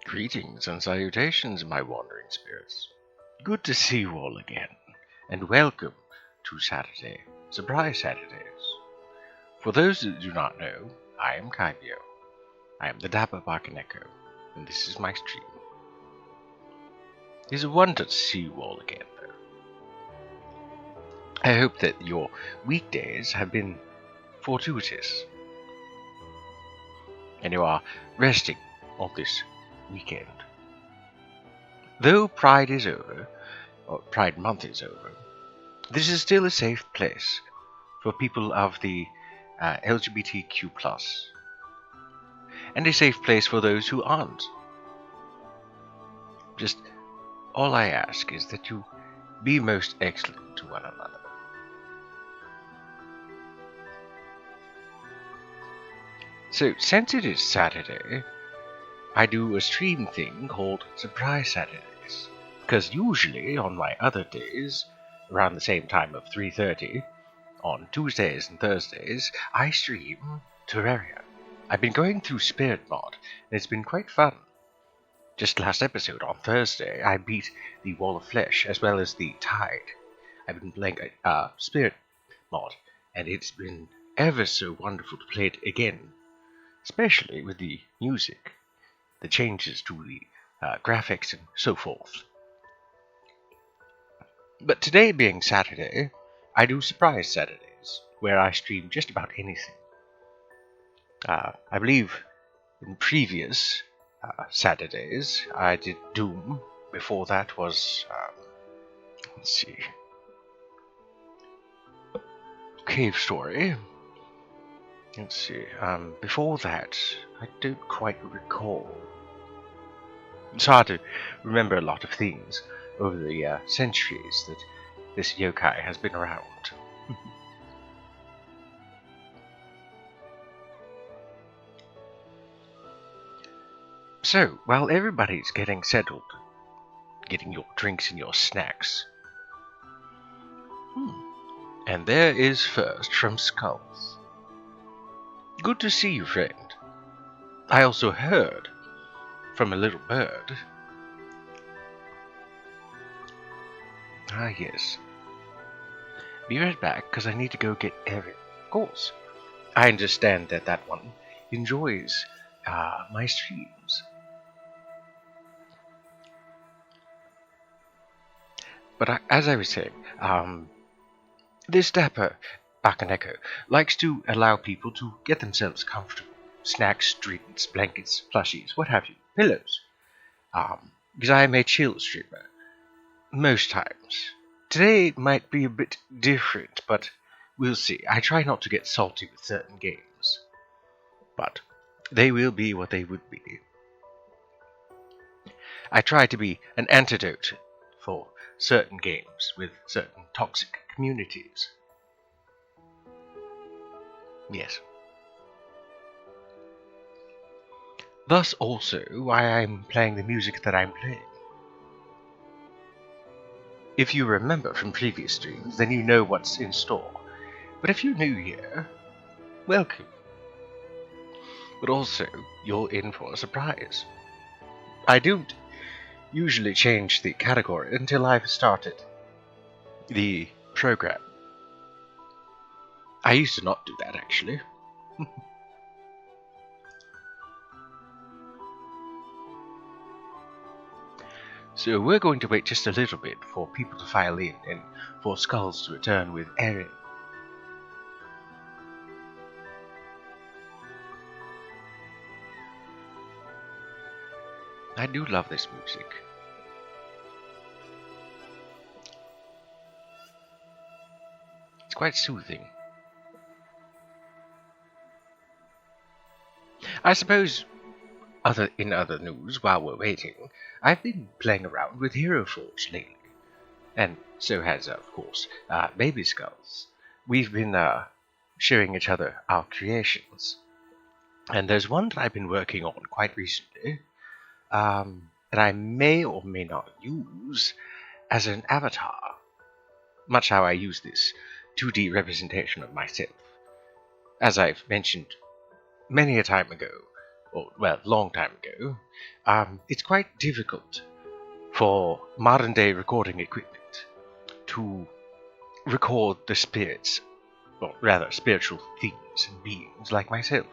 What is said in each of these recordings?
Greetings and salutations, my wandering spirits. Good to see you all again, and welcome to Surprise Saturdays. For those that do not know, I am Kaibio. I am the dapper Bakaneko, and this is my stream. It is a wonder to see you all again, though. I hope that your weekdays have been fortuitous, and you are resting on this weekend. Though Pride is over, or Pride Month is over, this is still a safe place for people of the LGBTQ+, and a safe place for those who aren't. Just all I ask is that you be most excellent to one another. So, since it is Saturday, I do a stream thing called Surprise Saturdays, because usually on my other days, around the same time of 3:30, on Tuesdays and Thursdays, I stream Terraria. I've been going through Spirit Mod, and it's been quite fun. Just last episode, on Thursday, I beat the Wall of Flesh, as well as the Tide. I've been playing Spirit Mod, and it's been ever so wonderful to play it again, especially with the music, the changes to the graphics, and so forth. But today being Saturday, I do Surprise Saturdays, where I stream just about anything. I believe in previous Saturdays I did Doom. Before that was, let's see, Cave Story. Let's see, before that, I don't quite recall. It's hard to remember a lot of things over the centuries that this yokai has been around. So, while everybody's getting settled, getting your drinks and your snacks, and there is first from Skulls. Good to see you, friend. I also heard from a little bird. Ah, yes. Be right back, because I need to go get Erin. Of course. I understand that that one enjoys my streams. But as I was saying, this dapper Bakaneko likes to allow people to get themselves comfortable. Snacks, drinks, blankets, plushies, what have you, pillows. Because I am a chill streamer. Most times. Today might be a bit different, but we'll see. I try not to get salty with certain games. But they will be what they would be. I try to be an antidote for certain games with certain toxic communities. Yes. Thus also why I'm playing the music that I'm playing. If you remember from previous streams, then you know what's in store. But if you're new here, welcome. But also, you're in for a surprise. I don't usually change the category until I've started the program. I used to not do that, actually. So we're going to wait just a little bit for people to file in and for Skulls to return with Erin. I do love this music. It's quite soothing. I suppose, in other news, while we're waiting, I've been playing around with Hero Forge lately. And so has, of course, Baby Skulls. We've been sharing each other our creations. And there's one that I've been working on quite recently, that I may or may not use as an avatar, much how I use this 2D representation of myself. As I've mentioned many a time ago, or well, long time ago, it's quite difficult for modern day recording equipment to record the spirits, or rather spiritual things and beings like myself.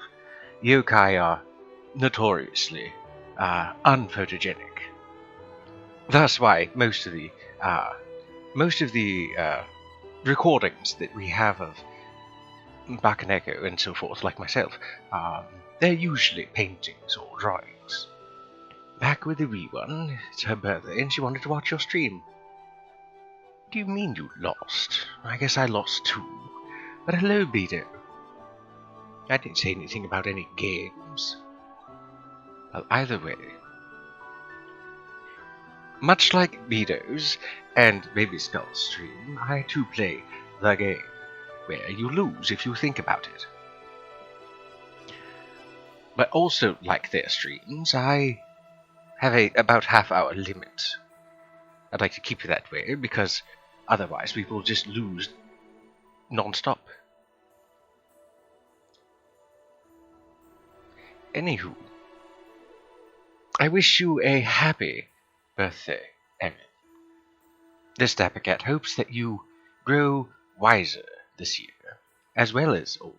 Yokai are notoriously unphotogenic. That's why most of the recordings that we have of Bakaneko and so forth, like myself, they're usually paintings or drawings. Back with the wee one, it's her birthday and she wanted to watch your stream. What do you mean you lost? I guess I lost too. But hello, Beto. I didn't say anything about any games. Well, either way, much like Beto's and Baby Skull's stream, I too play the game, where you lose if you think about it. But also, like their streams, I have a about half-hour limit. I'd like to keep it that way, because otherwise we will just lose non-stop. Anywho, I wish you a happy birthday, Evan. This Dapper Cat hopes that you grow wiser this year, as well as older.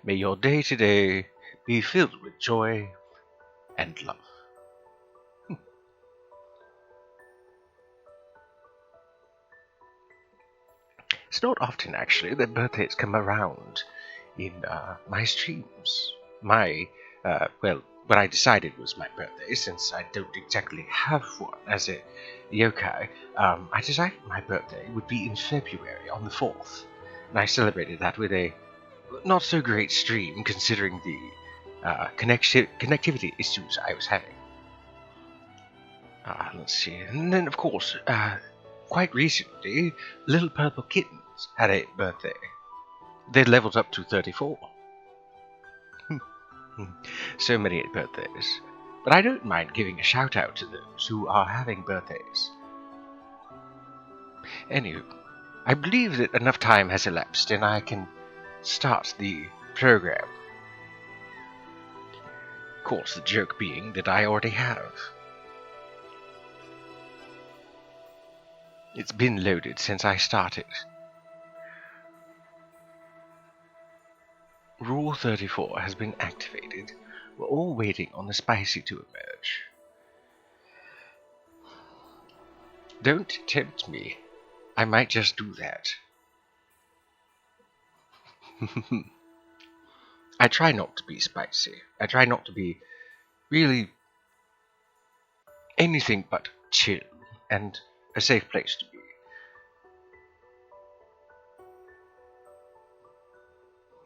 May your day today be filled with joy and love. It's not often, actually, that birthdays come around in my streams. What I decided was my birthday, since I don't exactly have one as a yokai. I decided my birthday would be in February on the 4th, and I celebrated that with a not so great stream, considering the connectivity issues I was having. Let's see, and then of course, quite recently, Little Purple Kittens had a birthday. They leveled up to 34. So many birthdays. But I don't mind giving a shout out to those who are having birthdays. Anywho, I believe that enough time has elapsed and I can start the program. Of course, the joke being that I already have. It's been loaded since I started. Rule 34 has been activated. We're all waiting on the spicy to emerge. Don't tempt me. I might just do that. I try not to be spicy. I try not to be really anything but chill and a safe place to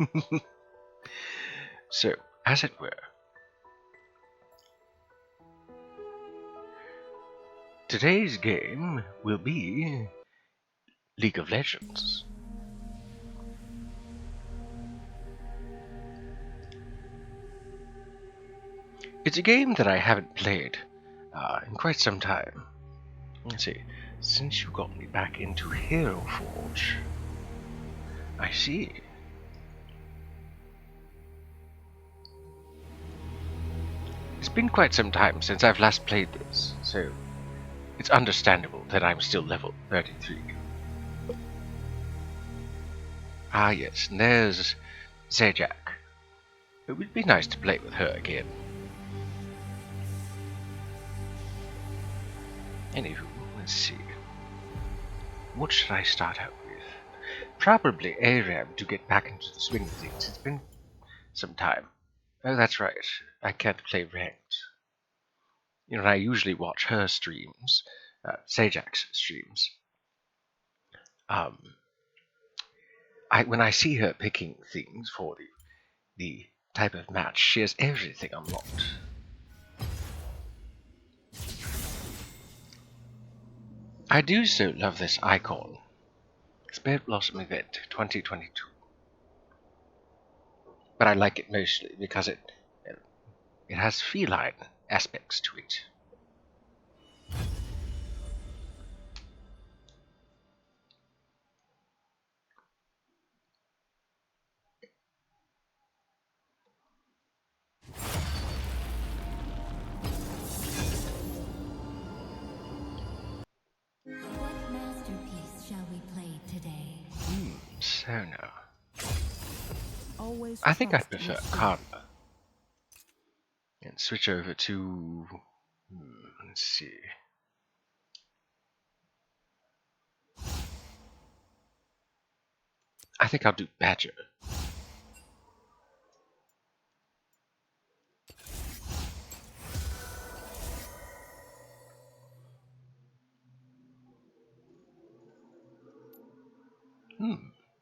be. So, as it were, today's game will be League of Legends. It's a game that I haven't played in quite some time. Let's see, since you got me back into Hero Forge, I see. It's been quite some time since I've last played this, so it's understandable that I'm still level 33. Ah yes, and there's Xayah. It would be nice to play with her again. Anywho, let's see. What should I start out with? Probably ARAM to get back into the swing of things. It's been some time. Oh, that's right. I can't play ranked. You know, I usually watch her streams, Xayah's streams. When I see her picking things for the type of match, she has everything unlocked. I do so love this icon. Spirit Blossom Event 2022. But I like it mostly because it has feline aspects to it. So no. Always I think I trust prefer your karma. And switch over to... let's see. I think I'll do Badger.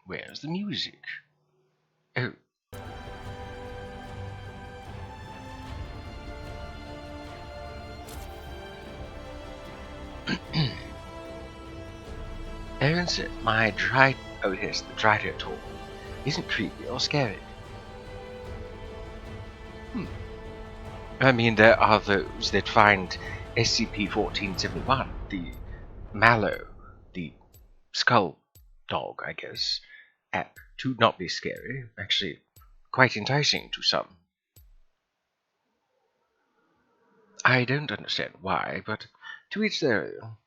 Where's the music? Oh. Aaron said my dry... Oh yes, the dry tool isn't creepy or scary. I mean, there are those that find SCP-1471, the Mallow, the skull dog, I guess, app, to not be scary, actually quite enticing to some. I don't understand why, but to each their own.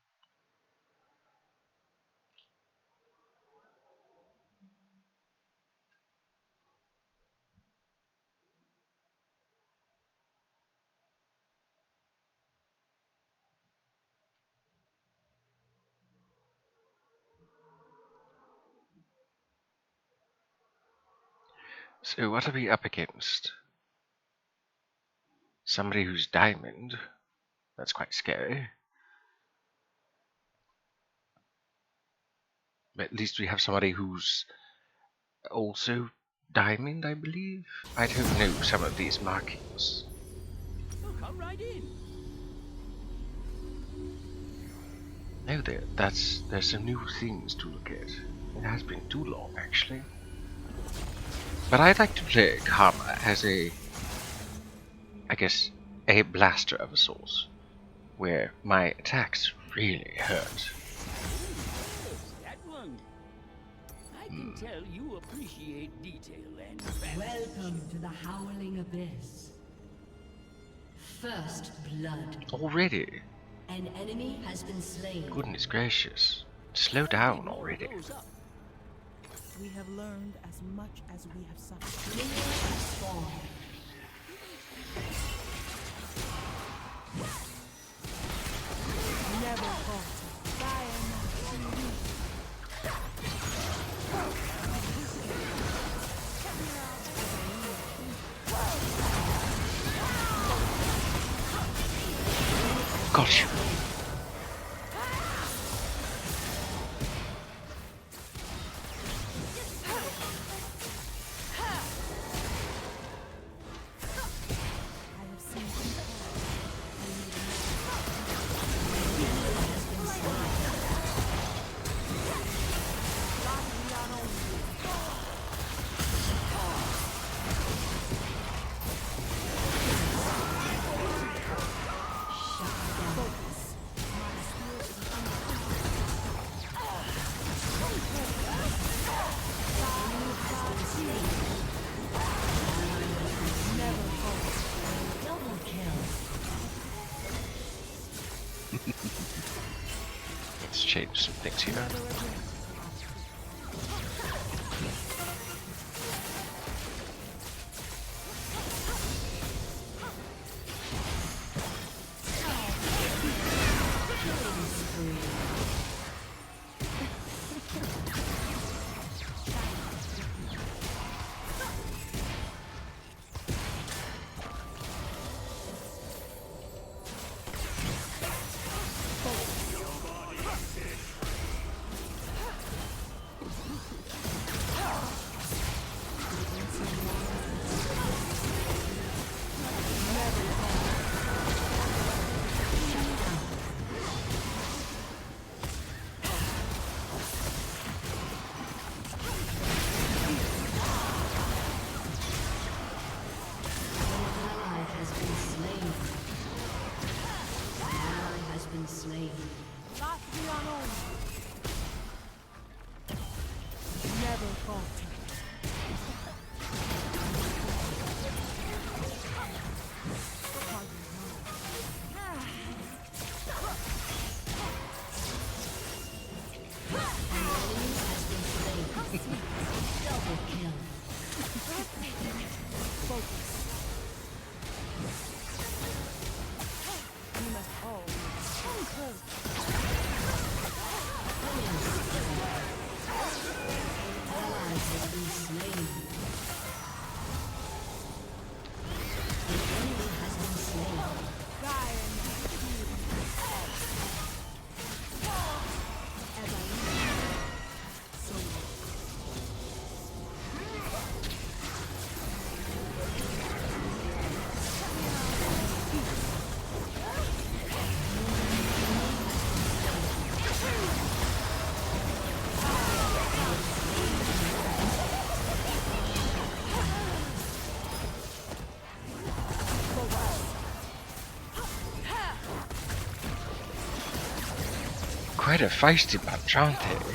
So what are we up against? Somebody who's diamond. That's quite scary. But at least we have somebody who's also diamond, I believe. I don't know some of these markings. Oh, come right in. No, there's some new things to look at. It has been too long, actually. But I'd like to play Karma as a, I guess, a blaster of a sort, where my attacks really hurt. Yes, that one. I can tell you appreciate detail and fantasy. Welcome to the Howling Abyss. First blood. Already? An enemy has been slain. Goodness gracious. Slow down already. Goes up. We have learned as much as we have suffered. Minions have spawned. Never falter. Diana. Got you. I have seen people. Double kill. Let's change some things here. quite a feisty bunch, aren't they?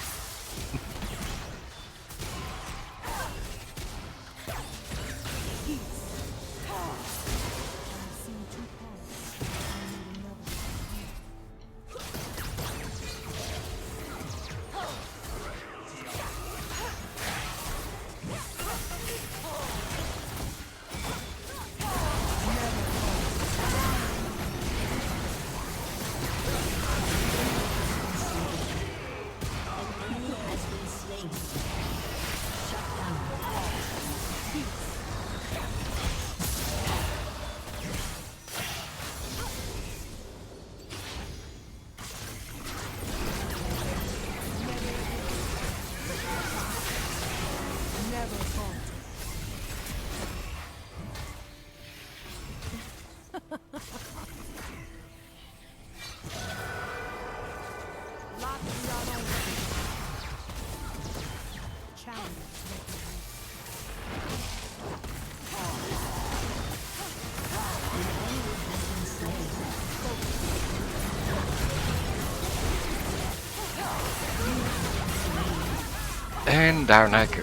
And down I go.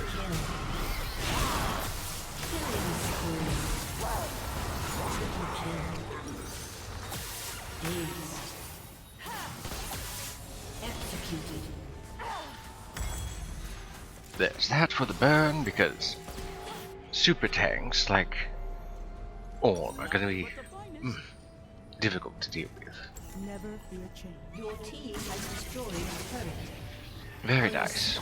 There's that for the burn, because super tanks like Orm are going to be difficult to deal with. Never fear change. Your team has destroyed a turret. Very nice.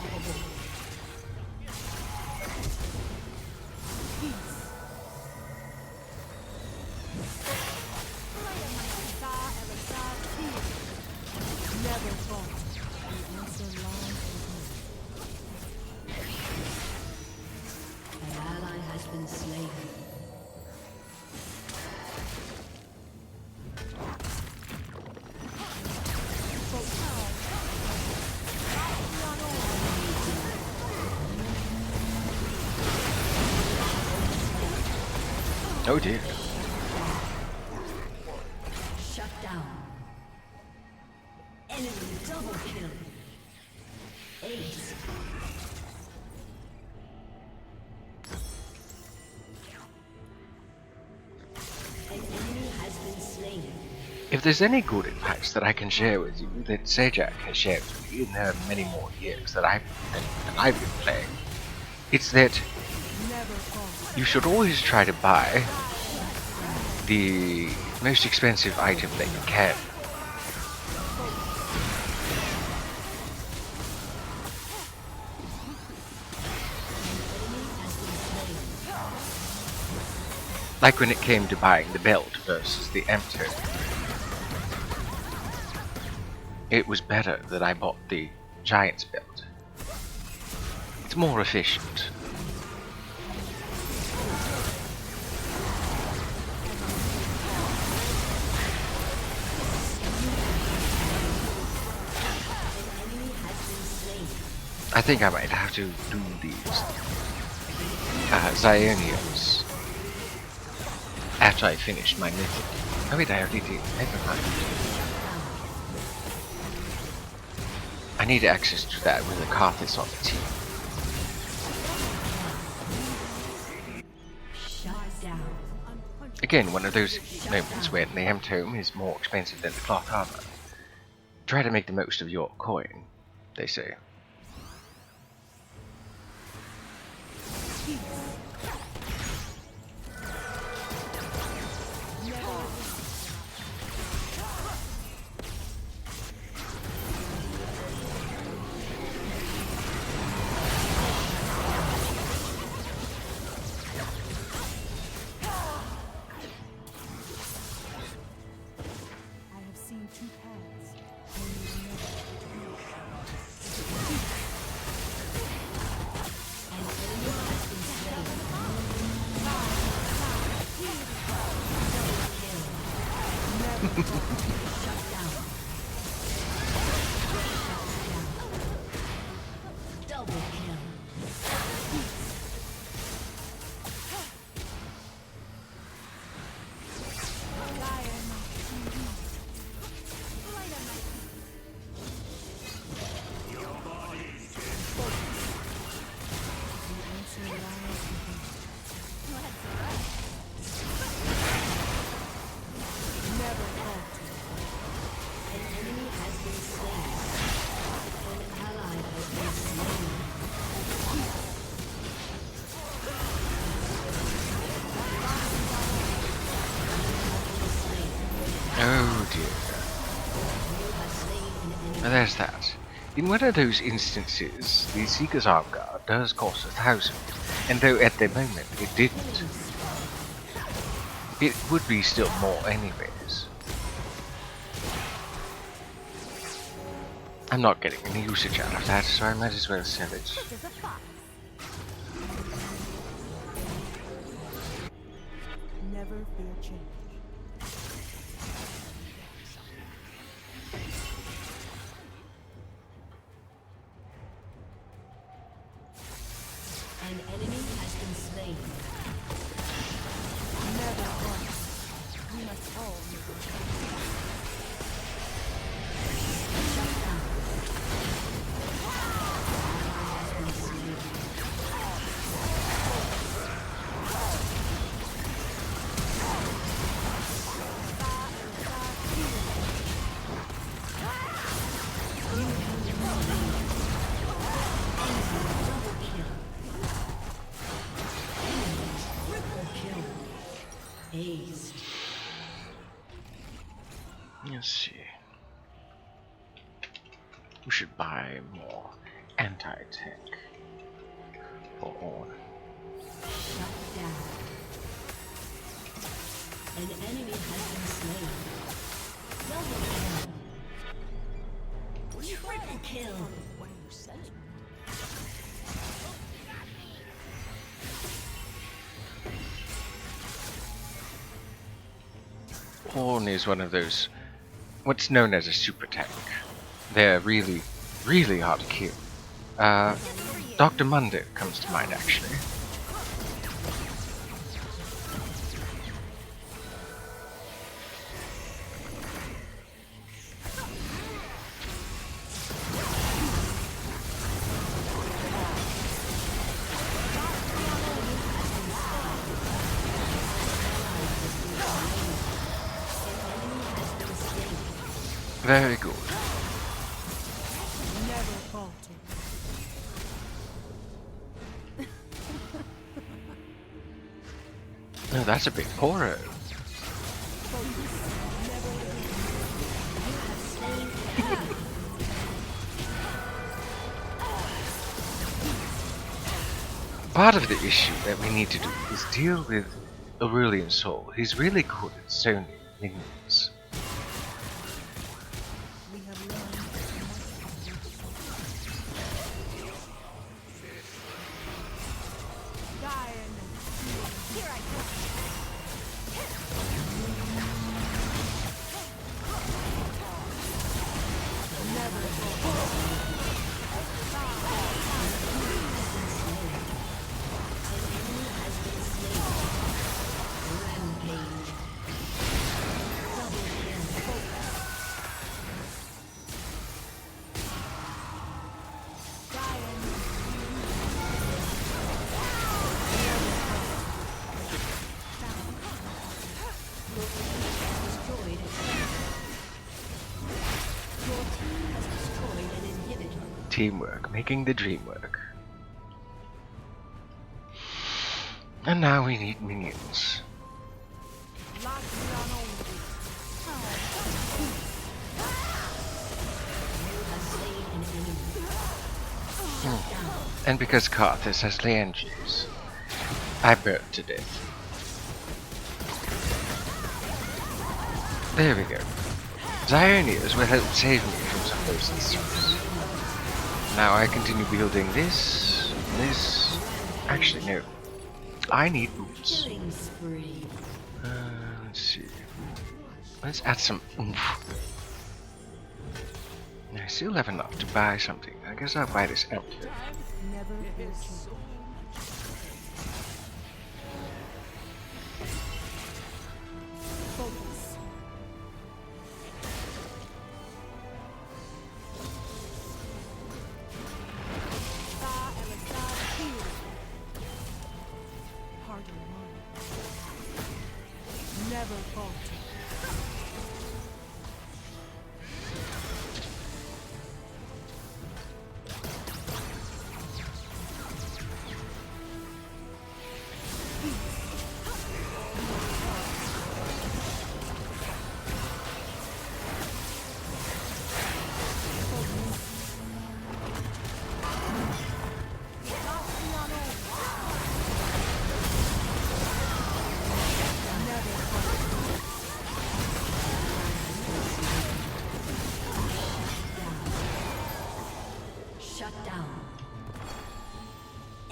Never falter. The answer lies within. An ally has been slain. Oh dear. Shut down. Enemy double kill. Ace. An enemy has been slain. If there's any good advice that I can share with you that Xayah has shared with me in her many more years that I've been playing, it's that you should always try to buy the most expensive item that you can. Like when it came to buying the belt versus the empty. It was better that I bought the giant's belt. It's more efficient. I think I might have to do these Xayahs after I finish my mythic. Oh wait, I already did. Never mind. I need access to that with the Karthus on the team. Shut down. Again, one of those moments when the M-Tome is more expensive than the cloth armor. Try to make the most of your coin, they say. Double kill. Oh dear. Now there's that. In one of those instances, the Seeker's Arm Guard does cost 1,000, and though at the moment it didn't, it would be still more anyways. I'm not getting any usage out of that, so I might as well sell it. Never fear change. An enemy has been slain. Never run. We must all make a choice. Shut down. Ally has been slain. Aced. Let's see. We should buy more anti-tank for on. Shut down. An enemy has been slain. Double kill. Triple kill. What are you selling? Horn is one of those, what's known as a super tank. They're really, really hard to kill. Dr. Mundo comes to mind actually. Very good. Never falter. No, that's a big poro. Part of the issue that we need to do is deal with Aurelian Soul. He's really good at zoning minions. We have learned as much as we Dying. Here I come. Never Teamwork, making the dream work. And now we need minions. And because Karthus has Leandries, I burnt to death. There we go. Zionias will help save me from some of those issues. Now I continue building this. Actually, no. I need boots. Killing spree. Let's see. Let's add some oomph. I still have enough to buy something. I guess I'll buy this outfit. Never fear change. Focus. Harder one. Never falter.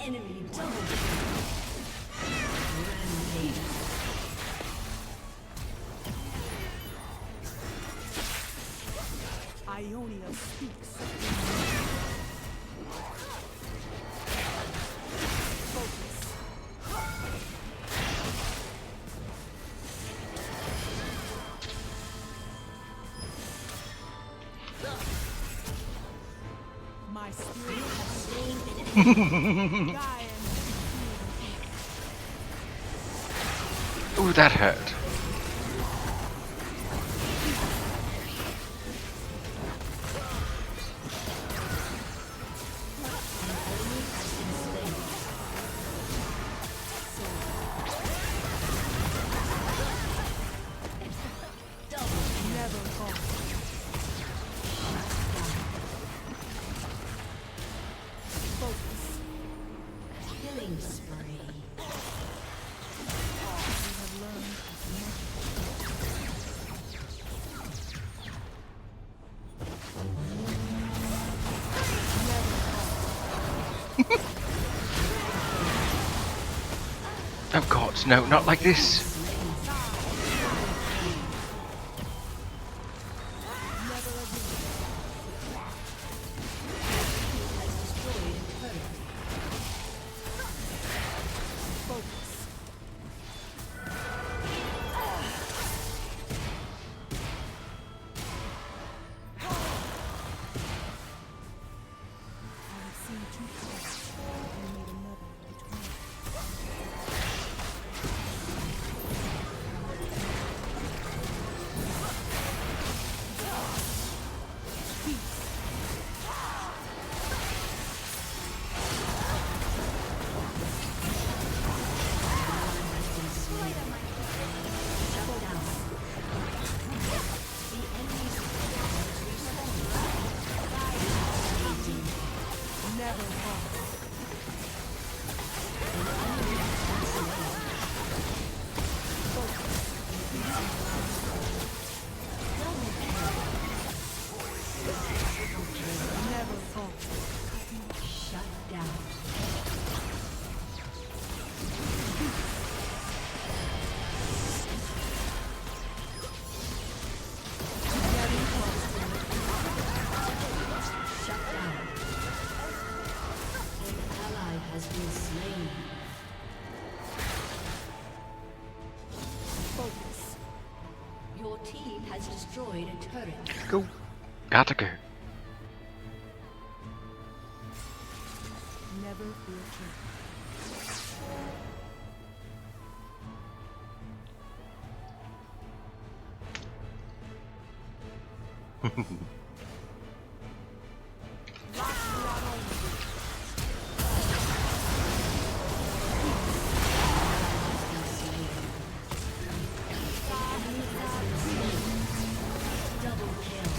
Enemy double kill. Rampage. Ionia speaks. Focus. My spirit has slain Gaia. Ooh, that hurt. Never fall. Focus. Killing spree. We have learned as much. Oh god, no, not like this. I have seen two paths and made another between. Never fall. Never fall. Shut down. Shut down. An ally has been slain. Focus. Your team has destroyed a turret. Go. Gotta go. Never fear change. Double kill.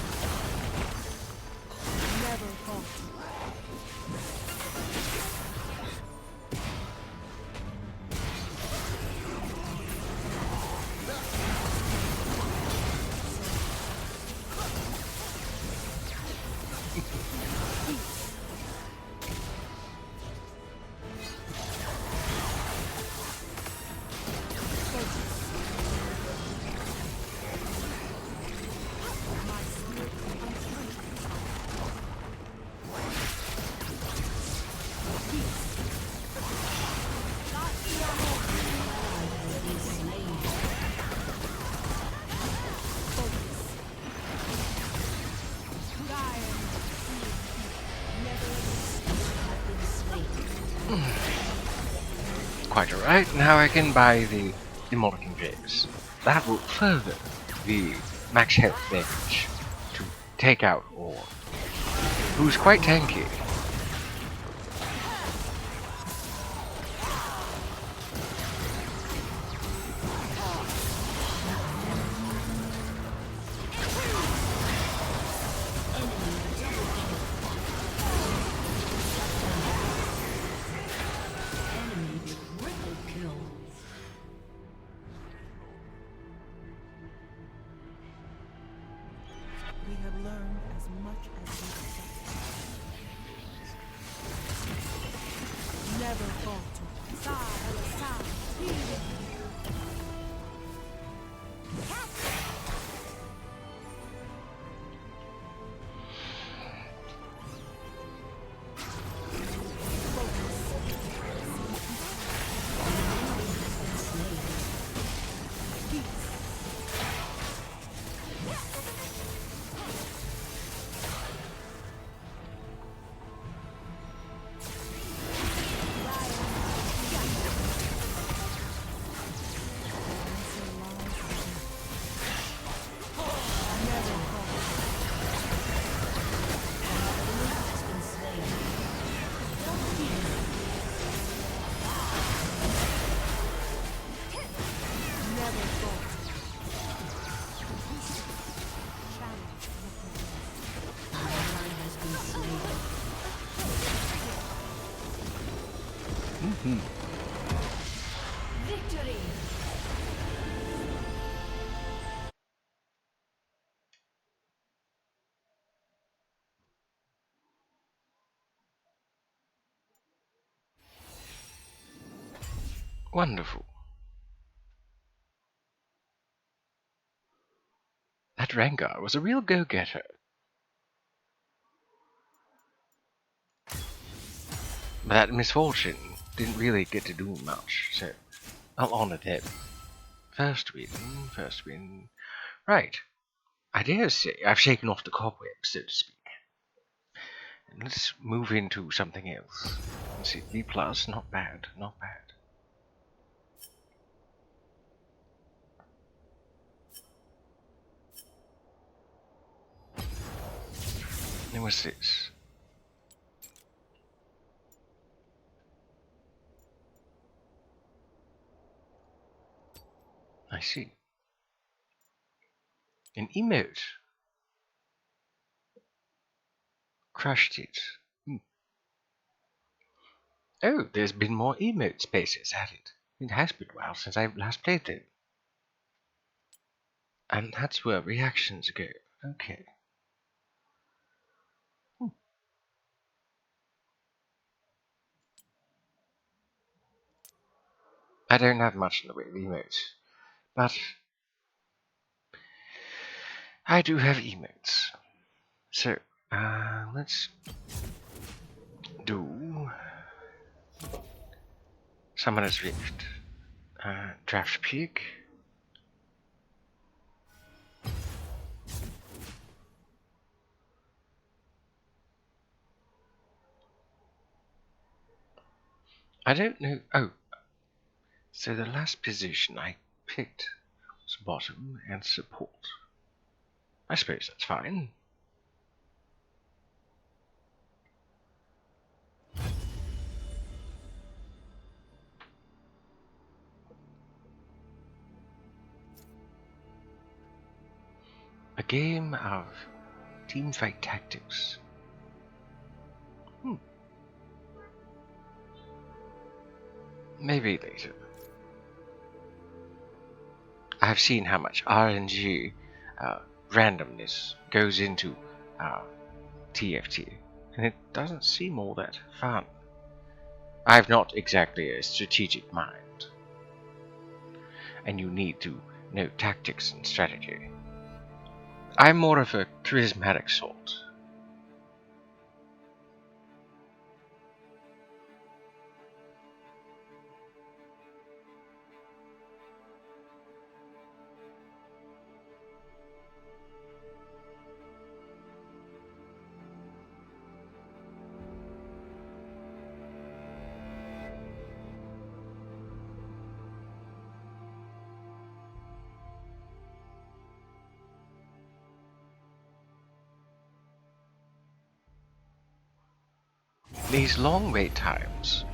Never fall. My spirit Quite alright, now I can buy the Immortal James. That will further the max health damage to take out Orb, who's quite tanky. we have learned as much as we can. Never falter. Xayah, Teemo. Victory! Wonderful. That Rengar was a real go-getter. But that misfortune didn't really get to do much, so I'll honor them. First win, first win. Right. I dare say I've shaken off the cobwebs, so to speak. And let's move into something else. Let's see, B+, not bad, not bad. And what's this? I see. An emote. Crushed it. Oh, there's been more emote spaces added. It has been a while since I last played them. And that's where reactions go. Okay. I don't have much in the way of emotes, but I do have emotes. So, let's do Summoner's Rift. Draft pick. I don't know. Oh, so the last position I picked was bottom and support. I suppose that's fine. A game of teamfight tactics. Maybe later. I've seen how much RNG randomness goes into TFT, and it doesn't seem all that fun. I've not exactly a strategic mind, and you need to know tactics and strategy. I'm more of a charismatic sort. These long wait times,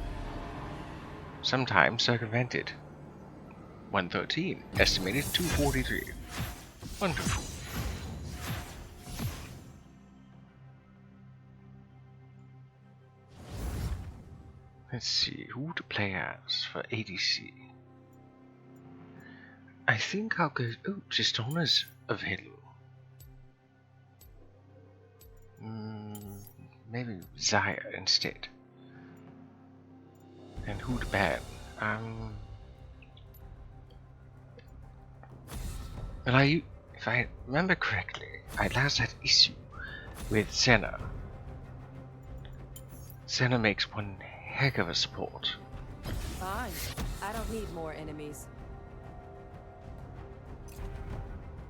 sometimes circumvented. 113, estimated 243. Wonderful. Let's see, who to play as for ADC. I think I'll go... Oh, Tristana's available. Maybe Xayah instead. And who to ban? Well, if I remember correctly, I last had issue with Xayah. Xayah makes one heck of a support. Fine. I don't need more enemies.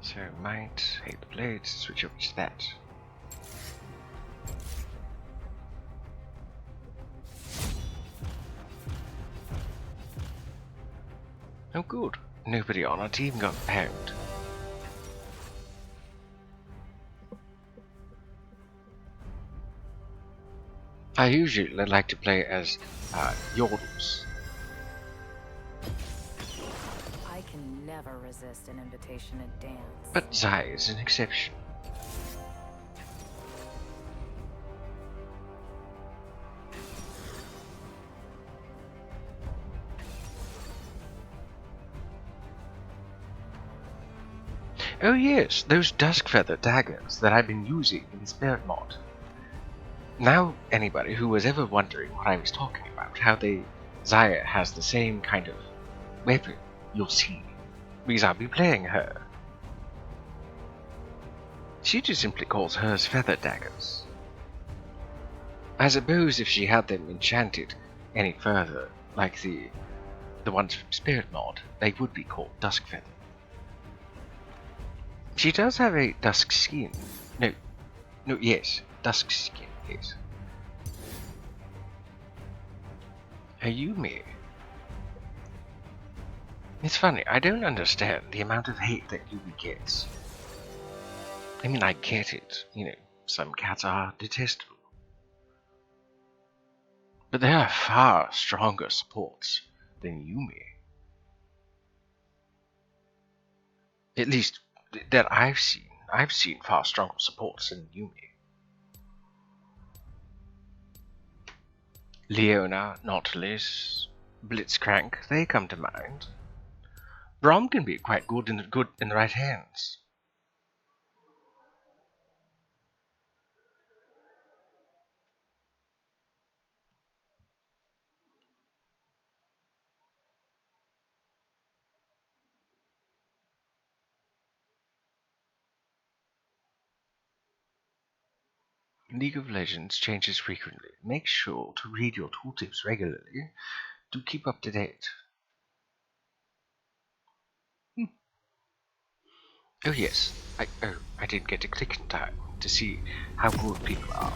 So might hate the blades, switch over to that. Oh good, nobody on our team got pwned. I usually like to play as Yordles. I can never resist an invitation to dance. But Xayah is an exception. Oh yes, those dusk feather daggers that I've been using in the spirit mod. Now anybody who was ever wondering what I was talking about, how Xayah has the same kind of weapon, you'll see. Because I'll be playing her. She just simply calls hers feather daggers. I suppose if she had them enchanted any further, like the ones from Spirit Mod, they would be called dusk feather. She does have a dusk skin. Yes, dusk skin, yes. Ayumi. It's funny, I don't understand the amount of hate that Yumi gets. I mean, I get it, some cats are detestable. But there are far stronger supports than Yumi. At least, that I've seen. I've seen far stronger supports than Yumi. Leona, Nautilus, Blitzcrank, they come to mind. Braum can be quite good in the right hands. League of Legends changes frequently. Make sure to read your tooltips regularly to keep up to date. Oh yes, I did get a click in time to see how good people are.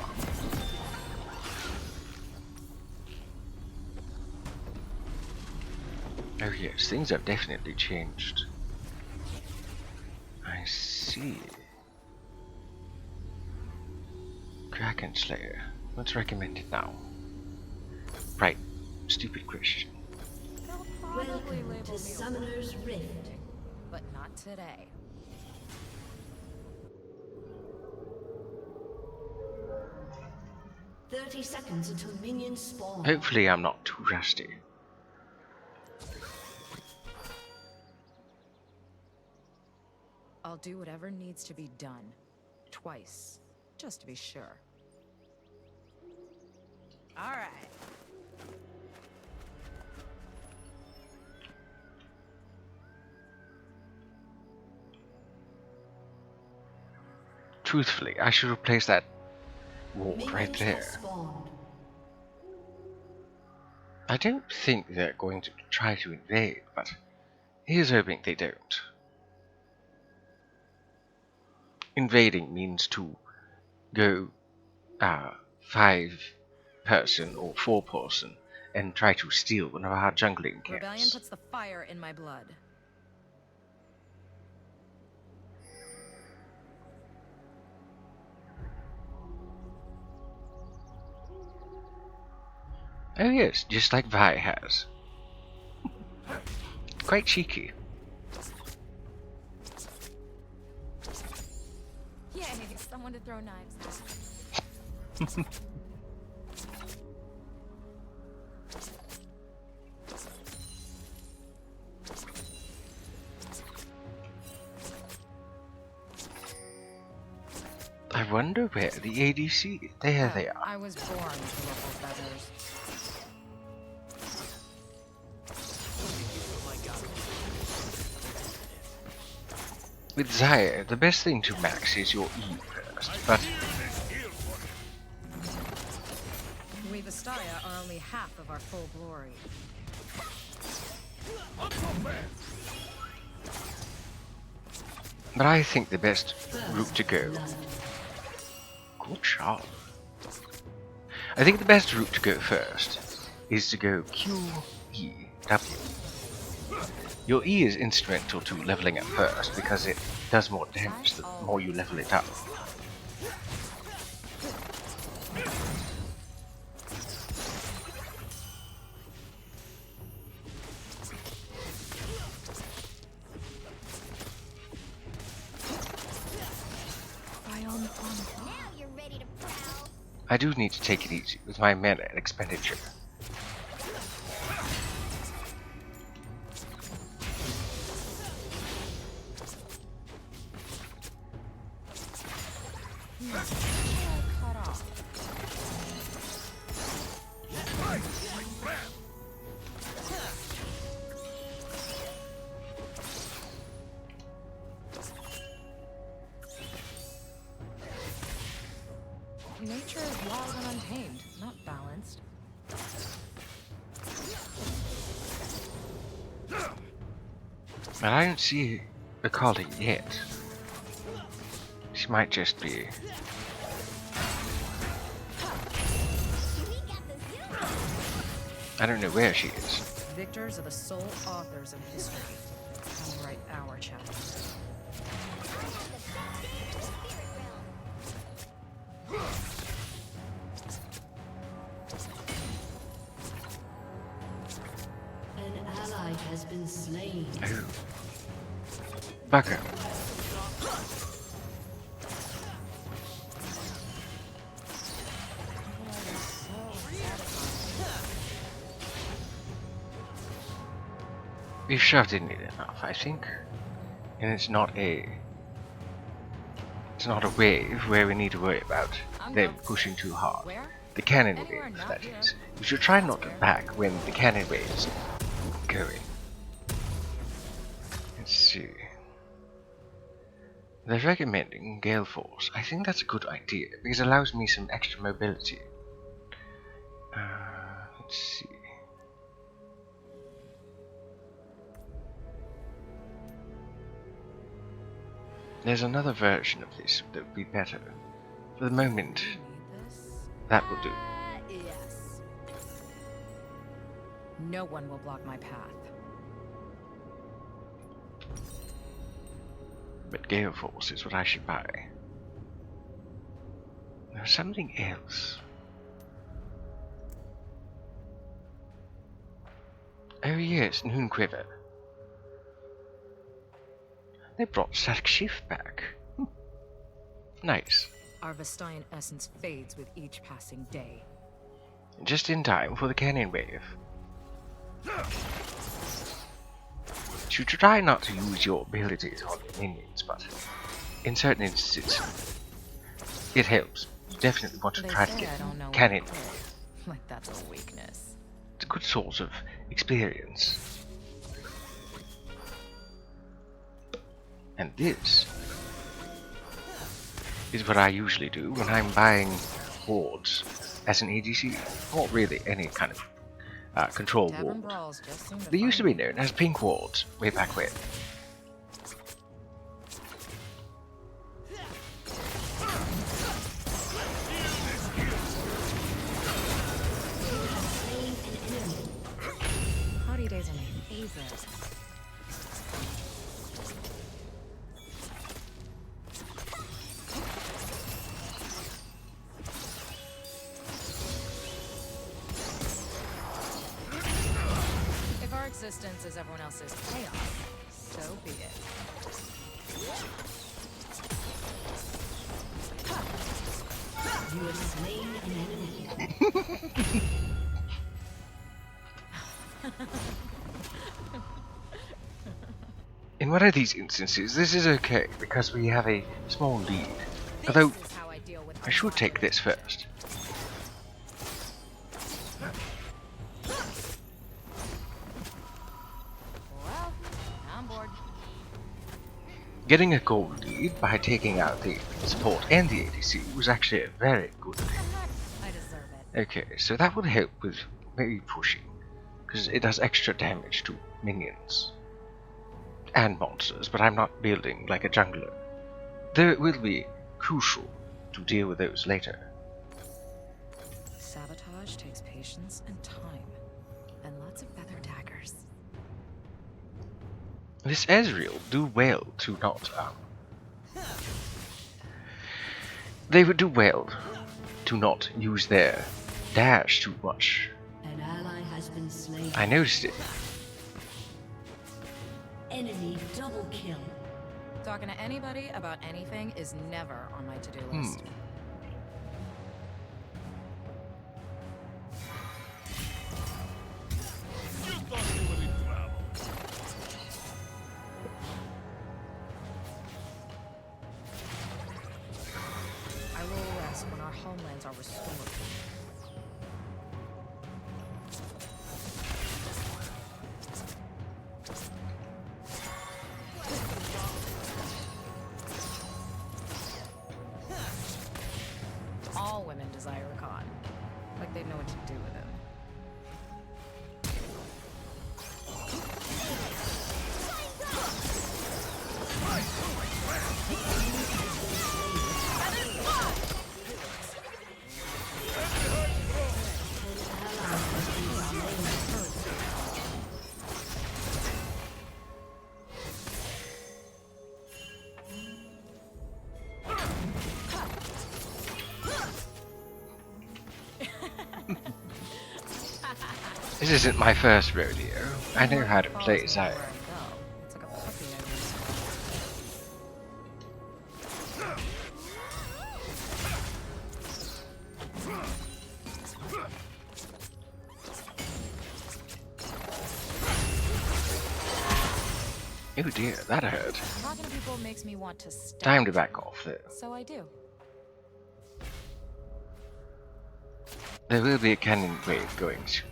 Oh yes, things have definitely changed. I see. Kraken Slayer. What's recommended now? Right, stupid question. Welcome to Summoner's Rift. But not today. "30 seconds until minions spawn." Hopefully I'm not too rusty. I'll do whatever needs to be done. Twice. Just to be sure. Alright. Truthfully, I should replace that wall right Minions there. have spawned. I don't think they're going to try to invade, but here's hoping they don't. Invading means to go 5-person or 4-person and try to steal one of our jungling camps. Rebellion puts the fire in my blood. Oh yes, just like Vayne has. Quite cheeky. Yay, someone to throw knives at. I wonder where the ADC is. There they are. I was born to ruffle feathers. With Xayah, the best thing to max is your E first, but We Vastaya are only half of our full glory. I think the best route to go. Good job. I think the best route to go first is to go Q, E, W. Your E is instrumental to leveling up first because it does more damage the more you level it up. Now you're ready to prowl. I do need to take it easy with my mana and expenditure. Cut off. Nature is wild and untamed, not balanced. But I don't see the calling yet. She might just be. We got the zoo. I don't know where she is. Victors are the sole authors of history. Come write our chapter. An ally has been slain. Oh. Back up. We've shoved in it enough, I think. And it's not a wave where we need to worry about them pushing too hard. Where? The cannon Anywhere wave, not that here. is. You should try not to back when the cannon wave is going. Let's see. They're recommending Gale Force. I think that's a good idea because it allows me some extra mobility. Let's see. There's another version of this that would be better. For the moment, Need this? that will do. Yes. No one will block my path. But Gale Force is what I should buy. There's something else. Oh yes, Noon Quiver. They brought Static Shift back. Nice. Our Vastayan essence fades with each passing day. Just in time for the cannon wave. You should try not to use your abilities on your minions, but in certain instances, it helps. You definitely want to They try to say get I don't know cannon. what to do. Like that's a weakness. It's a good source of experience. And this is what I usually do when I'm buying wards as an ADC. Or really any kind of control Tavern ward. brawls just seem to They used to be find me. known as pink wards way back when. Hottie days are my favorite. If our existence is everyone else's chaos, so be it. You have slain an enemy. In one of these instances, this is okay because we have a small lead. Although, This is how I deal with I should take this first. Well, I'm bored. Getting a gold lead by taking out the support and the ADC was actually a very good thing. I deserve it. Okay, so that would help with maybe pushing, because it does extra damage to minions and monsters, but I'm not building like a jungler. Though it will be crucial to deal with those later. Sabotage takes patience and time, and lots of feather daggers. This Ezreal do well to not they would do well to not use their dash too much. An ally has been slain. I noticed it. Enemy double kill. Talking to anybody about anything is never on my to-do list. I will rest when our homelands are restored. All women desire a Khan. Like they know what to do with him. This isn't my first rodeo. I know how to play Xayah. It's like a puppy I once Oh dear, that hurt. Talking to people makes me want to stab. Time to back off though. So I do. There will be a cannon wave going soon.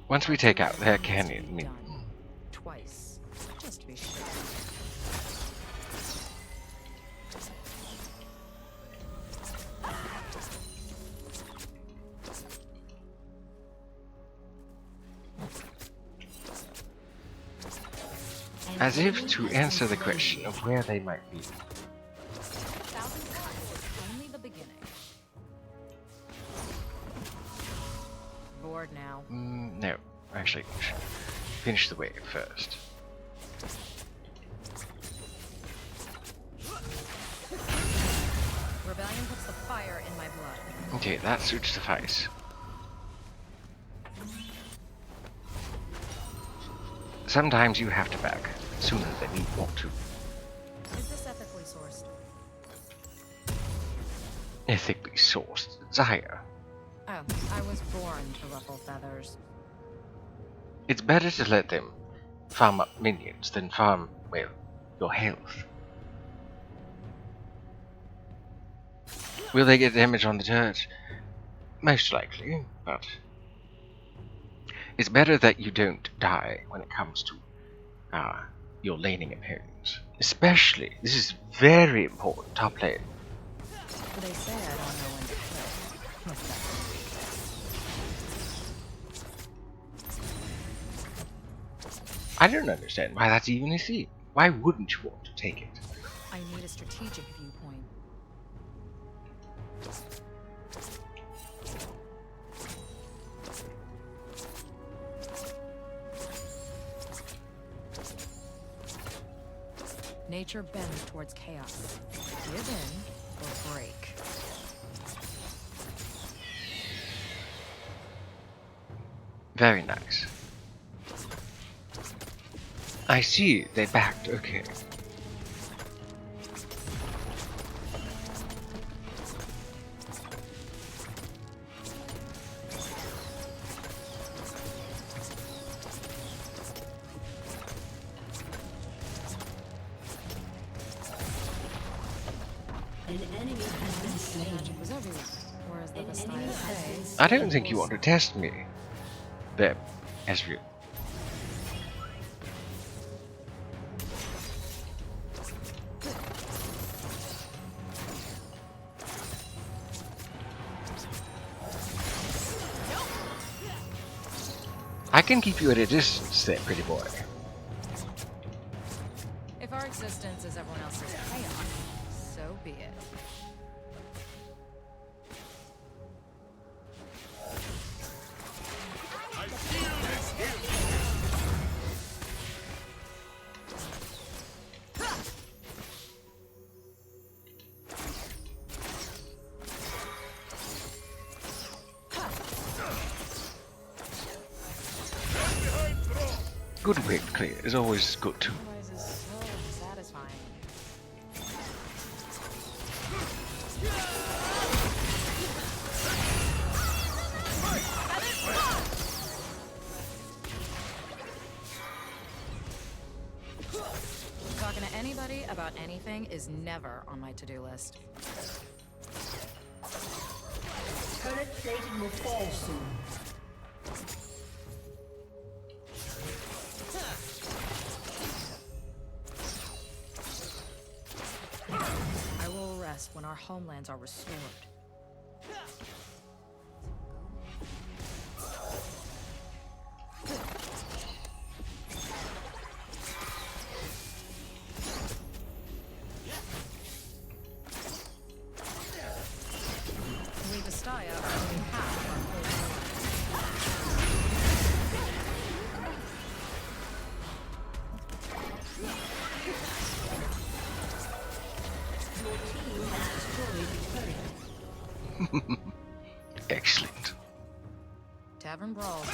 Once we take out their cannon, Done. Twice. Just to be sure. as if to answer the question of where they might be. Thousand cuts. Only the beginning. Bored now. No, actually, finish the wave first. Rebellion puts the fire in my blood. Okay, that should suffice. Sometimes you have to back sooner than you want to. Is this ethically sourced? Ethically sourced Xayah. Oh, I was born to ruffle feathers. It's better to let them farm up minions than farm, well, your health. Will they get damage on the turret? Most likely, but it's better that you don't die when it comes to your laning opponents. Especially, this is very important, top lane. They say I don't know when to kill. I don't understand why that's even a thing. Why wouldn't you want to take it? I need a strategic viewpoint. Nature bends towards chaos. Give in or break. Very nice. I see, they backed, okay. An enemy has been slain. Magic was everywhere. as the Vastaya say. I don't think you want to test me. There, Ezreal. I can keep you at a distance there, pretty boy. If our existence is everyone else's chaos, so be it. Good win clear is always good too. Noise is so satisfying. Talking to anybody about anything is never on my to-do list. Turret plating will fall soon. I will rest when our homelands are restored. We Vastaya are only half our homeland. Your team has destroyed a turret. Excellent. Tavern brawls.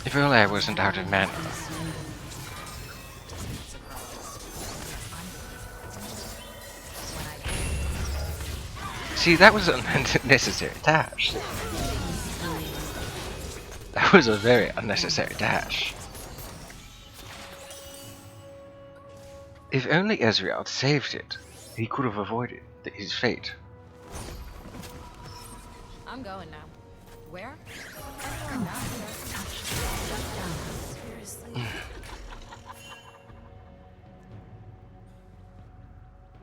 If only I wasn't out of mana. See, that was an unnecessary dash. That was a very unnecessary dash. If only Ezreal had saved it, he could have avoided his fate. I'm going now. Where? Seriously?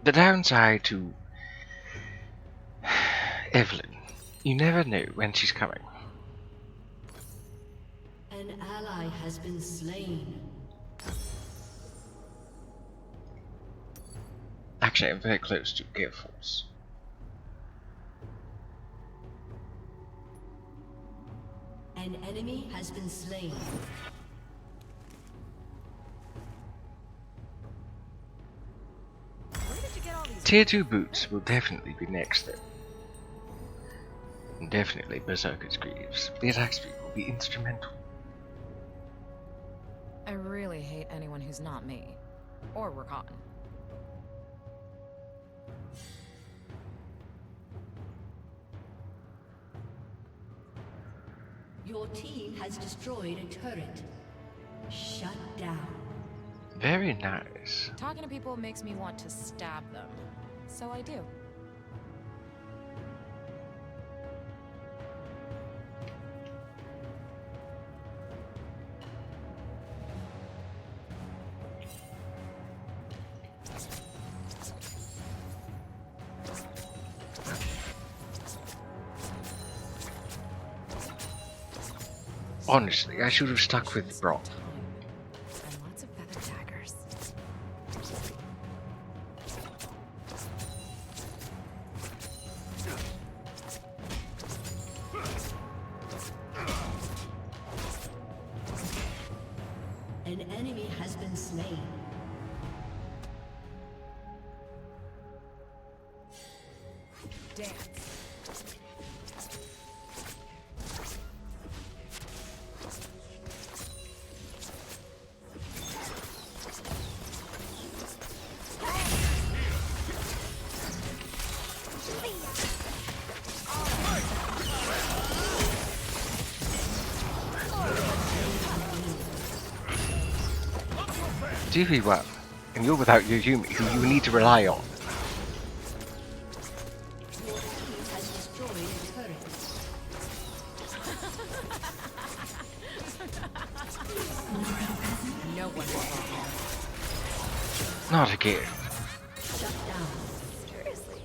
The downside to Evelyn, you never know when she's coming. An ally has been slain. Actually, I'm very close to Gear Force. An enemy has been slain. Where did you get all these? Tier 2 boots will definitely be next though. And definitely Berserker's Greaves. The attack speed will be instrumental. I really hate anyone who's not me. Or Rakan. Your team has destroyed a turret. Shut down. Very nice. Talking to people makes me want to stab them. So I do. Honestly, I should have stuck with Brock. And lots of feather daggers. An enemy has been slain. Dance. GV1. And you're without your Yumi, who you need to rely on. Your team has destroyed a turret. No one will fall. Not again. Shut down. Seriously.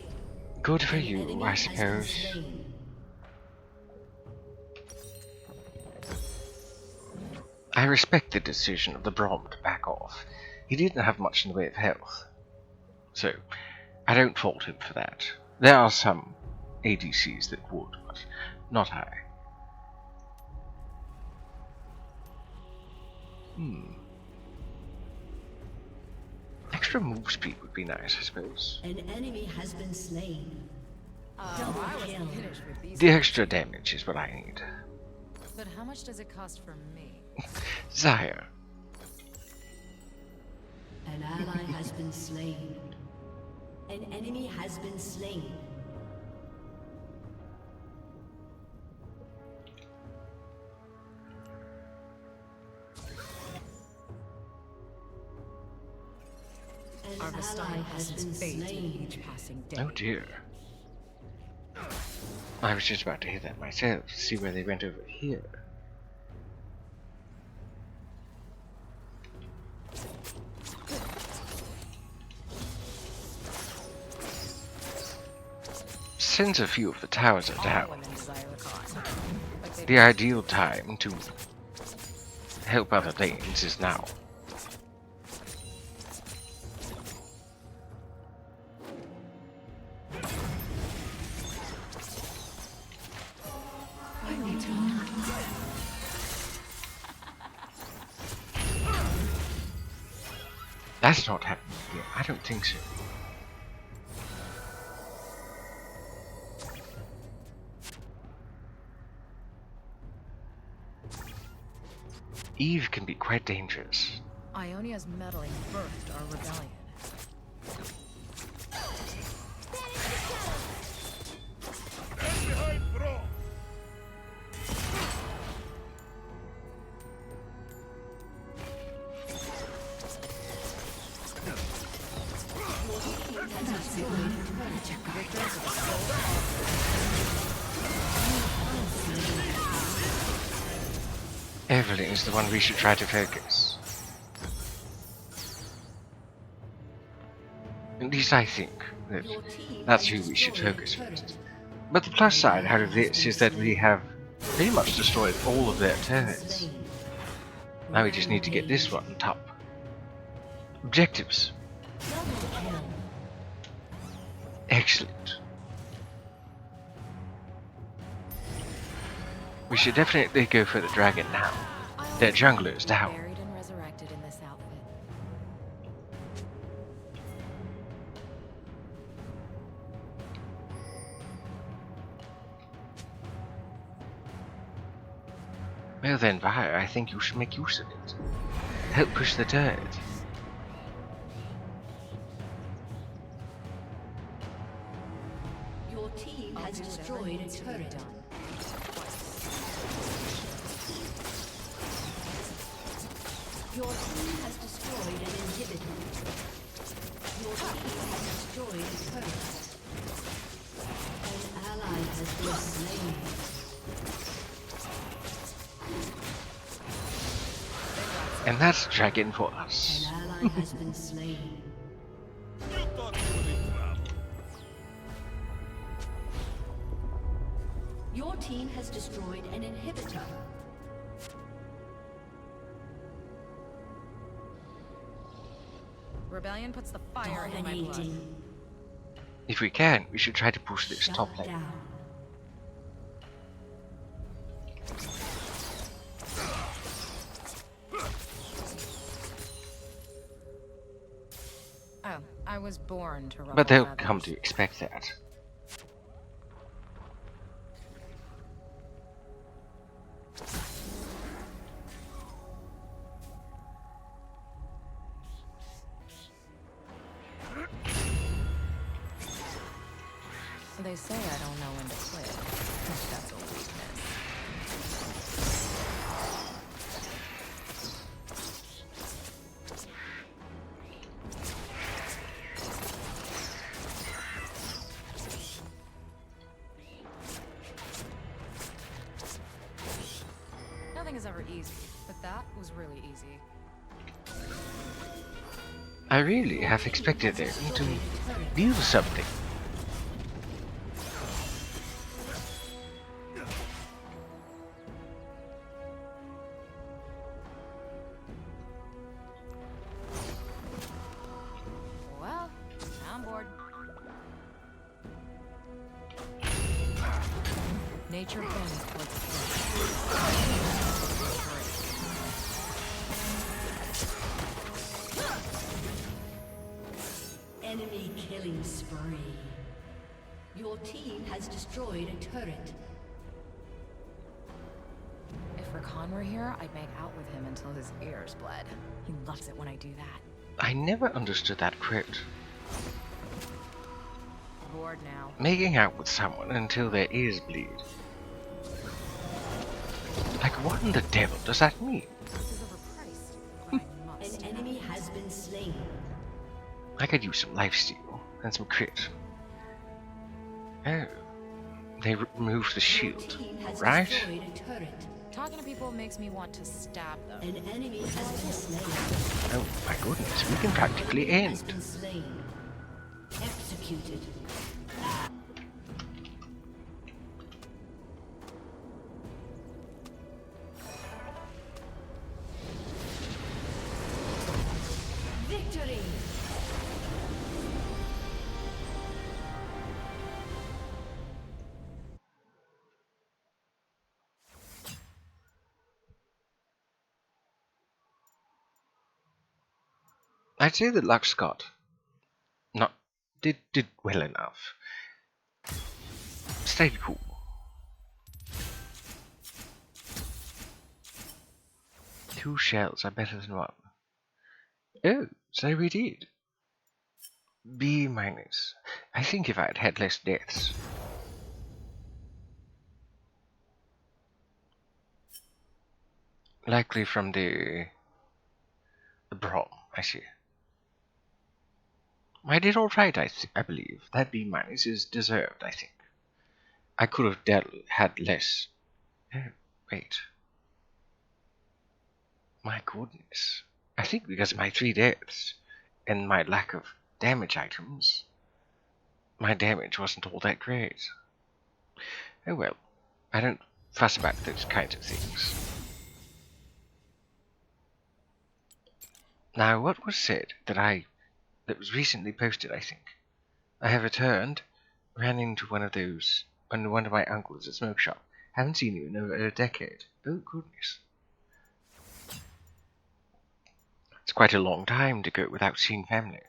Good for An you, enemy I has been suppose. slain. I respect the decision of the Brom to back off. He didn't have much in the way of health. So, I don't fault him for that. There are some ADCs that would, but not I. Extra move speed would be nice, I suppose. An enemy has been slain. Double I was kill. finished with these. The extra damage is what I need. But how much does it cost for me? Xayah. An ally has been slain. An enemy has been slain. An Our ally Vistani has been person's fate in slain. each passing day. Oh dear. I was just about to hit that myself, to see where they went over here. Since a few of the towers are All down, women desire a cause. But they the ideal time to help other lanes is now. That's not happening here. I don't think so. Eve can be quite dangerous. Ionia's meddling birthed our rebellion. Evelyn is the one we should try to focus. At least I think that Your team that's has who we should destroyed focus a turret. first. But the plus side out of this is that we have pretty much destroyed all of their turrets. Slain. Now we just need to get this one on top. Objectives. Double kill. Excellent. We should definitely go for the dragon now. Their jungler is down. Buried and resurrected in this outfit. Well then, Vayne, I think you should make use of it. Help push the turret. Your team I'll has do whatever destroyed a needs to be turret. done. Your team has destroyed an inhibitor. Your team has destroyed a turret. An ally has been slain. And that's dragon for us. An ally has been slain. Your team has destroyed an inhibitor. Rebellion puts the fire in my blood. Dominating. If we can, we should try to push this Shut top lane. down. Oh, I was born to ruffle But they'll feathers. come to expect that. They say I don't know when to quit. That's a weakness. nothing is ever easy, but that was really easy. I really have expected them to do something. Well, I'm bored. Nature bends towards the Enemy killing spree. Your team has destroyed a turret. If Rakan were here, I'd make out with him until his ears bled. He loves it when I do that. I never understood that quote. Bored now. Making out with someone until their ears bleed. Like, what in the devil does that mean? This is overpriced, but I must. An enemy has been slain. I could use some lifesteal and some crit. Oh, they removed the Your shield, team has right? destroyed a turret. Talking to people makes me want to stab them. An enemy has been slain. Oh my goodness, we can practically Has end. been slain. Executed. Victory. I'd say that Lux got did well enough. Stayed cool. Two shells are better than one. Oh, so we did. B minus. I think if I'd had less deaths. Likely from the brawl, I see. I did alright, I believe. That B minus is deserved, I think. I could have had less. Oh, wait. My goodness. I think because of my 3 deaths and my lack of damage items, my damage wasn't all that great. Oh well, I don't fuss about those kinds of things. Now, what was said that was recently posted, I think? I have returned, ran into one of my uncles at Smoke Shop. Haven't seen you in over a decade. Oh, goodness. It's quite a long time to go without seeing family.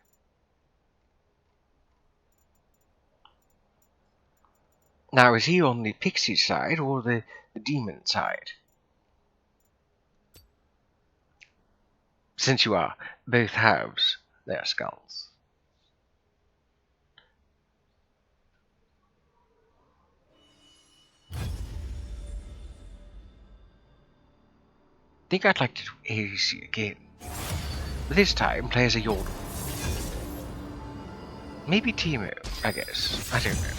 Now, is he on the pixie side or the demon side? Since you are both halves, they are skulls. Think I'd like to do AC again. But this time, play as a Yordle. Maybe Teemo, I guess. I don't know.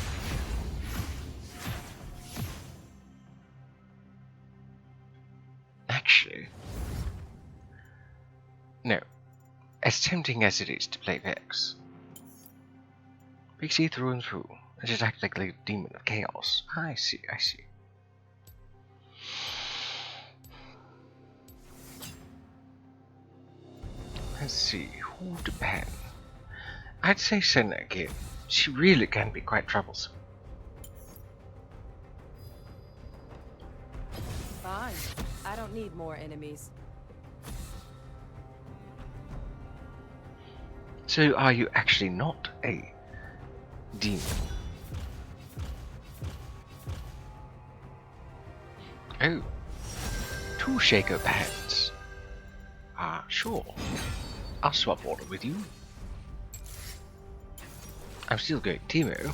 Actually, no. As tempting as it is to play Vex, Pixie through and through. I just act like the demon of chaos. I see, I see. Let's see, who to ban? I'd say Senna again. She really can be quite troublesome. Fine. I don't need more enemies. So are you actually not a demon? Oh. 2 shaker pads. Ah, sure. I'll swap order with you. I'm still going Teemo.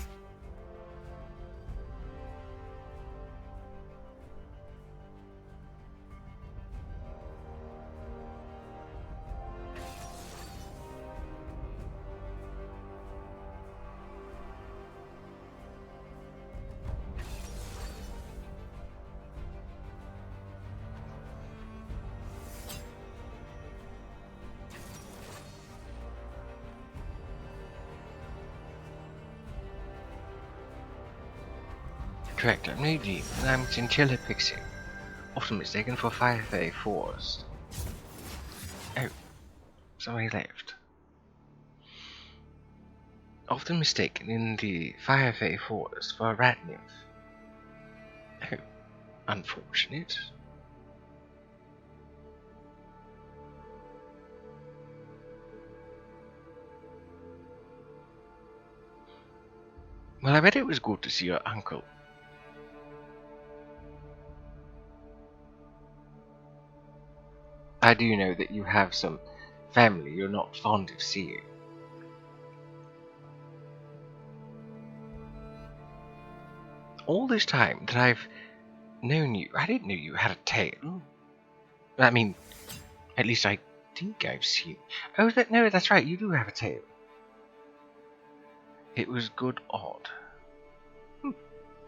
Correct, I'm no demon, I'm Chinchilla Pixie. Often mistaken for Firefay Forest. Oh, somebody left. Often mistaken in the Firefay Forest for a rat nymph. Oh, unfortunate. Well, I bet it was good to see your uncle. I do know that you have some family you're not fond of seeing. All this time that I've known you, I didn't know you had a tail. I mean, at least I think I've seen. Oh, no, that's right, you do have a tail. It was good odd.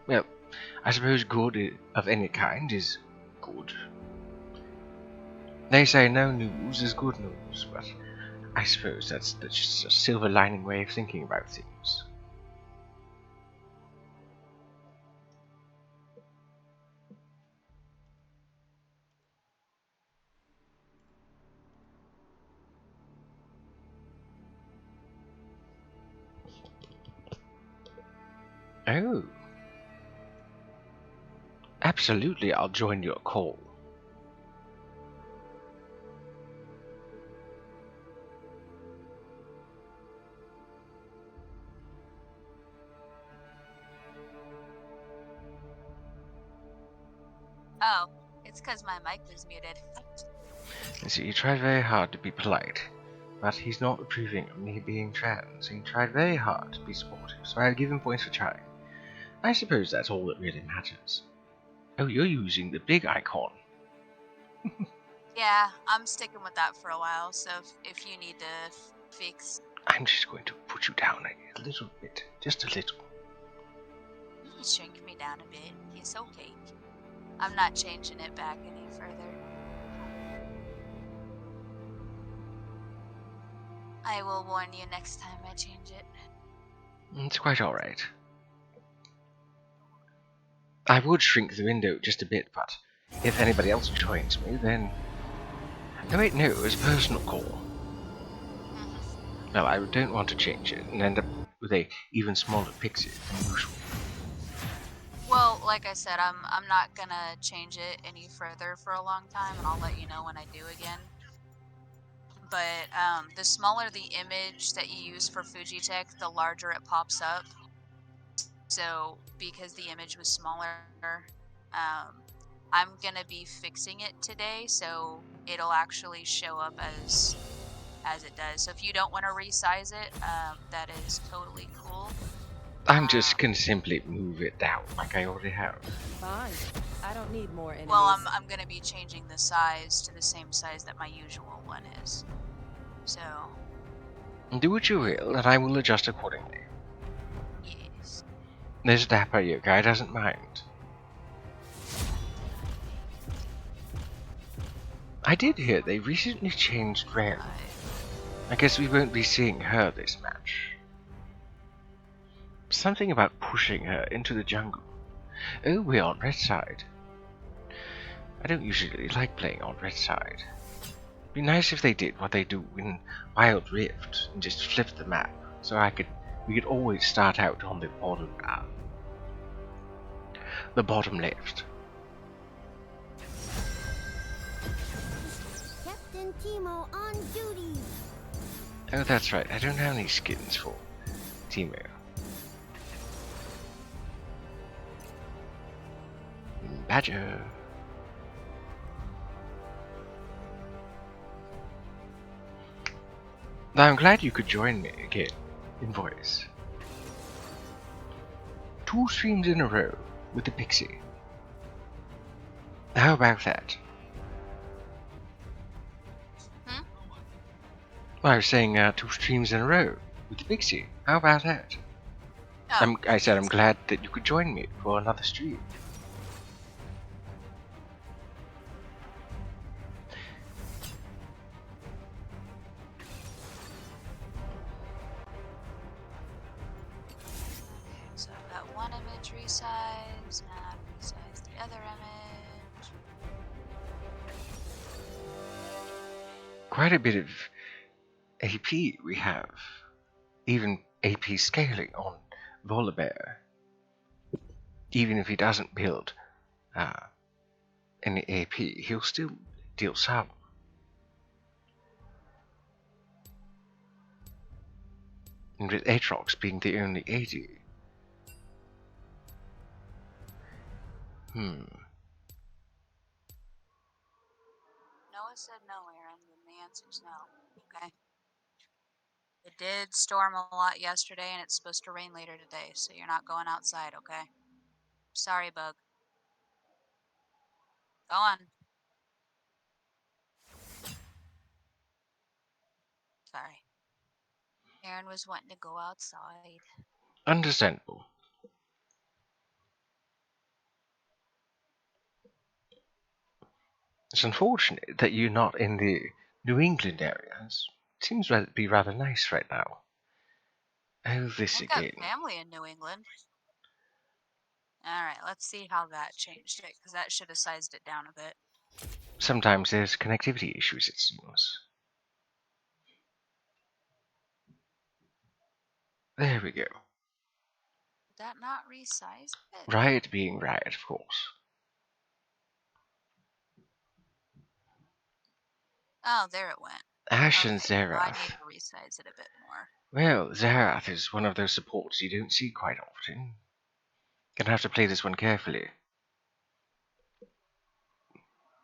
Well, I suppose good of any kind is good. They say no news is good news, but I suppose that's just a silver lining way of thinking about things. Oh. Absolutely, I'll join your call. Oh, it's because my mic was muted. You see, he tried very hard to be polite, but he's not approving of me being trans. He tried very hard to be supportive, so I'll give him points for trying. I suppose that's all that really matters. Oh, you're using the big icon. Yeah, I'm sticking with that for a while, so if you need to fix... I'm just going to put you down a little bit. Just a little. You can shrink me down a bit. It's okay. I'm not changing it back any further. I will warn you next time I change it. It's quite alright. I would shrink the window just a bit, but if anybody else joins me, then... Oh wait, no, it was a personal call. Well, I don't want to change it and end up with a even smaller pixie than usual. Well, like I said, I'm not gonna change it any further for a long time, and I'll let you know when I do again. But the smaller the image that you use for Fujitech, the larger it pops up. So because the image was smaller, I'm gonna be fixing it today, so it'll actually show up as it does. So if you don't want to resize it, that is totally cool. I'm just gonna simply move it down like I already have. Fine. I don't need more enemies. Well, I'm gonna be changing the size to the same size that my usual one is. So Do what you will, and I will adjust accordingly. yes. This dapper yokai doesn't mind. I did hear they recently changed Vayne. I guess we won't be seeing her this match. Something about pushing her into the jungle. Oh, we're on red side. I don't usually like playing on red side. Be nice if they did what they do in Wild Rift and just flip the map, so we could always start out on the bottom left. Captain Teemo on duty. Oh, that's right. I don't have any skins for Teemo. Badger. Now, I'm glad you could join me again in voice. 2 streams in a row with the Pixie. How about that? Well, I was saying 2 streams in a row with the Pixie. How about that? Oh, I said I'm glad that you could join me for another stream. so I've got one image image resize, not resize the other image. Quite a bit of AP we have. Even AP scaling on Volibear. Even if he doesn't build any AP, he'll still deal some. And with Aatrox being the only AD. Noah said no, Aaron, then the answer's no. Okay. It did storm a lot yesterday, and it's supposed to rain later today, so you're not going outside, okay? Sorry, Bug. Go on. Sorry. Aaron was wanting to go outside. Understandable. It's unfortunate that you're not in the New England areas. It seems to be rather nice right now. Oh, this I've got again. family in New England. Alright, let's see how that changed it, because that should have sized it down a bit. Sometimes there's connectivity issues, it seems. There we go. Did that not resize it? Riot being riot, of course. Oh, there it went. Ash and Okay, so I need Xerath. to resize it a bit more. Well, Xerath is one of those supports you don't see quite often. Gonna have to play this one carefully.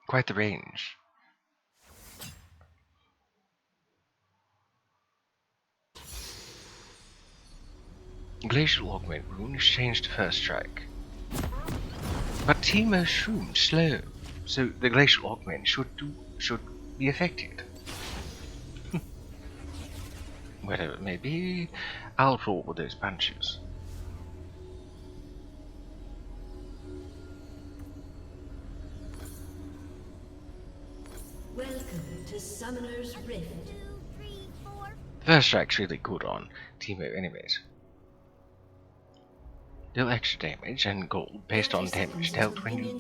Quite the range. Glacial Augment Rune is changed to first strike. But Teemo Shroom slow, so the Glacial Augment should be affected. Whatever it may be, I'll roll with those punches. Welcome to Summoner's Rift. 2, 3, 4. First strike's really good on Teemo anyways. Deal extra damage and gold based on damage dealt when you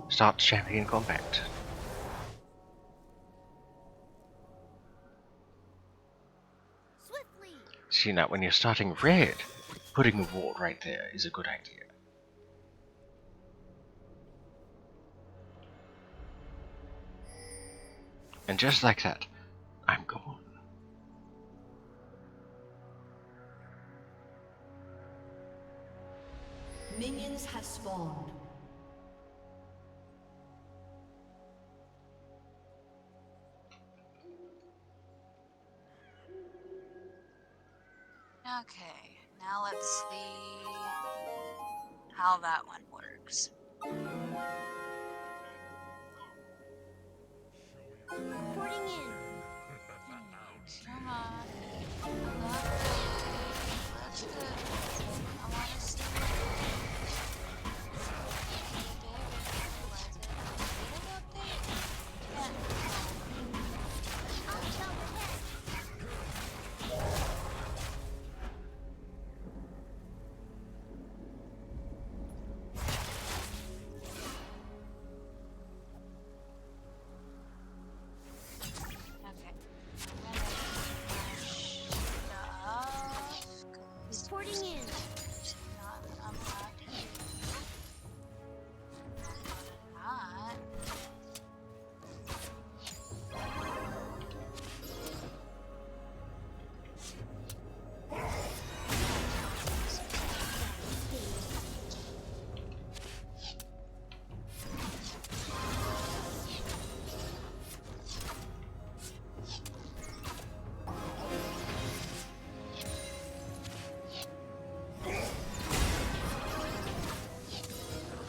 start champion combat. Swiftly. See now, when you're starting red, putting a ward right there is a good idea. And just like that, I'm gone. Minions have spawned. Okay, now let's see how that one works. Reporting in. Come on. That's good. I want to see it. I'll tell the head. Okay. Reporting in.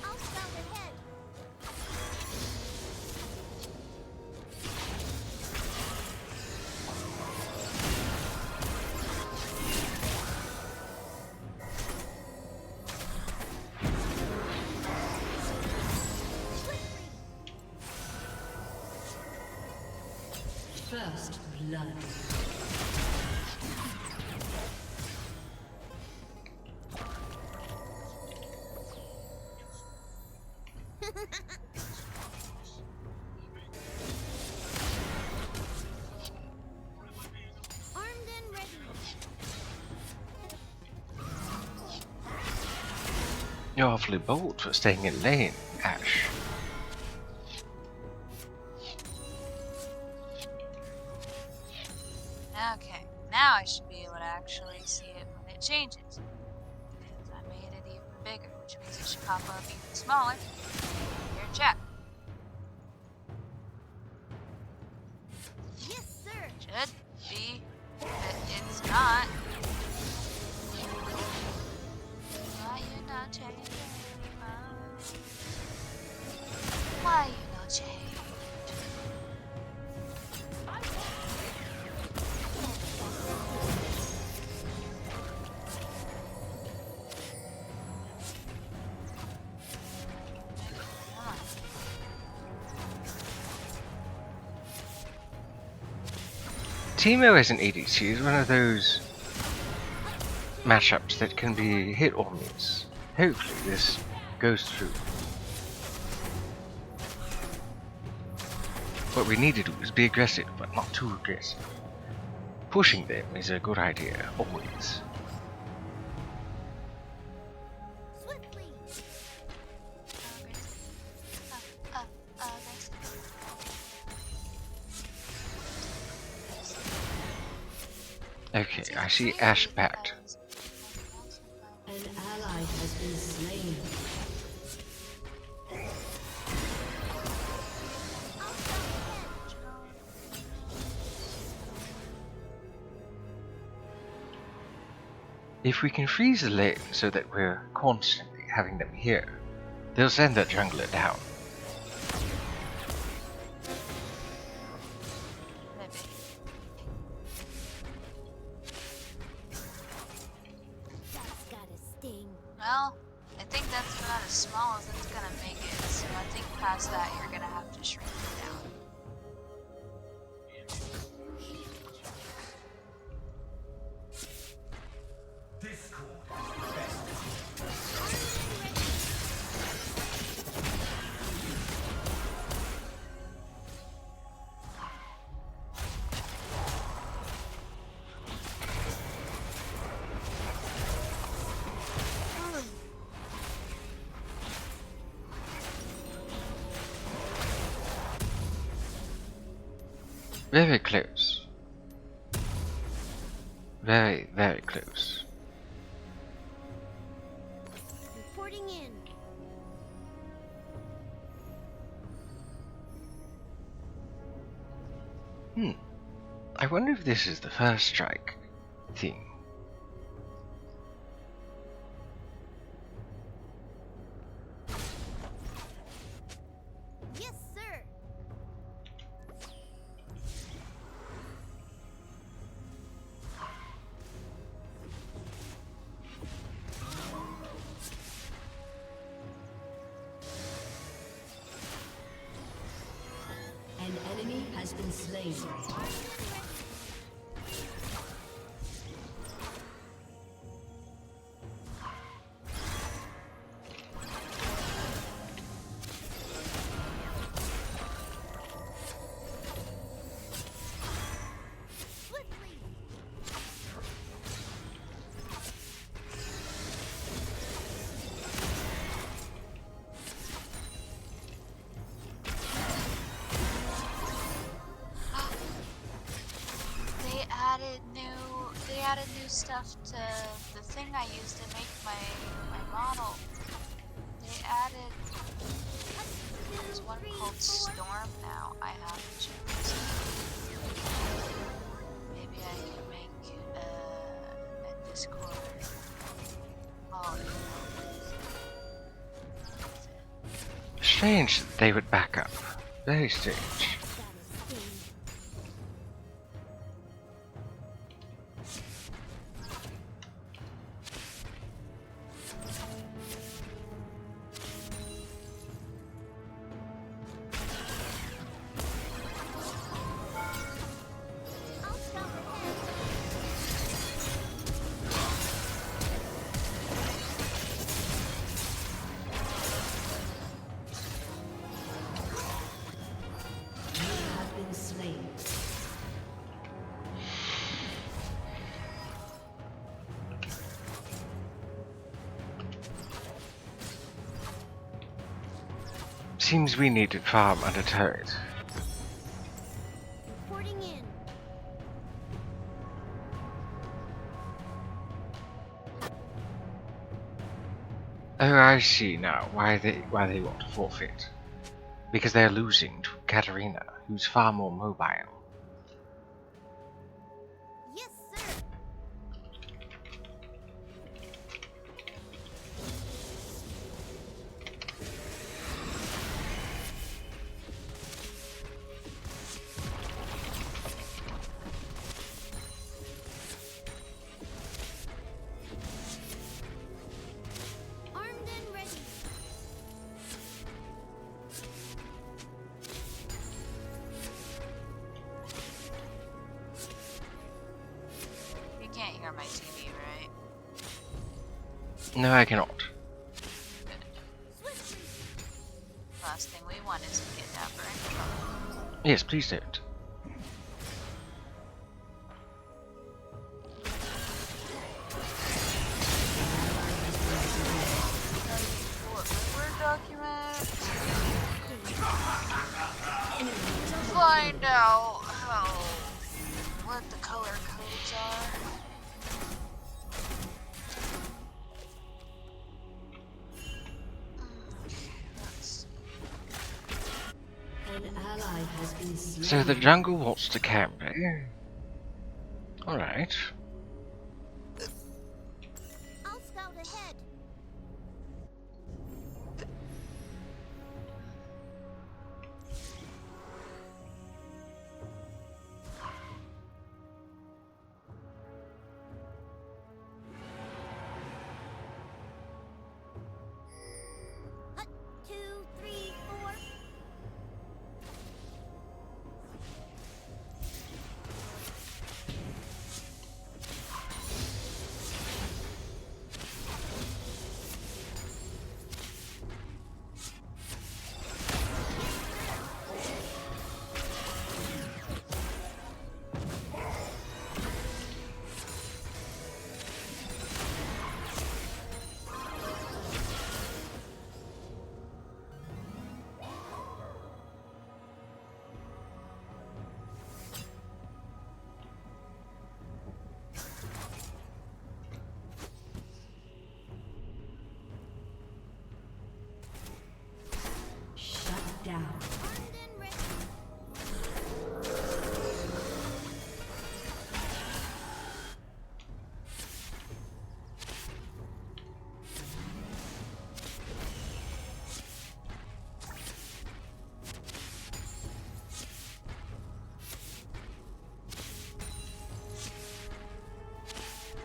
I'll scout ahead. First blood. You're awfully bold for staying in lane, Ash. Okay, now I should be able to actually see it when it changes. Because I made it even bigger, which means it should pop up even smaller. Here, chat. Yes, sir. Should be, but it's not. Why you not changing? Why you not changing? Come on. Teemo as an ADC is one of those matchups that can be hit or miss. Hopefully this goes through. What we need to do is be aggressive, but not too aggressive. Pushing them is a good idea, always. Swiftly. Okay, I see Ash backed. An ally has been slain. If we can freeze the lane so that we're constantly having them here, they'll send that jungler down. Maybe. That's gotta sting. Well, I think that's about as small as it's gonna make it, so I think past that you're gonna have to shrink it down. Very close. Very, very close. Reporting in. I wonder if this is the first strike thing. Yes, sir. An enemy has been slain. Swiftly. They added new stuff to the thing I used to make my model. They added there's one called Storm now. I have to check this out. Maybe I can make a Discord. Oh, Strange that they would back up. Very strange. Gotta sting. I'll scout ahead. seems we need to farm under turret. Reporting in. Oh, I see now why they want to forfeit. Because they're losing to Katarina, who's far more mobile. Yes, sir. Armed and ready. You can't hear my TV, right? No, I cannot. Swiftly. Last thing we want is to get dapper in trouble. Yes, please don't. What Word document? To find out what the color codes are. Let's see. An ally has been slain. So the jungle wants to camp, eh? Alright. I'll scout ahead. Hut, 2, 3, 4. Shut down. Armed and ready.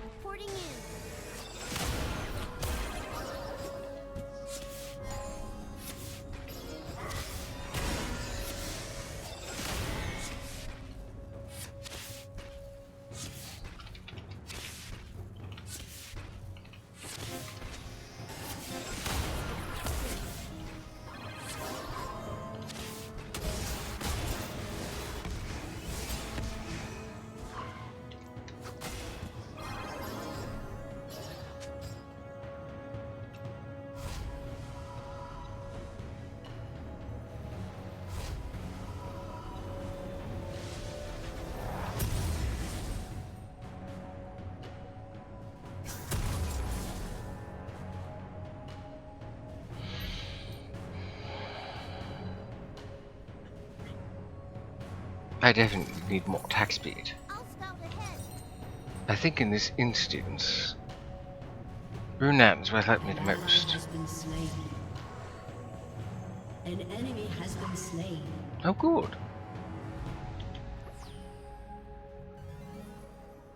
Reporting in. I definitely need more attack speed. I'll scout ahead. I think in this instance, Runan's will help me the An ally most. has been slain. An enemy has been slain. Oh, good.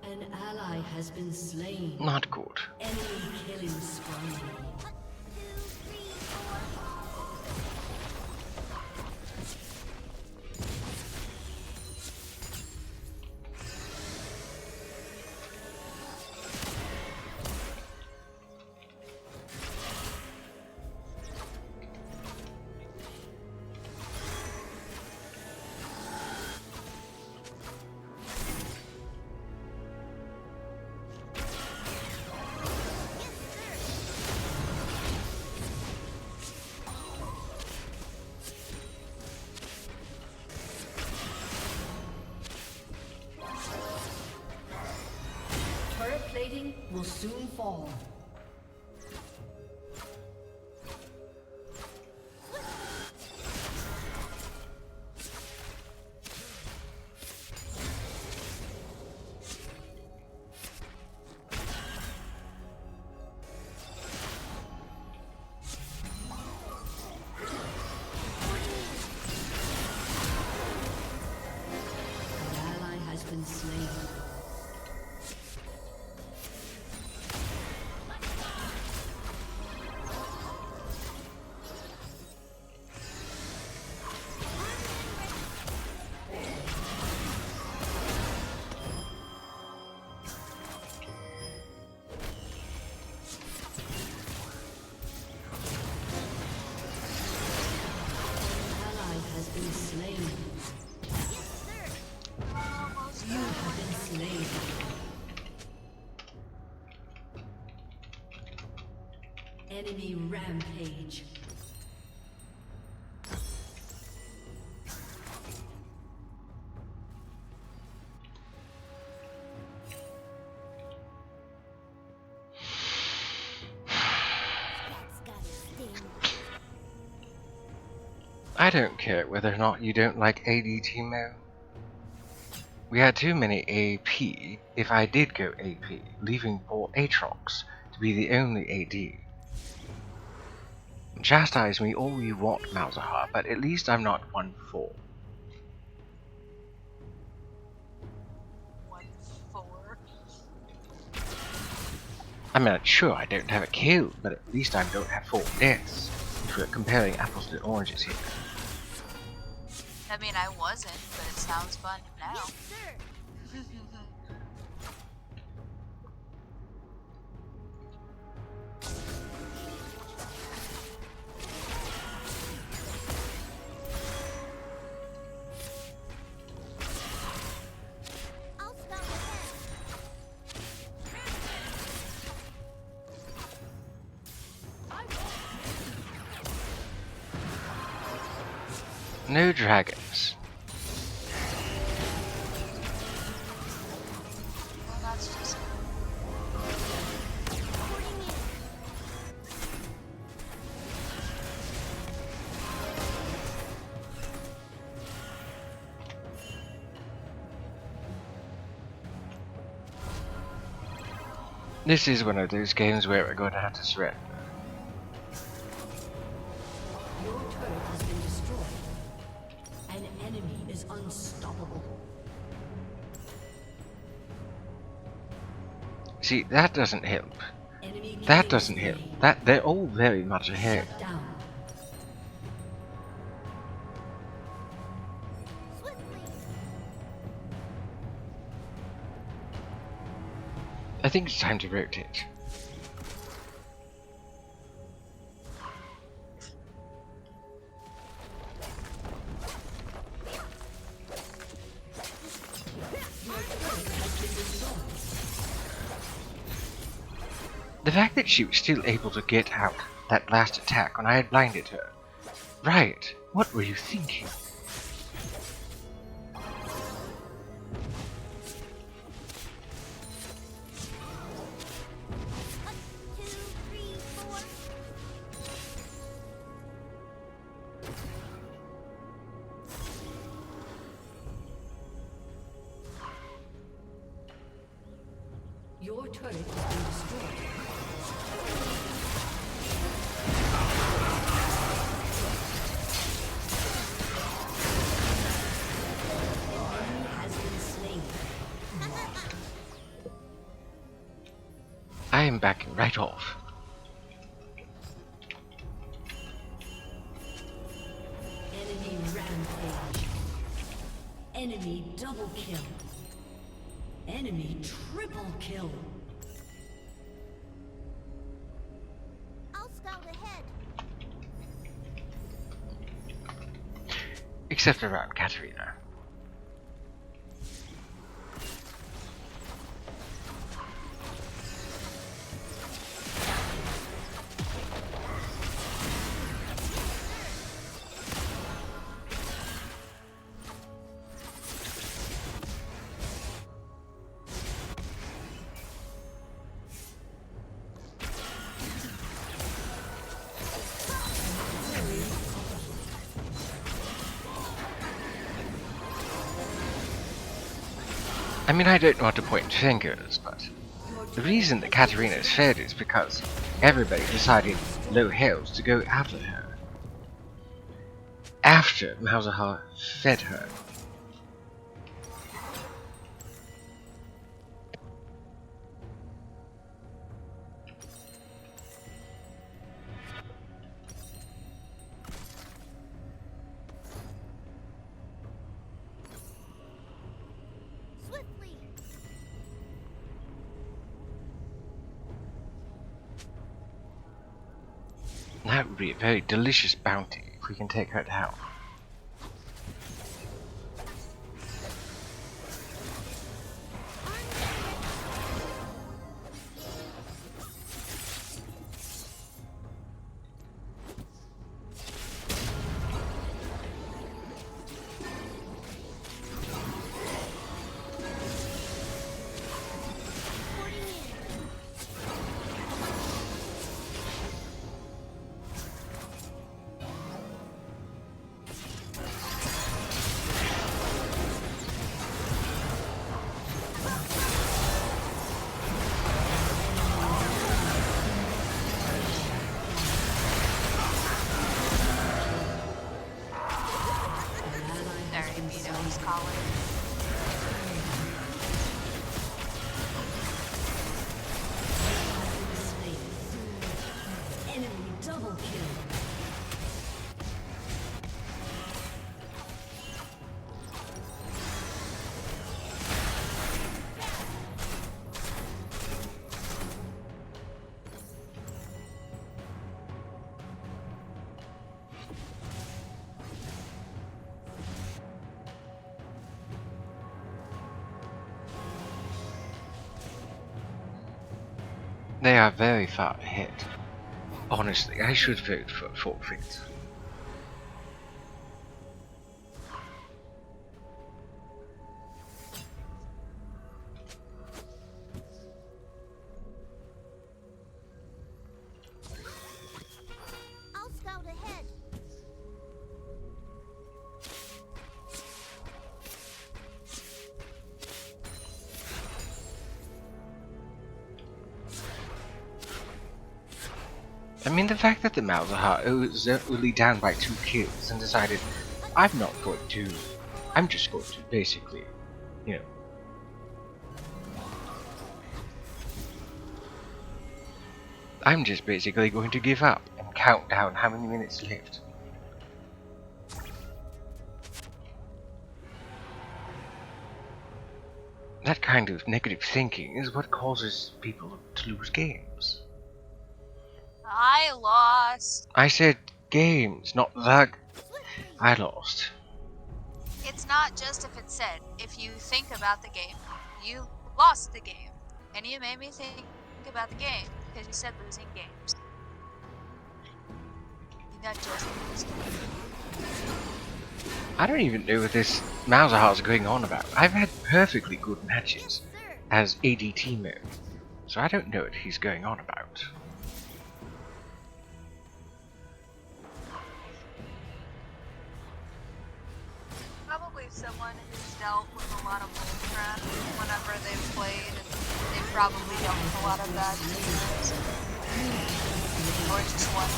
An ally has been slain. Not good. Enemy killing spree. Hut, 2, 3, 4. Yes, sir. will soon fall. Enemy rampage. That's gotta sting. I don't care whether or not you don't like AD Teemo. We had too many AP if I did go AP, leaving poor Aatrox to be the only AD. Chastise me all you want, Malzahar, but at least I'm not 1-4. 1-4. I mean, sure, I don't have a kill, but at least I don't have 4 deaths, if we're comparing apples to oranges here. I mean, I wasn't, but it sounds fun now. Yes, sir. I'll stop ahead. No dragons. Well, that's just... Porting in. This is one of those games where we're going to have to surrender. Your turret has been destroyed. An enemy is unstoppable. See, that doesn't help. Enemy That killing doesn't help. spree. That they're all very much ahead. Shut down. Swiftly. I think it's time to rotate. The fact that she was still able to get out that last attack when I had blinded her. Right, what were you thinking? One, two, three, four. Your turret has been destroyed. Enemy has been slain. I am backing right off. Enemy rampage. Enemy double kill. Enemy triple kill. I'll scout ahead. Except around Katarina. I mean, I don't want to point fingers, but the reason that Katarina's fed is because everybody decided low hells to go after her. After Malzahar fed her. Swiftly. That would be a very delicious bounty if we can take her down. Enemy double kill. They are very far ahead. Honestly, I should vote for forfeit. I'll scout ahead. I mean, the fact that the Malzahar was only down by 2 kills and decided, I'm just going to basically, you know. I'm just basically going to give up and count down how many minutes left. That kind of negative thinking is what causes people to lose games. I lost. I said games, not the... I lost. It's not just if it's said. If you think about the game, you lost the game. And you made me think about the game because you said losing games. Not just losing. I don't even know what this Malzahar's going on about. I've had perfectly good matches as AD Teemo, so I don't know what he's going on about. Probably someone who's dealt with a lot of bullcrap whenever they've played, and they probably dealt with a lot of bad teams. Or just one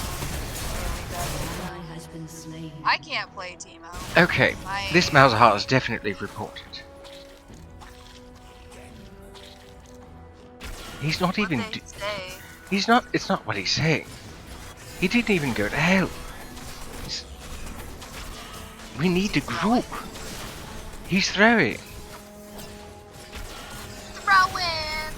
really bad team. Ally has been slain. I can't play Teemo. Okay, this Malzahar is definitely reported. He's not even. What they say. He's not. It's not what he's saying. He didn't even go to hell. We need to group. He's throwing. Throwing.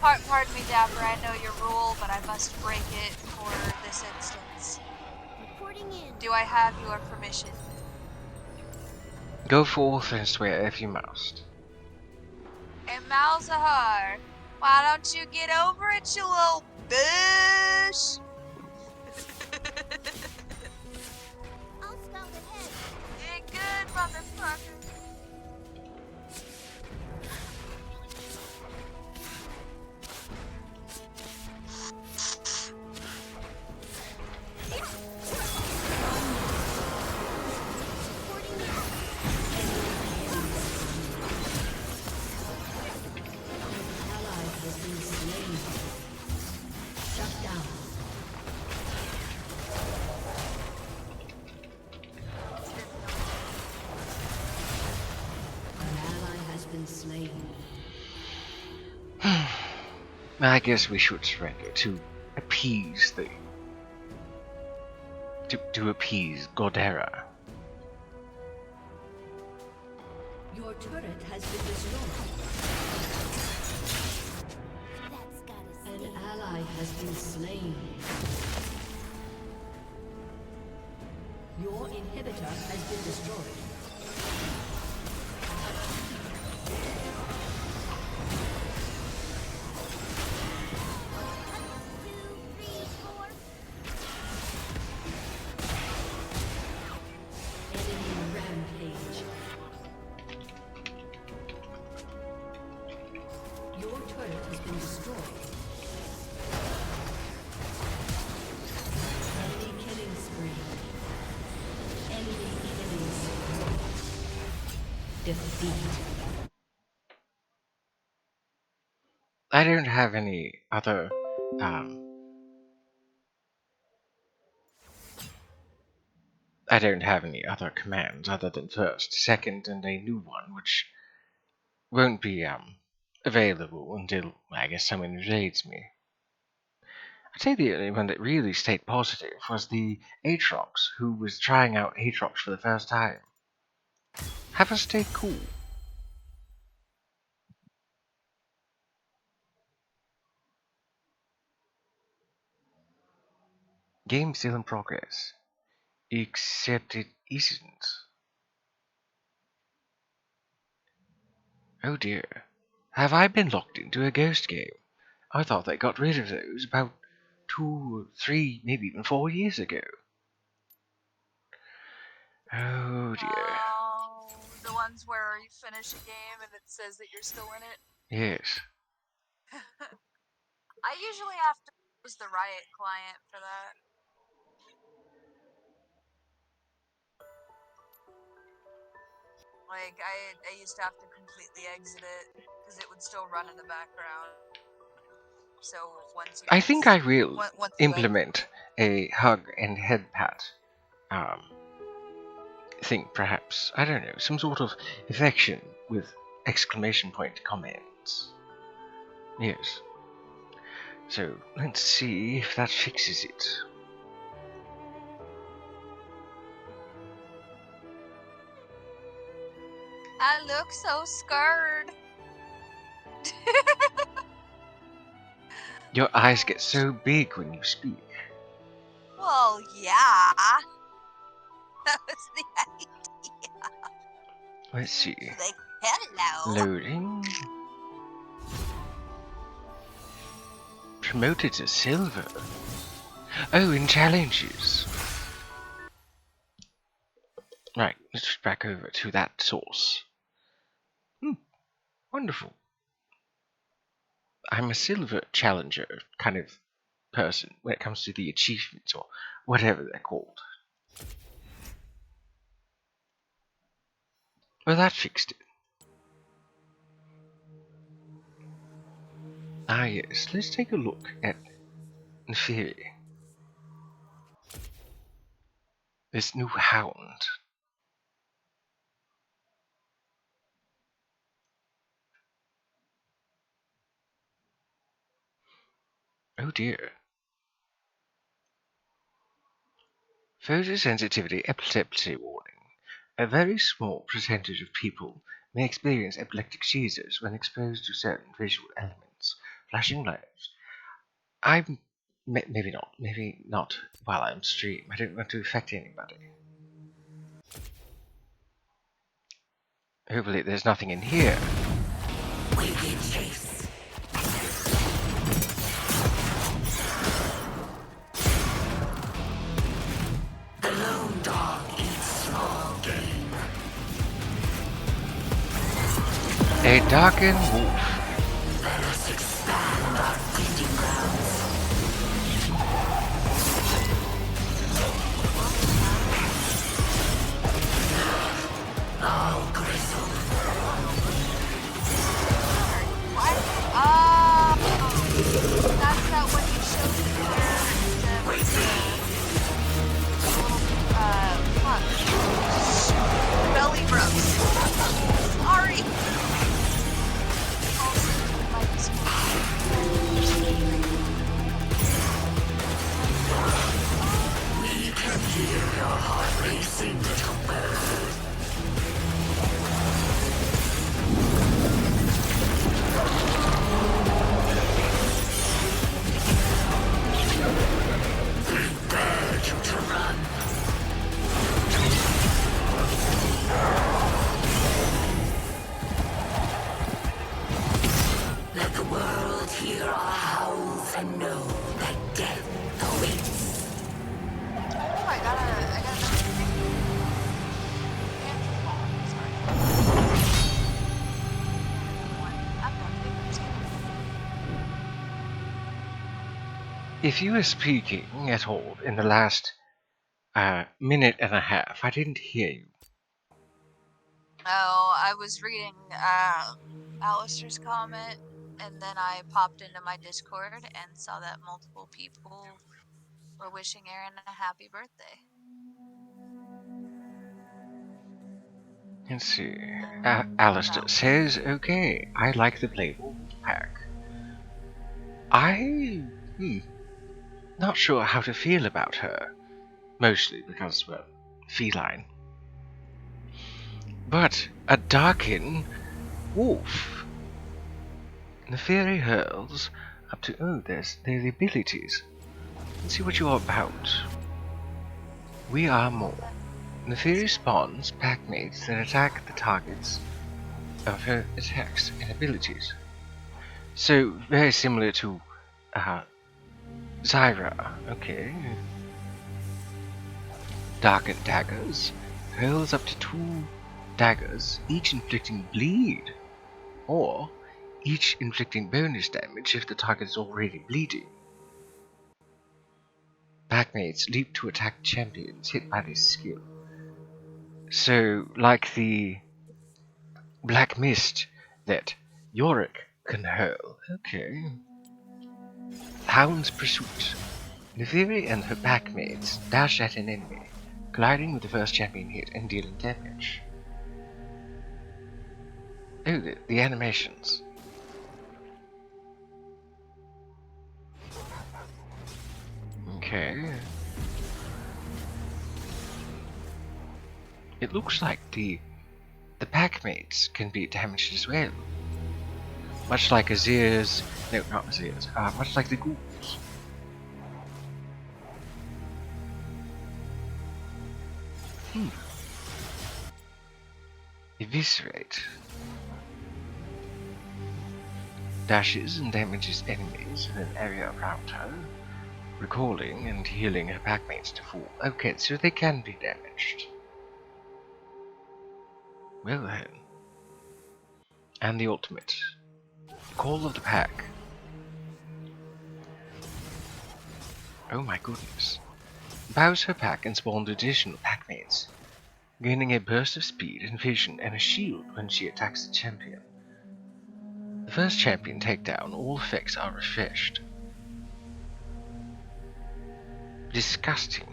Pardon me, Dapper. I know your rule, but I must break it for this instance. Reporting in. Do I have your permission? Go forth and swear if you must. And Malzahar, why don't you get over it, you little bitch? I'll scout ahead. Get good, motherfucker. Reporting in. down. An ally has been slain. I guess we should surrender to appease the... to appease Godera. Your turret has been destroyed. That's gotta An stay. ally has been slain. Your inhibitor has been destroyed. Enemy rampage. Your turret has been destroyed. Enemy killing spree. Enemy killing spree. Defeat. I don't have any other I don't have any other commands other than first, second, and a new one, which won't be available until I guess someone invades me. I'd say the only one that really stayed positive was the Aatrox, who was trying out Aatrox for the first time. Have us stay cool. Game still in progress. Except it isn't. Oh dear. Have I been locked into a ghost game? I thought they got rid of those about 2, 3, maybe even 4 years ago. Oh dear. Oh, the ones where you finish a game and it says that you're still in it. Yes. I usually have to use the Riot client for that. Like, I used to have to completely exit it because it would still run in the background. So once you I think I will once you implement a hug and head pat thing, perhaps. I don't know, some sort of affection with exclamation point comments. Yes. So, let's see if that fixes it. I look so scared. Your eyes get so big when you speak. Well, yeah. That was the idea. Let's see. Like, hello. Loading. Promoted to silver. Oh, in challenges. Right, let's switch back over to that source. Wonderful. I'm a silver challenger kind of person when it comes to the achievements or whatever they're called. Well, that fixed it. Ah yes, let's take a look at Naafiri. This new hound. Oh dear. Photosensitivity epilepsy warning. A very small percentage of people may experience epileptic seizures when exposed to certain visual elements. Flashing lights. Maybe not while I'm stream. I don't want to affect anybody. Hopefully there's nothing in here. Wicked chase. The lone dog eats small game. A darkened wolf. Let us expand our feeding grounds. All gristle. What? Oh, that's not what you showed me. and know that death awaits. Oh, I got another thing. Sorry. I'm done favorites. If you were speaking at all in the last minute and a half, I didn't hear you. Oh, I was reading Alistair's comment, and then I popped into my Discord and saw that multiple people were wishing Aaron a happy birthday. Let's see. Alistair says, okay, I like the playable pack. Not sure how to feel about her. Mostly because, well, feline. But a darken wolf. Naafiri hurls up to, oh, there's the abilities. Let's see what you're about. We are more. Naafiri spawns packmates that attack the targets of her attacks and abilities. So, very similar to Xayah. Okay. Darkened daggers. Hurls up to 2 daggers, each inflicting bleed. Or, each inflicting bonus damage if the target is already bleeding. Packmates leap to attack champions hit by this skill. So, like the black mist that Yorick can hurl. Okay. Hound's Pursuit. Naafiri and her packmates dash at an enemy, colliding with the first champion hit and dealing damage. Oh, the animations. Okay. It looks like the packmates can be damaged as well. Much like Xayah's... No, not Xayah's. Much like the ghouls. Eviscerate. Dashes and damages enemies in an area around her, recalling and healing her packmates to full. Okay, so they can be damaged. Well then. And the ultimate. Call of the Pack. Oh my goodness. Bows her pack and spawns additional packmates, gaining a burst of speed and vision and a shield when she attacks the champion. The first champion takedown, all effects are refreshed. Disgusting.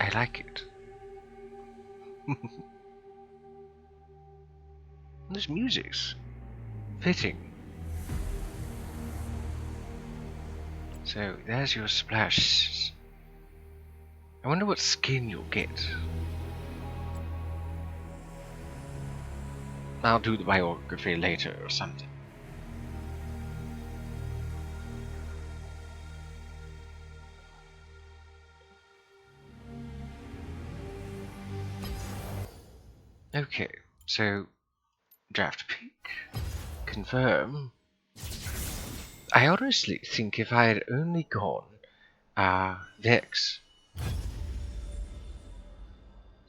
I like it. This music's fitting. So there's your splash. I wonder what skin you'll get. I'll do the biography later or something. Okay, so draft pick, confirm. I honestly think if I had only gone Vex,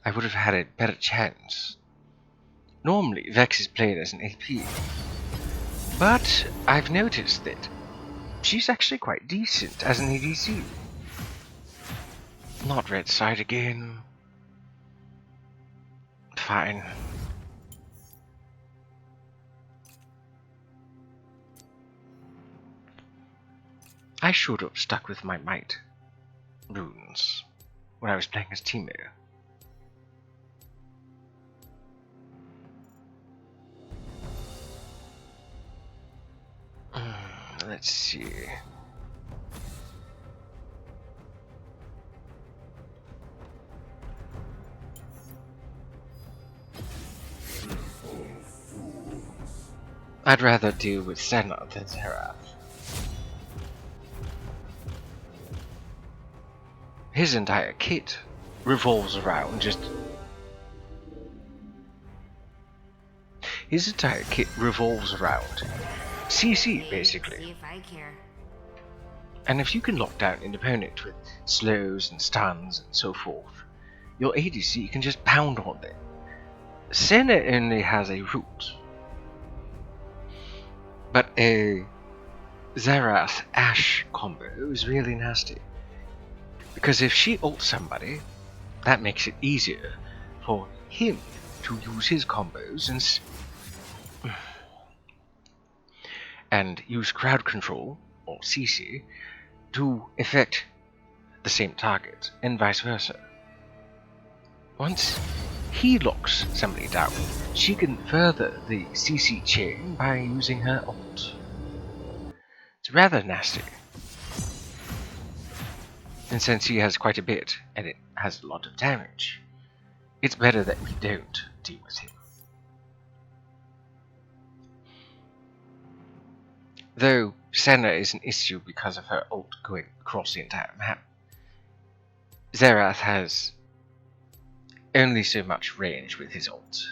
I would have had a better chance. Normally, Vex is played as an AP, but I've noticed that she's actually quite decent as an ADC. Not red side again. Fine. I should have stuck with my might runes when I was playing as Teemo. Let's see. I'd rather deal with Senna than Seraph. His entire kit revolves around just... His entire kit revolves around CC, basically. See if I care. And if you can lock down an opponent with slows and stuns and so forth, your ADC can just pound on them. Senna only has a root, but a Xayah Ashe combo is really nasty. Because if she ults somebody, that makes it easier for him to use his combos and use crowd control, or CC, to affect the same target, and vice versa. Once he locks somebody down, she can further the CC chain by using her ult. It's rather nasty. And since he has quite a bit, and it has a lot of damage, it's better that we don't deal with him. Though Senna is an issue because of her ult going across the entire map, Xayah has only so much range with his ult.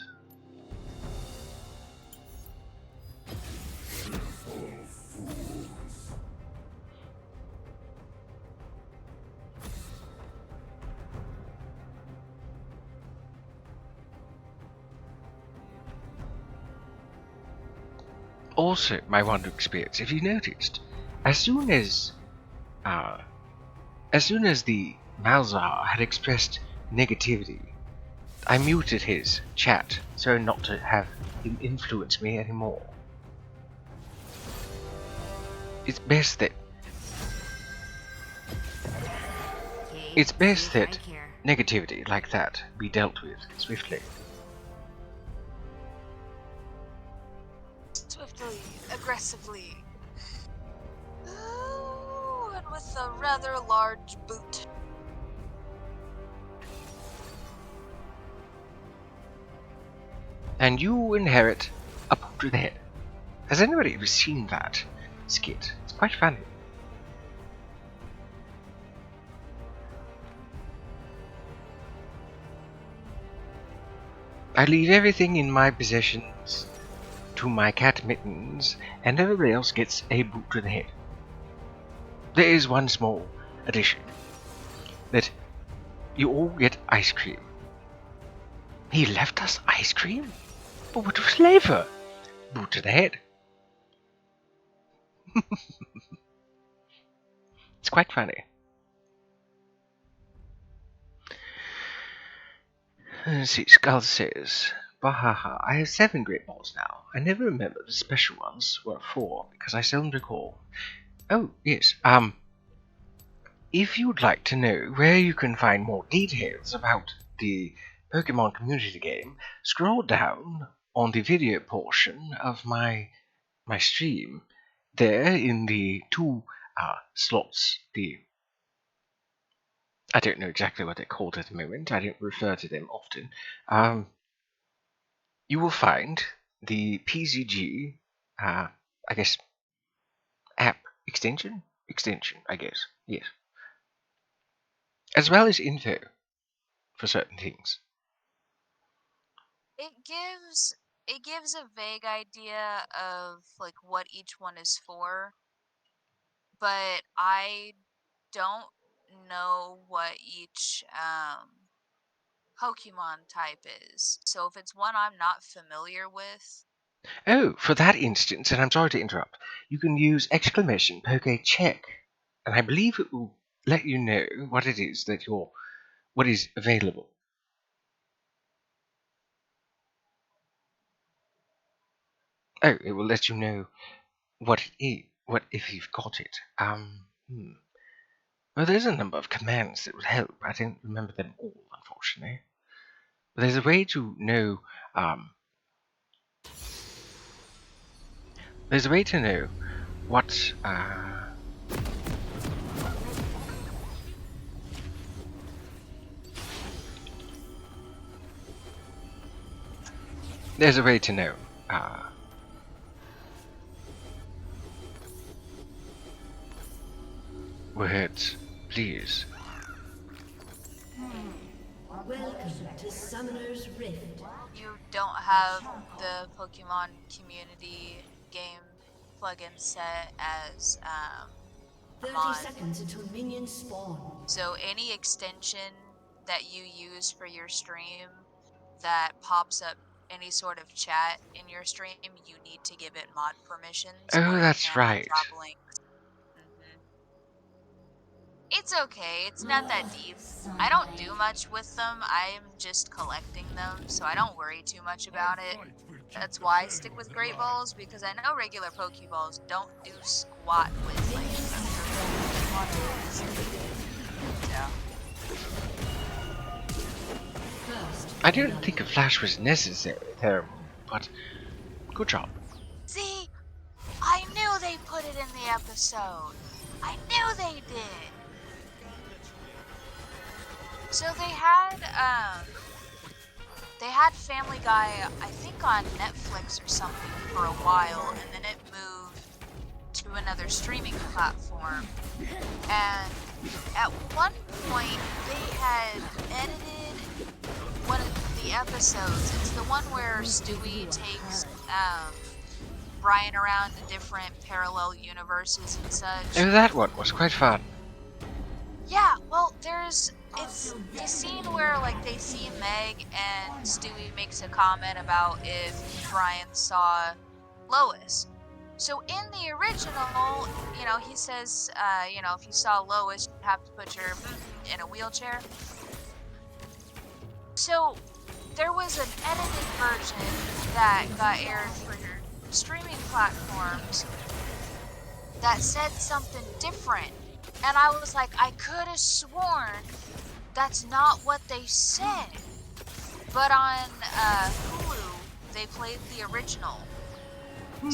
Also, my wonder experience, if you noticed, as soon as the Malzahar had expressed negativity, I muted his chat so not to have him influence me anymore. It's best that negativity like that be dealt with swiftly. Swiftly, aggressively. Ooh, and with a rather large boot. And you inherit a boot to the head. Has anybody ever seen that skit? It's quite funny. I leave everything in my possessions to my cat Mittens, and everybody else gets a boot to the head. There is one small addition, that you all get ice cream. He left us ice cream? But what flavor? Boot to the head. It's quite funny. Let's see, Skull says, Bahaha, I have 7 great balls now. I never remember the special ones were 4, because I seldom recall. Oh, yes, if you'd like to know where you can find more details about the Pokemon community game, scroll down on the video portion of my stream. There in the 2 slots, I don't know exactly what they're called at the moment, I don't refer to them often, you will find the PZG, I guess, app extension, I guess, yes, as well as info for certain things. It gives a vague idea of like what each one is for, but I don't know what each Pokemon type is. So if it's one I'm not familiar with, Oh, for that instance, and I'm sorry to interrupt, you can use exclamation poke check, and I believe it will let you know what it is that what is available. Oh, it will let you know what it is, what if you've got it. Well, there's a number of commands that would help. I don't remember them all, unfortunately. But there's a way to know. There's a way to know what. There's a way to know. Words, please. Welcome to Summoner's Rift. you don't have the Pokemon community game plugin set as 30 mod. seconds until minions spawn. So any extension that you use for your stream that pops up any sort of chat in your stream, you need to give it mod permissions, Oh, or it that's cannot right. drop links. It's okay, it's not that deep. I don't do much with them, I'm just collecting them, so I don't worry too much about it. That's why I stick with Great Balls, because I know regular Pokeballs don't do squat with like I didn't think a flash was necessary there, but good job. See? I knew they put it in the episode. I knew they did. So they had Family Guy, I think on Netflix or something for a while, and then it moved to another streaming platform. And at one point, they had edited one of the episodes. It's the one where Stewie takes Brian around to different parallel universes and such. Oh, that one was quite fun. Yeah, well, it's the scene where, like, they see Meg and Stewie makes a comment about if Brian saw Lois. So in the original, you know, he says, you know, if you saw Lois, you have to put your in a wheelchair. So there was an edited version that got aired for your streaming platforms that said something different. And I was like, I could have sworn that's not what they said. But on Hulu, they played the original.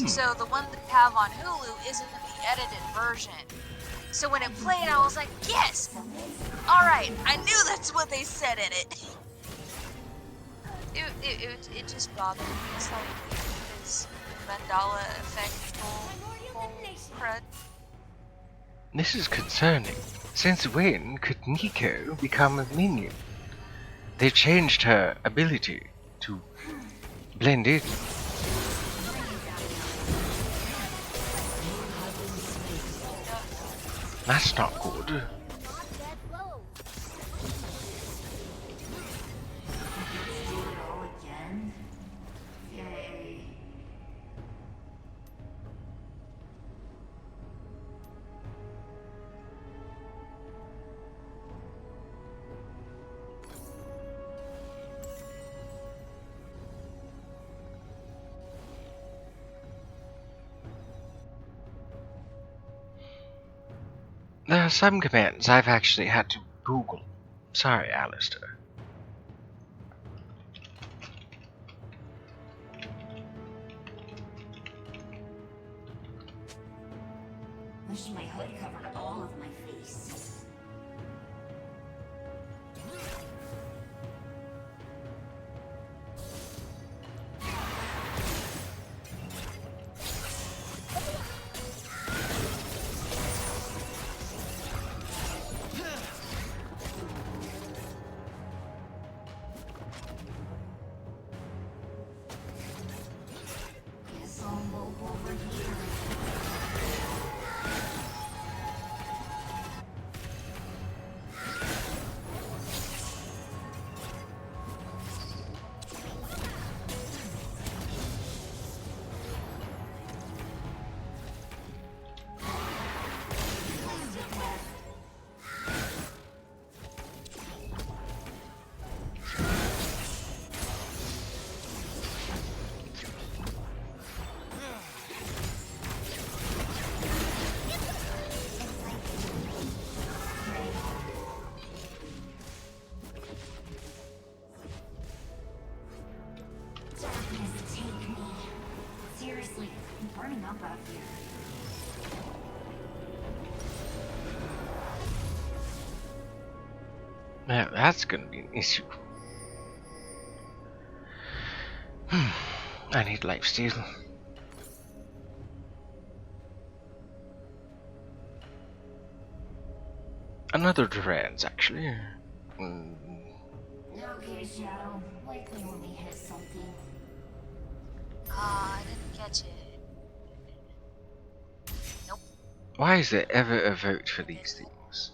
So the one that they have on Hulu isn't the edited version. So when it played, I was like, yes! Alright, I knew that's what they said in it. It just bothered me. It's like this Mandela effect whole crud. This is concerning. Since when could Nico become a minion? They changed her ability to blend in. That's not good. There are some commands I've actually had to Google. Sorry, Alistair. Wish my hood covered all of my face. Guess I'll move over here. Darkness, take me. Seriously, I'm burning up out here. Now that's gonna be an issue. I need lifesteal. Another Durans, actually. Okay, Shadow. Wake me when we hit something. Ah, I didn't catch it. Nope. Why is there ever a vote for these things?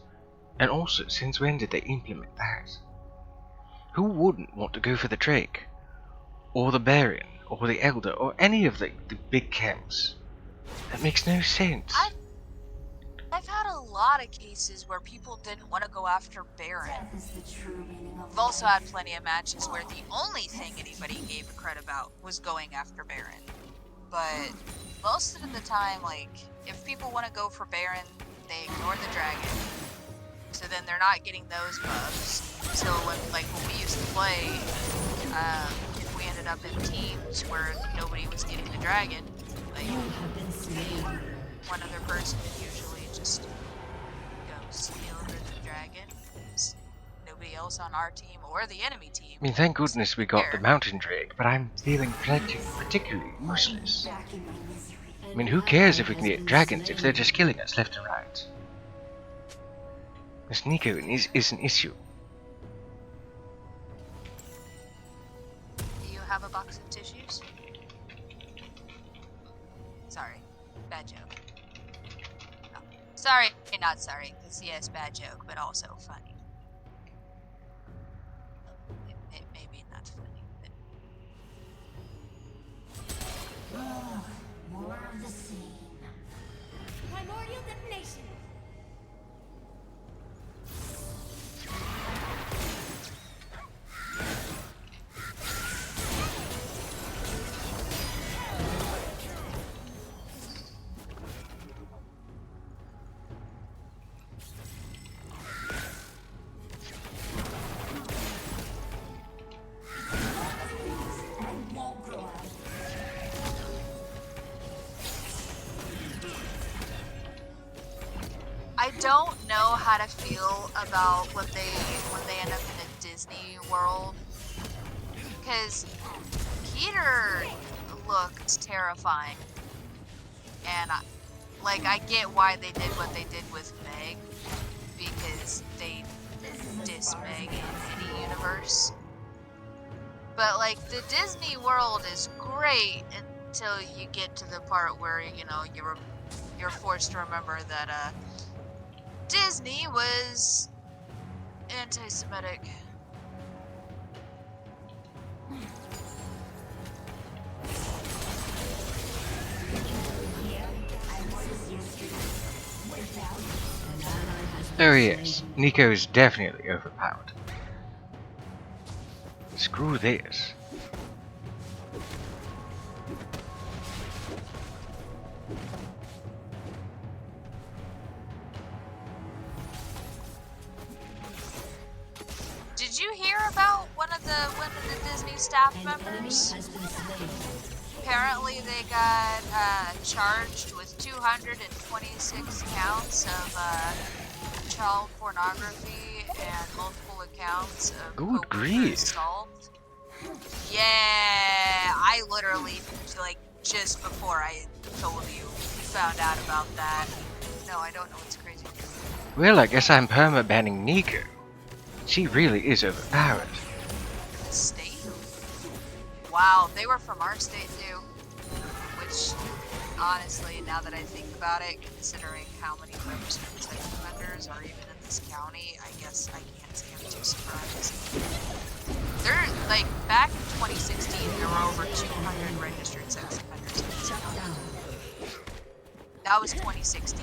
And also, since when did they implement that? Who wouldn't want to go for the Drake? Or the Baron? Or the Elder? Or any of the big camps? That makes no sense. I've had a lot of cases where people didn't want to go after Baron. Death is the true meaning of I've also had plenty of matches where the only thing anybody gave a credit about was going after Baron. But most of the time, like, if people want to go for Baron, they ignore the dragon. So then they're not getting those buffs. So when we used to play, if we ended up in teams where nobody was getting the dragon, like, one other person would usually just go steal the dragon. Nobody else on our team or the enemy team. I mean, thank goodness we got the Mountain Drake, but I'm feeling particularly useless. I mean, who cares if we can get dragons if they're just killing us left and right? This Nico is an issue. Do you have a box of tissues? Sorry, bad joke. No. Sorry, not sorry, because yes, bad joke, but also funny. Maybe not funny, but... more of the same. Primordial detonation. I don't know how to feel about when they end up in a Disney World, because Peter looked terrifying, and I get why they did what they did with Meg, because they diss Meg in any universe. But like, the Disney World is great until you get to the part where, you know, you're forced to remember that Disney was anti-Semitic. Oh yes, Nico is definitely overpowered. Screw this. Did you hear about one of the Disney staff members? Apparently they got charged with 226 counts of child pornography and multiple accounts of Good grief. assault. Yeah, I literally, like, just before I told you, found out about that. No, I don't know what's crazy. Well, I guess I'm perma-banning Nico. She really is overpowered. The state? Wow, they were from our state too. Which, honestly, now that I think about it, considering how many registered sex offenders are even in this county, I guess I can't say I'm too surprised. There, like, back in 2016, there were over 200 registered sex offenders in this county. That was 2016.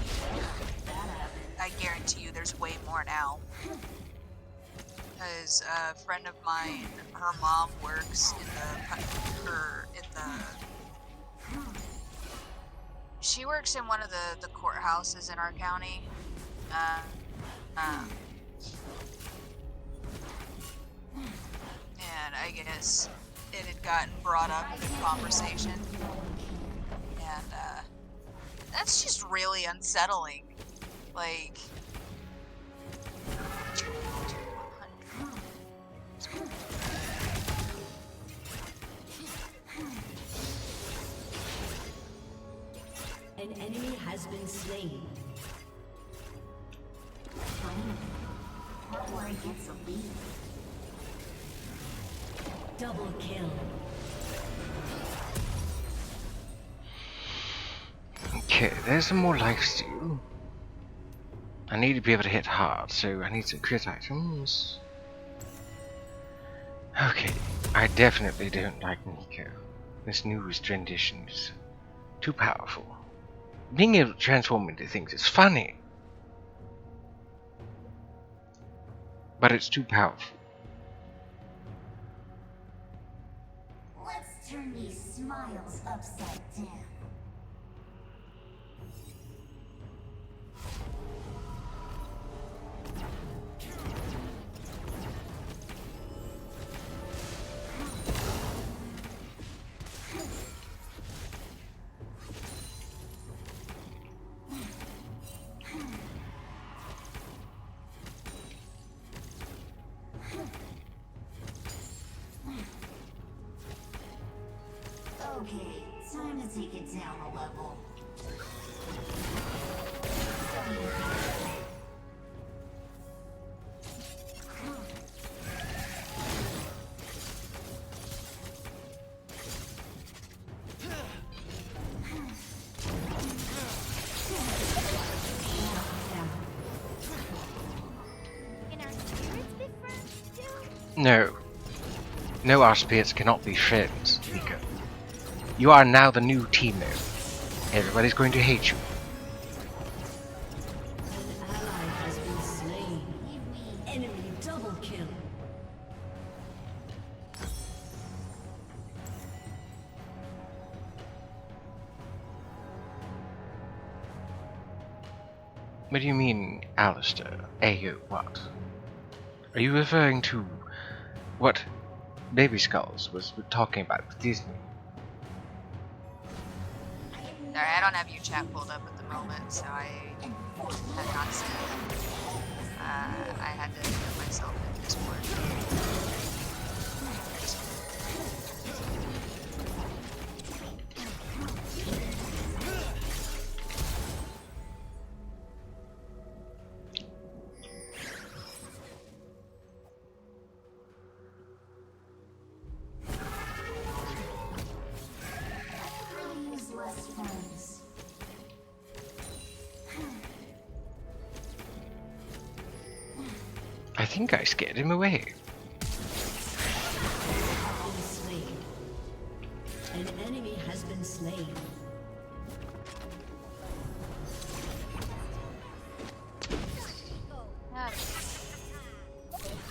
I guarantee you there's way more now. Because a friend of mine, her mom works in she works in one of the courthouses in our county. And I guess it had gotten brought up in conversation. And that's just really unsettling. Like, An enemy has been slain. Not where it gets a lead. Double kill. Okay, there's some more lifesteal. I need to be able to hit hard, so I need some crit items. Okay, I definitely don't like Nico. This newest rendition is too powerful. Being able to transform into things is funny, but it's too powerful. Let's turn these smiles upside down. Okay, time to take it down a level. Can our spirits be friends too? No. No, our spirits cannot be friends, Nico. You are now the new Teemo. Everybody's going to hate you. An ally has been slain. Enemy double kill. What do you mean, Alistair? Ayo, what? Are you referring to what Baby Skulls was talking about with Disney? Sorry, I don't have your chat pulled up at the moment, so I have not seen it. I had to put myself in Discord. Use less friends. I think I scared him away. Been slain. An enemy has been slain. Yeah.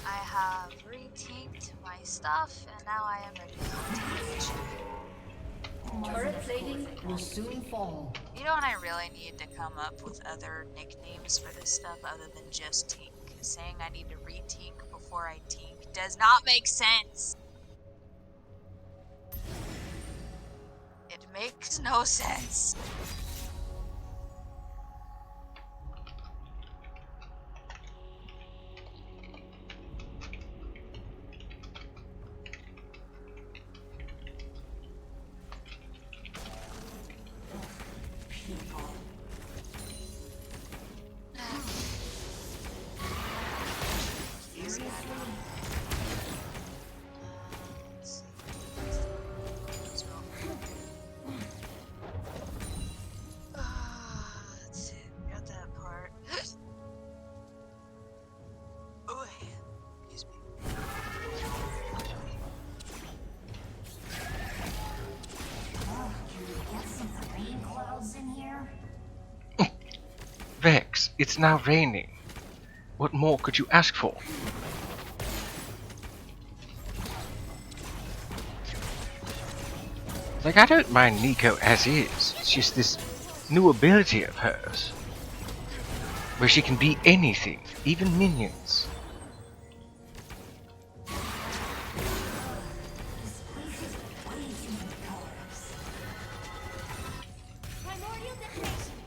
I have retinked my stuff, and now I am ready to teach. Turret plating will soon fall. You know what, I really need to come up with other nicknames for this stuff other than just Tink. Saying I need to retink before I tink does not make sense. It makes no sense. Let's see, got that part. Oh, excuse me. Oh, can we get some rain clouds in here? Vex, it's now raining. What more could you ask for? Like, I don't mind Nico as is. It's just this new ability of hers, where she can be anything, even minions. This place is way too many colors. Primordial detonation.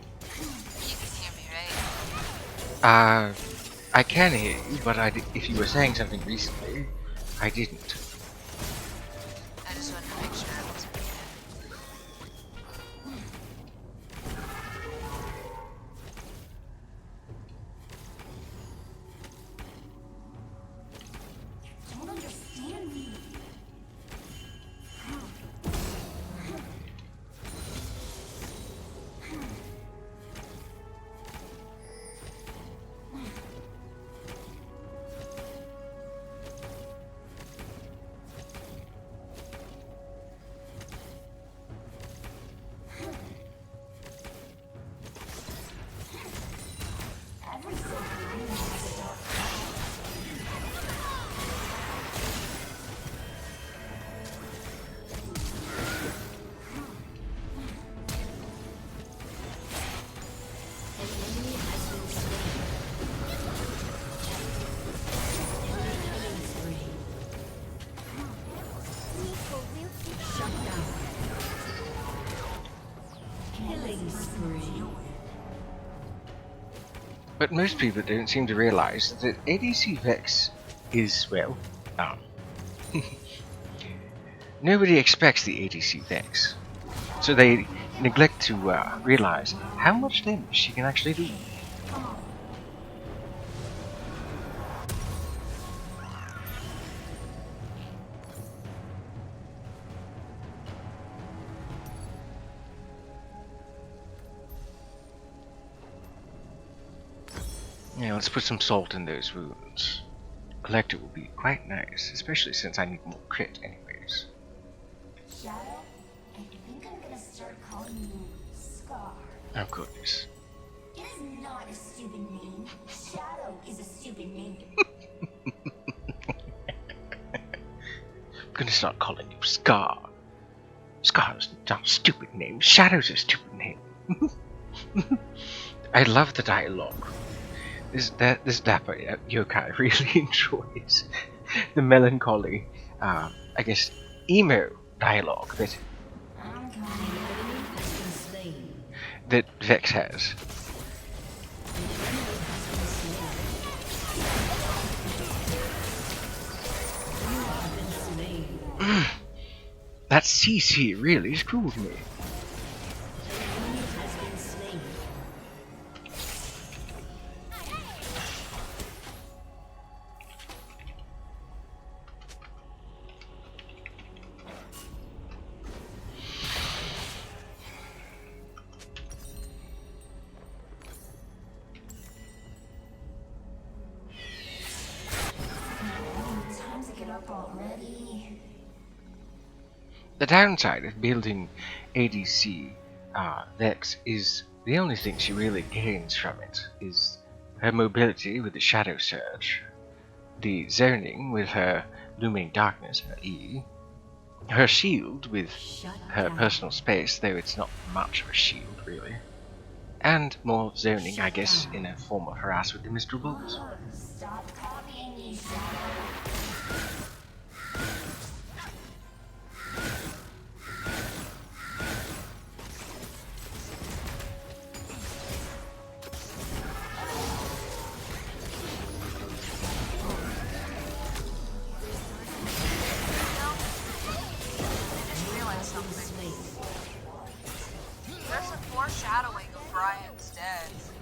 You can hear me, right? I can hear you, but if you were saying something recently, I didn't. I just wanted to make sure I wasn't muted. Don't understand me. But most people don't seem to realize that ADC Vex is, well, nobody expects the ADC Vex. So they neglect to realize how much damage she can actually do. Yeah, let's put some salt in those wounds. Collector will be quite nice, especially since I need more crit anyways. Shadow, I think I'm gonna start calling you Scar. Oh goodness. It is not a stupid name. Shadow is a stupid name. I'm gonna start calling you Scar. Scar's not a stupid name, Shadow's a stupid name. I love the dialogue. This dapper yokai really enjoys the melancholy, I guess, emo dialogue that Vex has. That CC really screwed me. Time to get up already. The downside of building ADC Vex is the only thing she really gains from it is her mobility with the Shadow Surge, the zoning with her Looming Darkness, her E, her shield with her personal space, though it's not much of a shield really, and more zoning, I guess, in a form of harass with the Mistral Bolt. Stop copying me, Shadow. There's a foreshadowing of Brian's death.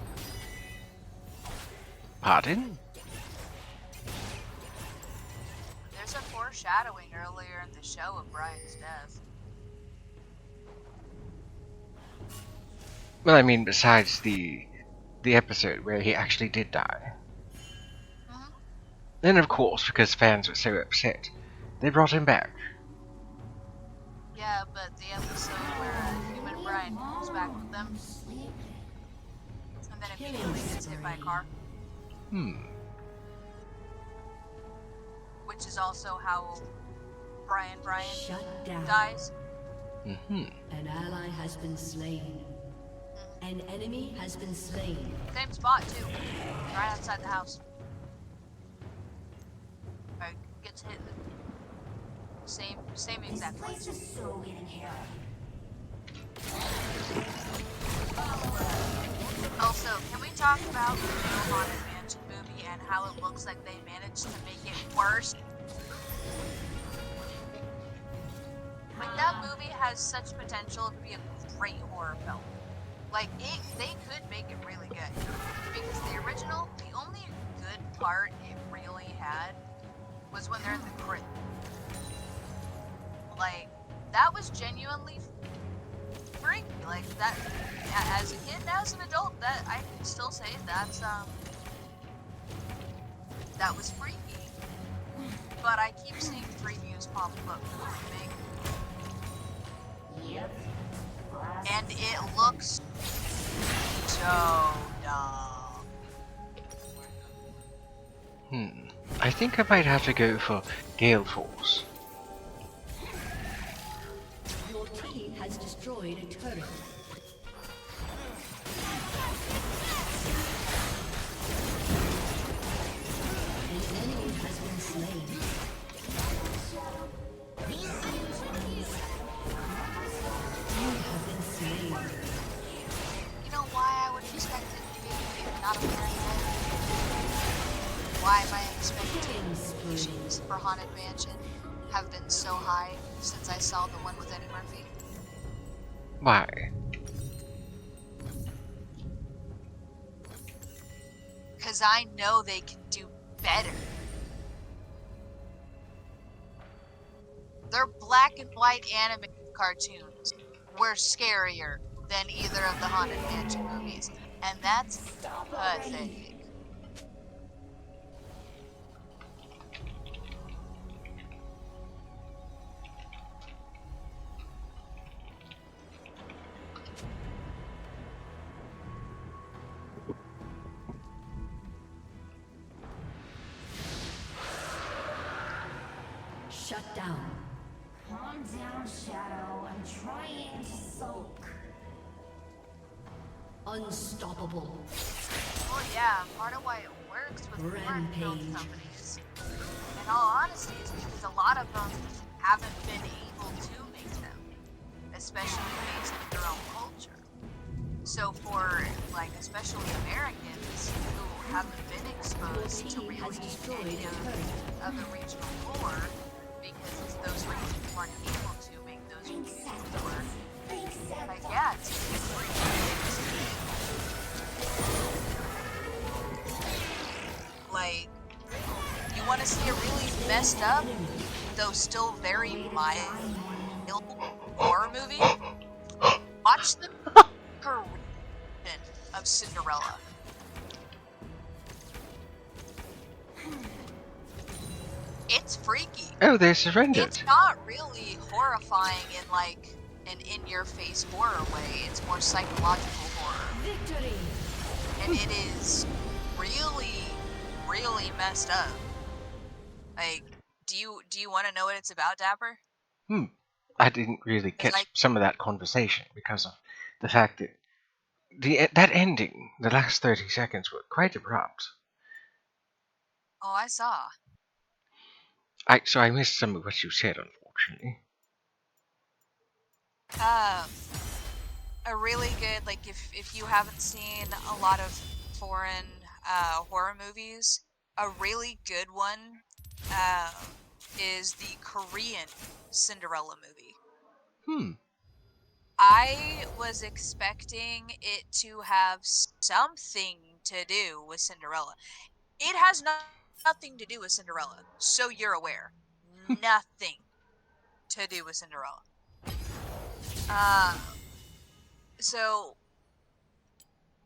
Pardon? There's a foreshadowing earlier in the show of Brian's death. Well, I mean, besides the episode where he actually did die. Then, of course, because fans were so upset, they brought him back. Yeah, but the episode where human Brian comes back with them, and then immediately gets hit by a car. Which is also how Brian Shut down. dies. An ally has been slain. An enemy has been slain. Same spot too, right outside the house. Right, gets hit in the same exact This place. place is so getting hairy. Also, can we talk about the new Haunted Mansion movie and how it looks like they managed to make it worse? Like, that movie has such potential to be a great horror film. Like, they could make it really good. Because the original, the only good part it really had was when they're in the crypt. Like, that was genuinely freaky. Like, that, as a kid and as an adult, that, I can still say that's, that was freaky. But I keep seeing previews pop up for the remake. Yep. And it looks so dumb. I think I might have to go for Gale Force. Your team has destroyed a turret. An enemy has been slain. You have been slain. You know why I would expect it to be not a very good why my expectations for Haunted Mansion have been so high since I saw the one with Eddie Murphy. Why? Because I know they can do better. Their black and white animated cartoons were scarier than either of the Haunted Mansion movies. And that's pathetic. Shut down. Calm down, Shadow. I'm trying to soak. Unstoppable. Well, yeah, part of why it works with foreign film Rampage. companies, in all honesty, is because a lot of them haven't been able to make them, especially based in their own culture. So for, like, especially Americans who haven't been exposed to really any of the regional lore, because those regions weren't able to make those movies before, like, yeah, it's like, you want to see a really messed up, though still very mild horror movie? Watch the Korean of Cinderella. It's freaky. Oh, they surrendered. It's not really horrifying in like an in-your-face horror way. It's more psychological horror. Victory. And it is really, really messed up. Like, do you want to know what it's about, Dapper? I didn't really catch Like- some of that conversation because of the fact that that ending, the last 30 seconds, were quite abrupt. Oh, I saw. So I missed some of what you said, unfortunately. A really good, like, if you haven't seen a lot of foreign horror movies, a really good one is the Korean Cinderella movie. I was expecting it to have something to do with Cinderella. It has nothing to do with Cinderella, so you're aware. Nothing to do with Cinderella. So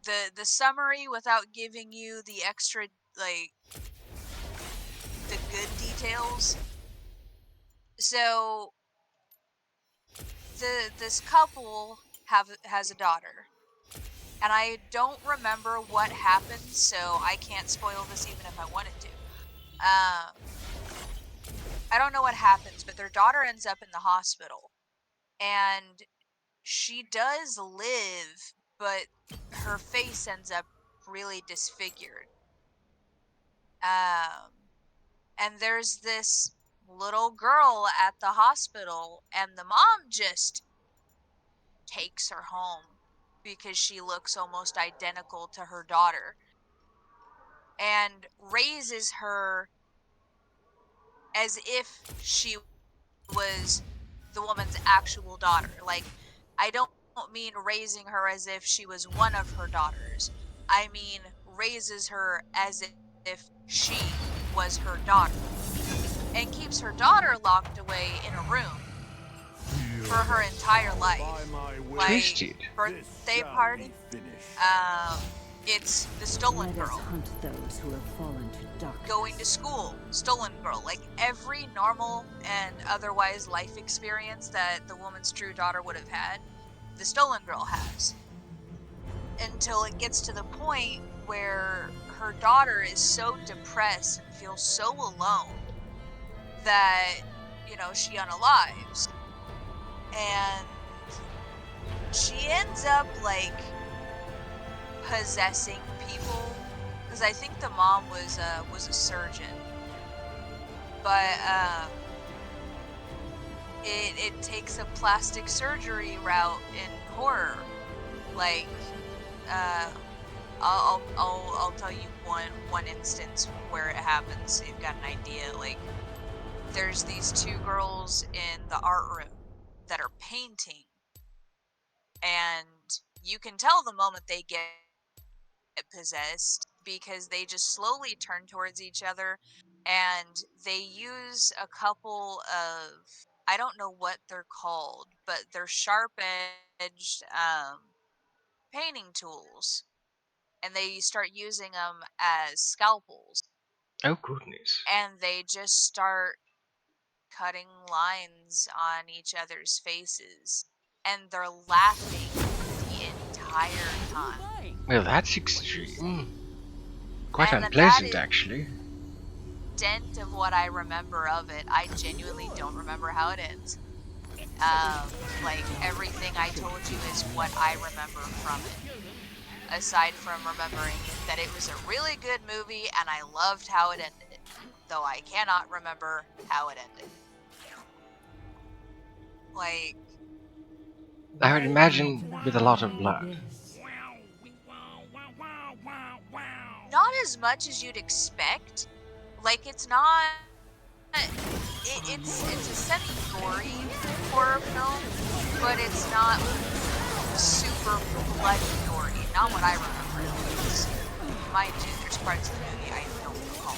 the summary, without giving you the extra, like, the good details. So this couple has a daughter, and I don't remember what happens, so I can't spoil this even if I wanted to. I don't know what happens, but their daughter ends up in the hospital, and she does live, but her face ends up really disfigured. And there's this little girl at the hospital, and the mom just takes her home because she looks almost identical to her daughter and raises her as if she was the woman's actual daughter. Like, I don't mean raising her as if she was one of her daughters. I mean raises her as if she was her daughter, and keeps her daughter locked away in a room for her entire life. Like, Twisted. birthday party. It's the stolen girl. Hunt those who have fallen to darkness. Going to school, stolen girl. Like, every normal and otherwise life experience that the woman's true daughter would have had, the stolen girl has. Until it gets to the point where her daughter is so depressed and feels so alone that, you know, she unalives. And she ends up, like, possessing people, because I think the mom was a surgeon, but it takes a plastic surgery route in horror, like I'll tell you one instance where it happens, so you've got an idea. Like, there's these two girls in the art room that are painting, and you can tell the moment they get possessed because they just slowly turn towards each other, and they use a couple of, I don't know what they're called, but they're sharp-edged painting tools, and they start using them as scalpels, Oh goodness. and they just start cutting lines on each other's faces, and they're laughing the entire time. Fine. Well, that's What you say? extreme. Quite And that unpleasant, is actually. dent of what I remember of it. I genuinely don't remember how it ends. Like, everything I told you is what I remember from it. Aside from remembering that it was a really good movie and I loved how it ended. Though I cannot remember how it ended. Like, I would imagine with a lot of blood. not as much as you'd expect. Like, it's not... It's a semi-gory horror film, but it's not super bloody gory. Not what I remember, at least. Mind you, there's parts of the movie I don't recall.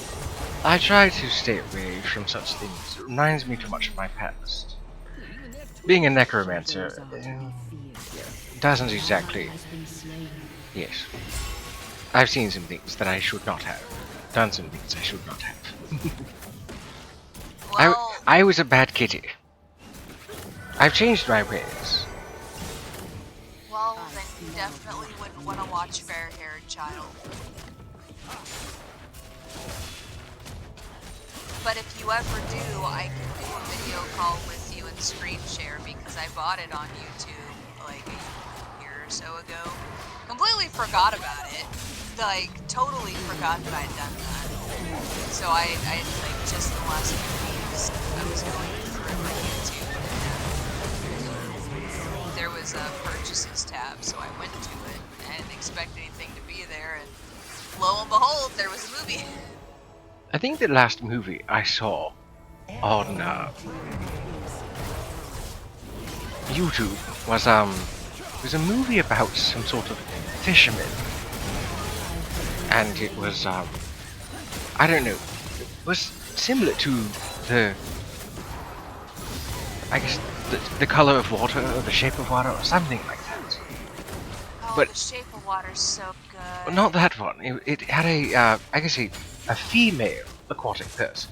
I try to stay away from such things. It reminds me too much of my past. Being a necromancer doesn't exactly... Yes. I've seen some things that I should not have. Done some things I should not have. Well, I was a bad kitty. I've changed my ways. well, then you definitely wouldn't want to watch Fair-Haired Child. But if you ever do, I can do a video call with you and screen share because I bought it on YouTube like a year or so ago. Completely forgot about it. Like, totally forgot that I'd done that. So I like, just in the last few weeks, I was going through my YouTube. There was a purchases tab, so I went to it. I didn't expect anything to be there, and lo and behold, there was a movie. I think the last movie I saw on YouTube was a movie about some sort of fisherman, and it was I don't know, it was similar to the, I guess, the color of water or the shape of water or something like that. Oh, But- The Shape of Water's so good. Not that one. It had a I guess a female aquatic person.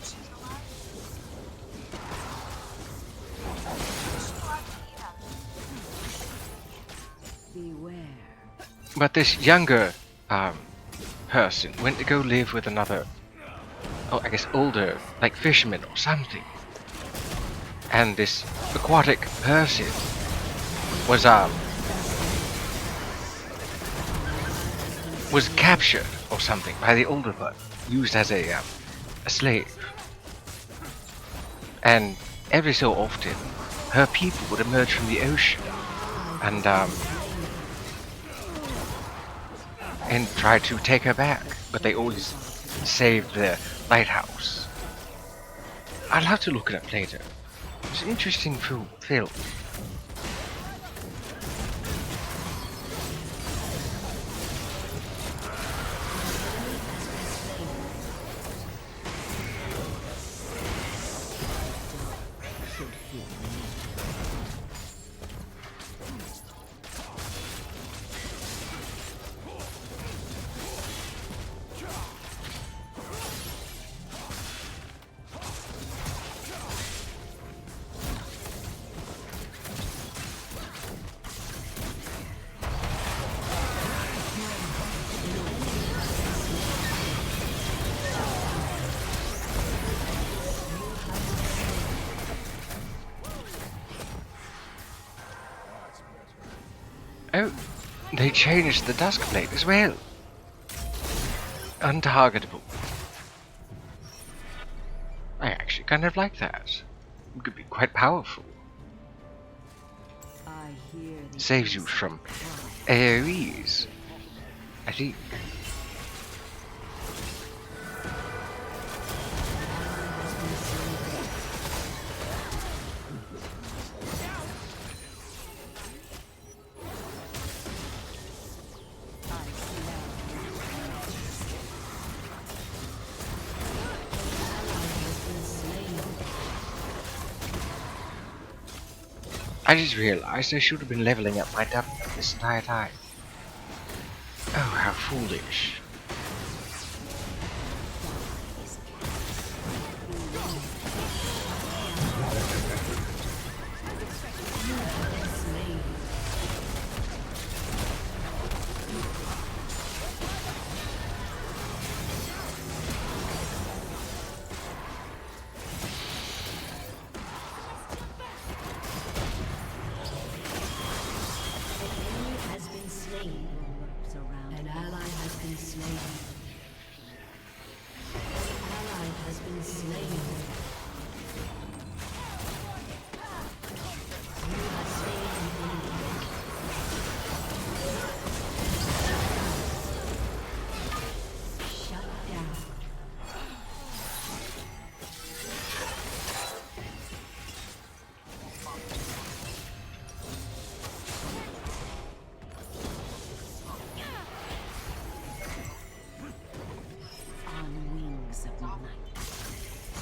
She's alive? She's alive, yeah. Beware. But this younger person went to go live with another, oh, I guess older, like fisherman or something. And this aquatic person was captured or something by the older one, used as a slave. And every so often, her people would emerge from the ocean and try to take her back, but they always saved the lighthouse. I'll have to look it up later. It's an interesting film. Oh, they changed the Duskblade as well. Untargetable. I actually kind of like that. It could be quite powerful. I hear the Saves you innocent from cry. AoEs, I think. I just realized I should have been leveling up my dapper this entire time. Oh, how foolish.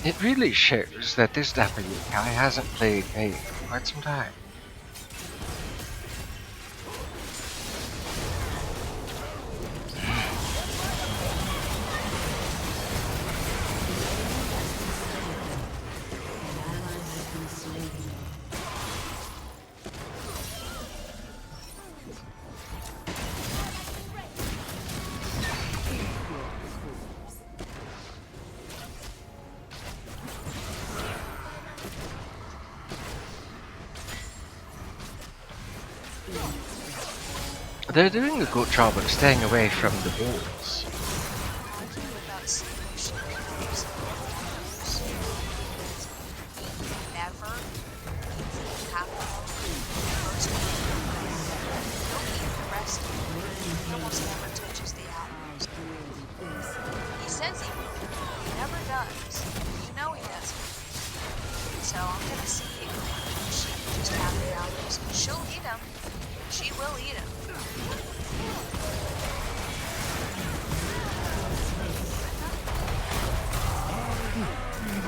It really shows that this dapper yokai hasn't played Vayne for quite some time. They're doing a good job of staying away from the walls. He says he will. He never does. You know he doesn't. So I'm gonna see if she can just have the apples. She'll eat them. She will eat them.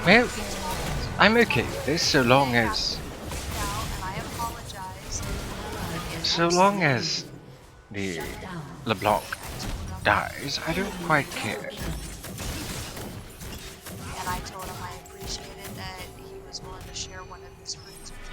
Well, I'm okay with this so long as the LeBlanc dies. I don't quite care. And I told him I appreciated that he was willing to share one of his fruits with me.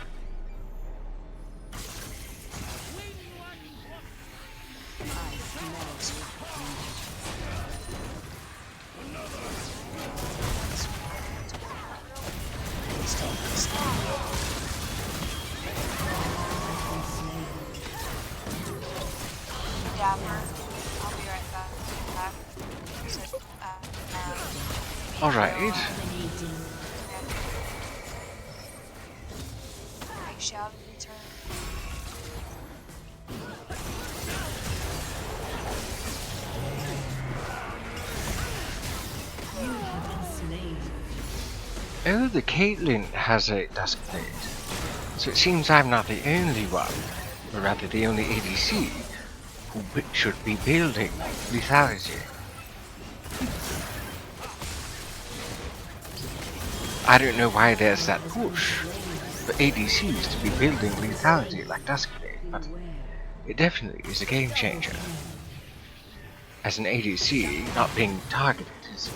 Dapper, I'll be right back. Alright. I shall return. Oh, the Caitlyn has a dusk blade. So it seems I'm not the only one, or rather the only ADC, who should be building lethality. I don't know why there's that push for ADCs to be building lethality like Duskblade, but it definitely is a game changer. As an ADC, not being targeted is...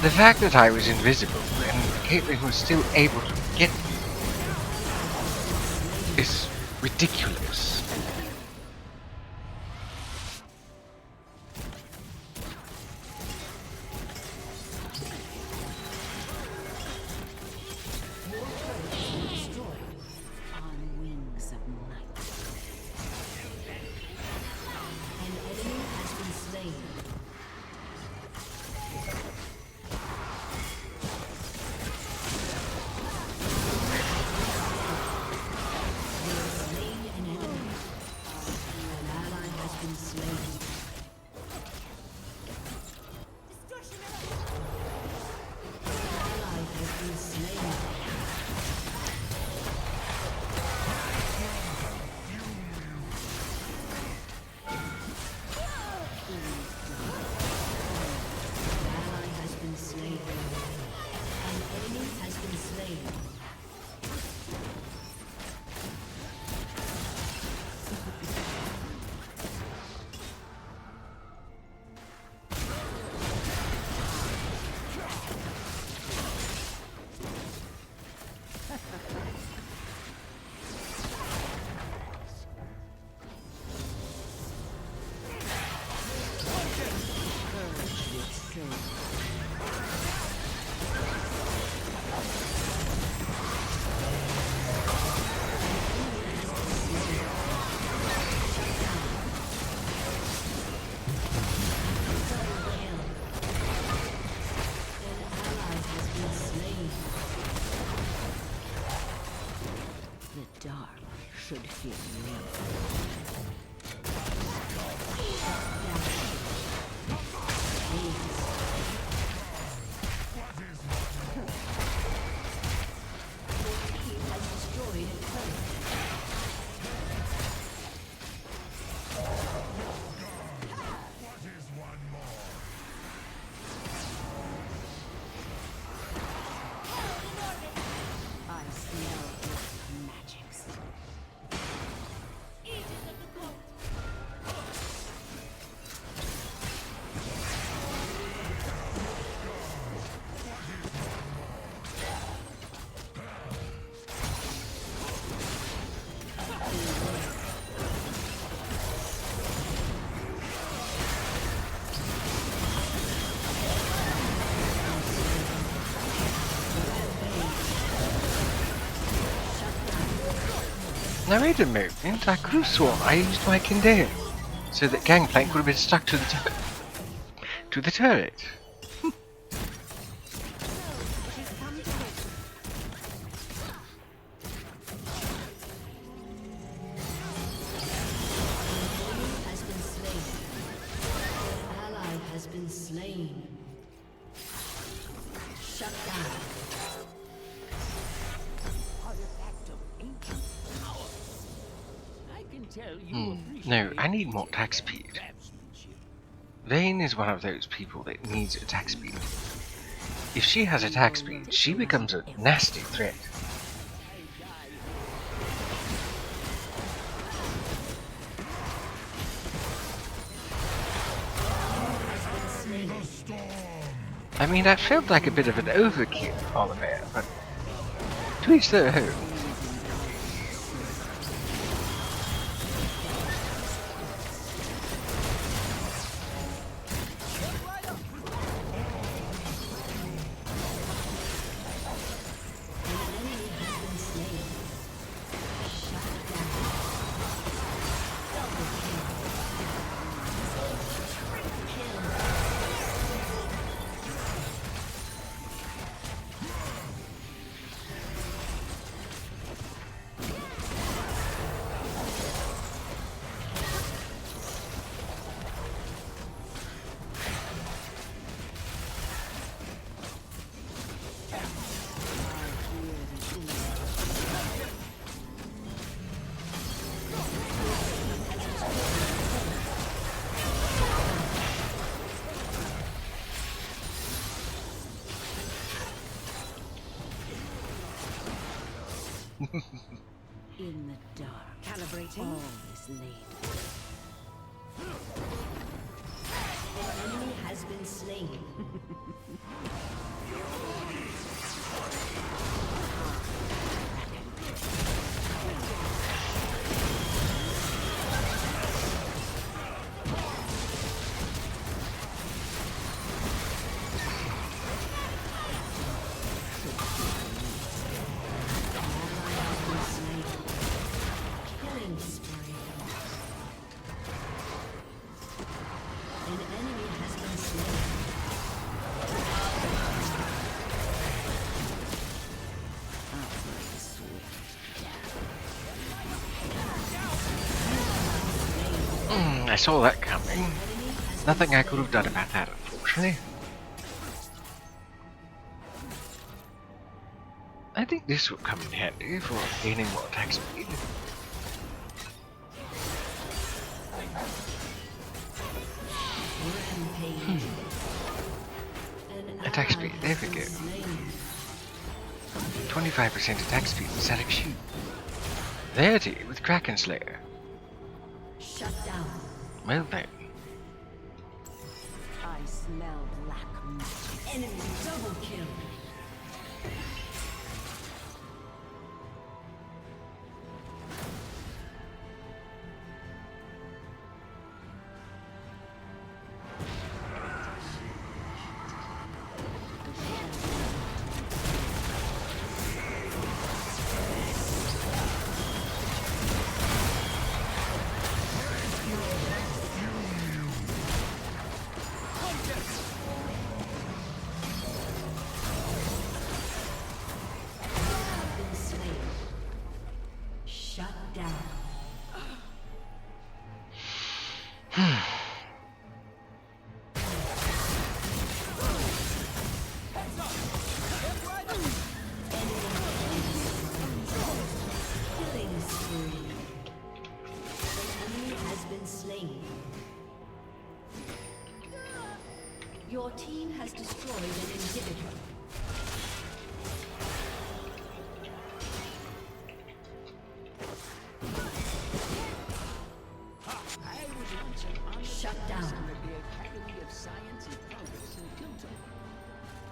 The fact that I was invisible and Caitlyn was still able to get me is ridiculous. On wings of night. An enemy has been slain. The dark should fear me. I smell its magics. Now wait a moment, I could have sworn I used my Kindale, so that Gangplank would have been stuck to the turret. Has been slain. An ally has been slain. Shut down. Artifact of ancient power. I can tell you appreciate No, I need more attack speed. craftsmanship. Vayne is one of those people that needs attack speed. If she has attack speed, she becomes a nasty threat. I mean, that felt like a bit of an overkill, Oliver, but to each their own. In the dark, calibrating. All is laid. An enemy has been been slain. Killing spree. An enemy has been slain. I saw that coming. Nothing I could have done about that, unfortunately. I think this would come in handy for gaining more attack speed. Attack speed, there we go. 25% attack speed with Static Shoot. 30 with Kraken Slayer. Shut down. Well then. I smell black meat. Enemy double kill. Been slain. Shut down. Killing spree. An enemy has been slain. Your team has destroyed an inhibitor. I was once an honored Shut down. professor at the Academy of Science and Progress in Tilton.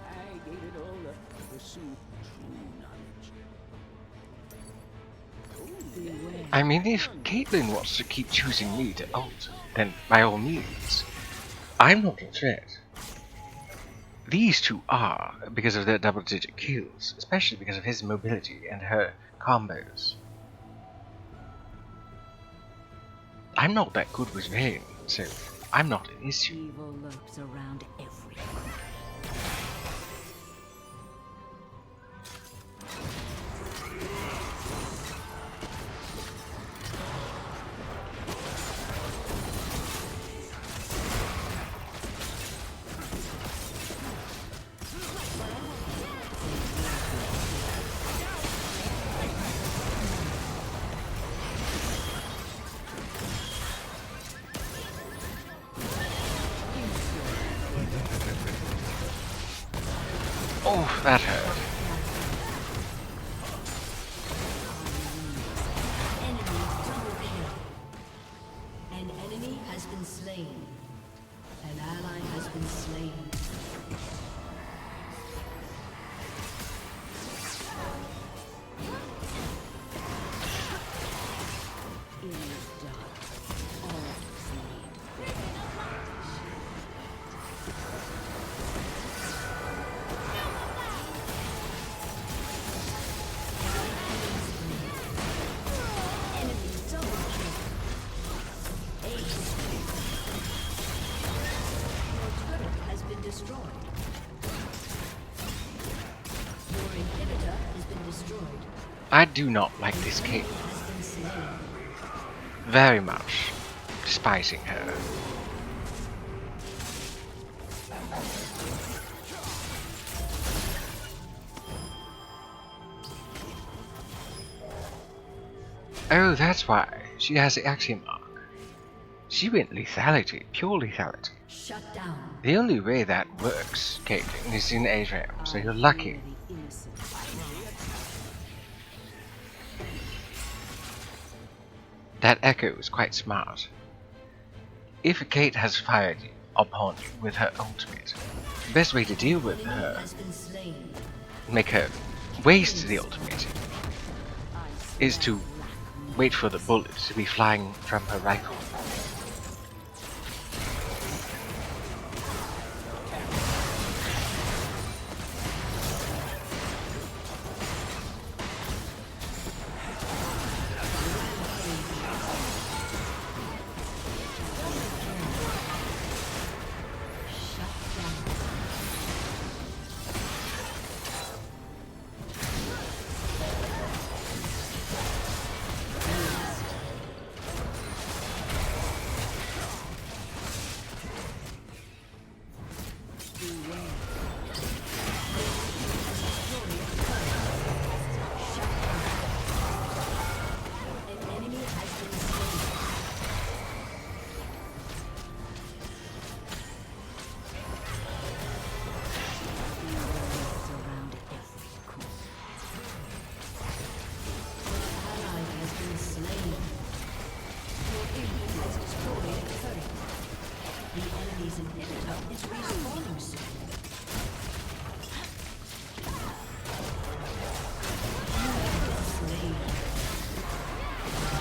I gave it all up to pursue true knowledge. I mean, if Caitlyn wants to keep choosing me to ult, then by all means. I'm not a threat. These two are, because of their double-digit kills, especially because of his mobility and her combos. I'm not that good with Vayne, so I'm not an issue. Evil lurks around everywhere. Oh, that hurt. Enemy double kill. An enemy has been slain. An ally has been slain. In the dark, all sleep. Enemy double kill. Ace. Your turret has been destroyed. Your inhibitor has been destroyed. I do not like this Caitlyn Has been slain. very much, despising her. Oh, that's why she has the axiom mark. She went lethality, pure lethality. Shut down. The only way that works, Caitlyn, is in ARAM, so you're lucky. The innocent. That echo is quite smart. If Kate has fired you, upon you with her ultimate. The best way to deal with Enemy her, has been slain. make her waste the ultimate, is to wait for the bullet to be flying from her rifle.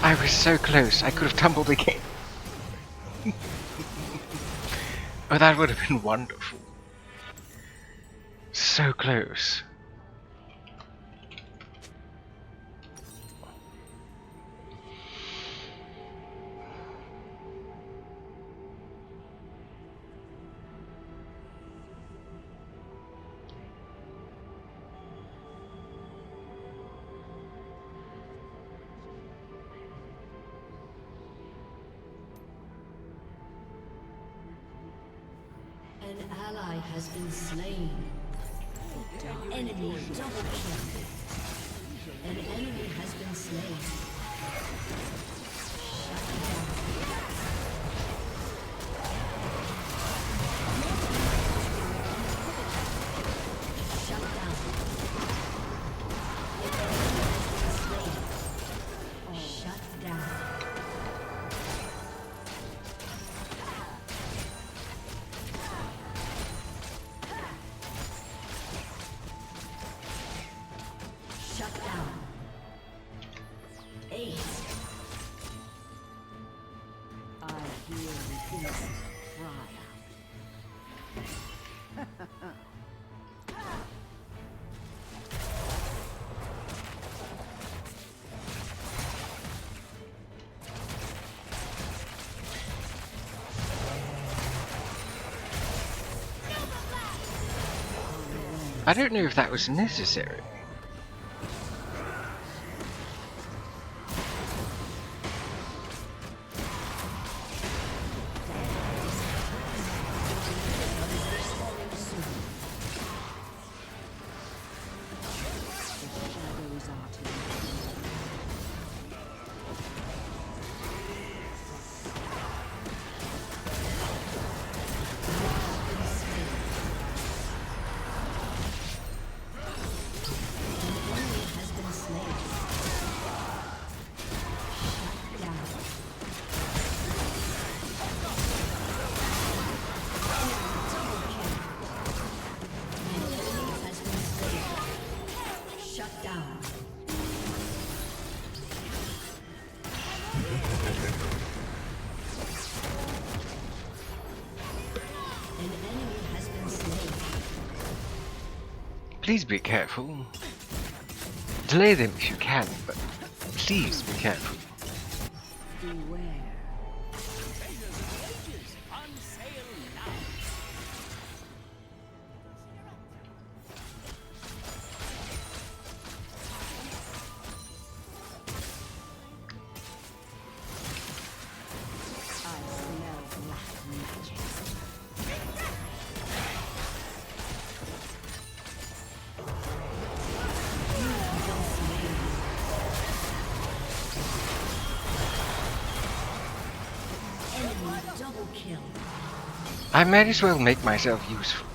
I was so close, I could have tumbled again. Oh, that would have been wonderful. So close. An ally has been slain. Enemy double kill. An enemy has been slain. Shut down. An enemy has been slain. Shut down. Shut down. Ace. I hear the innocent cry I don't know if that was necessary. Please be careful. Delay them if you can, but please be careful. beware. I smell black magic. Double kill. I might as well make myself useful,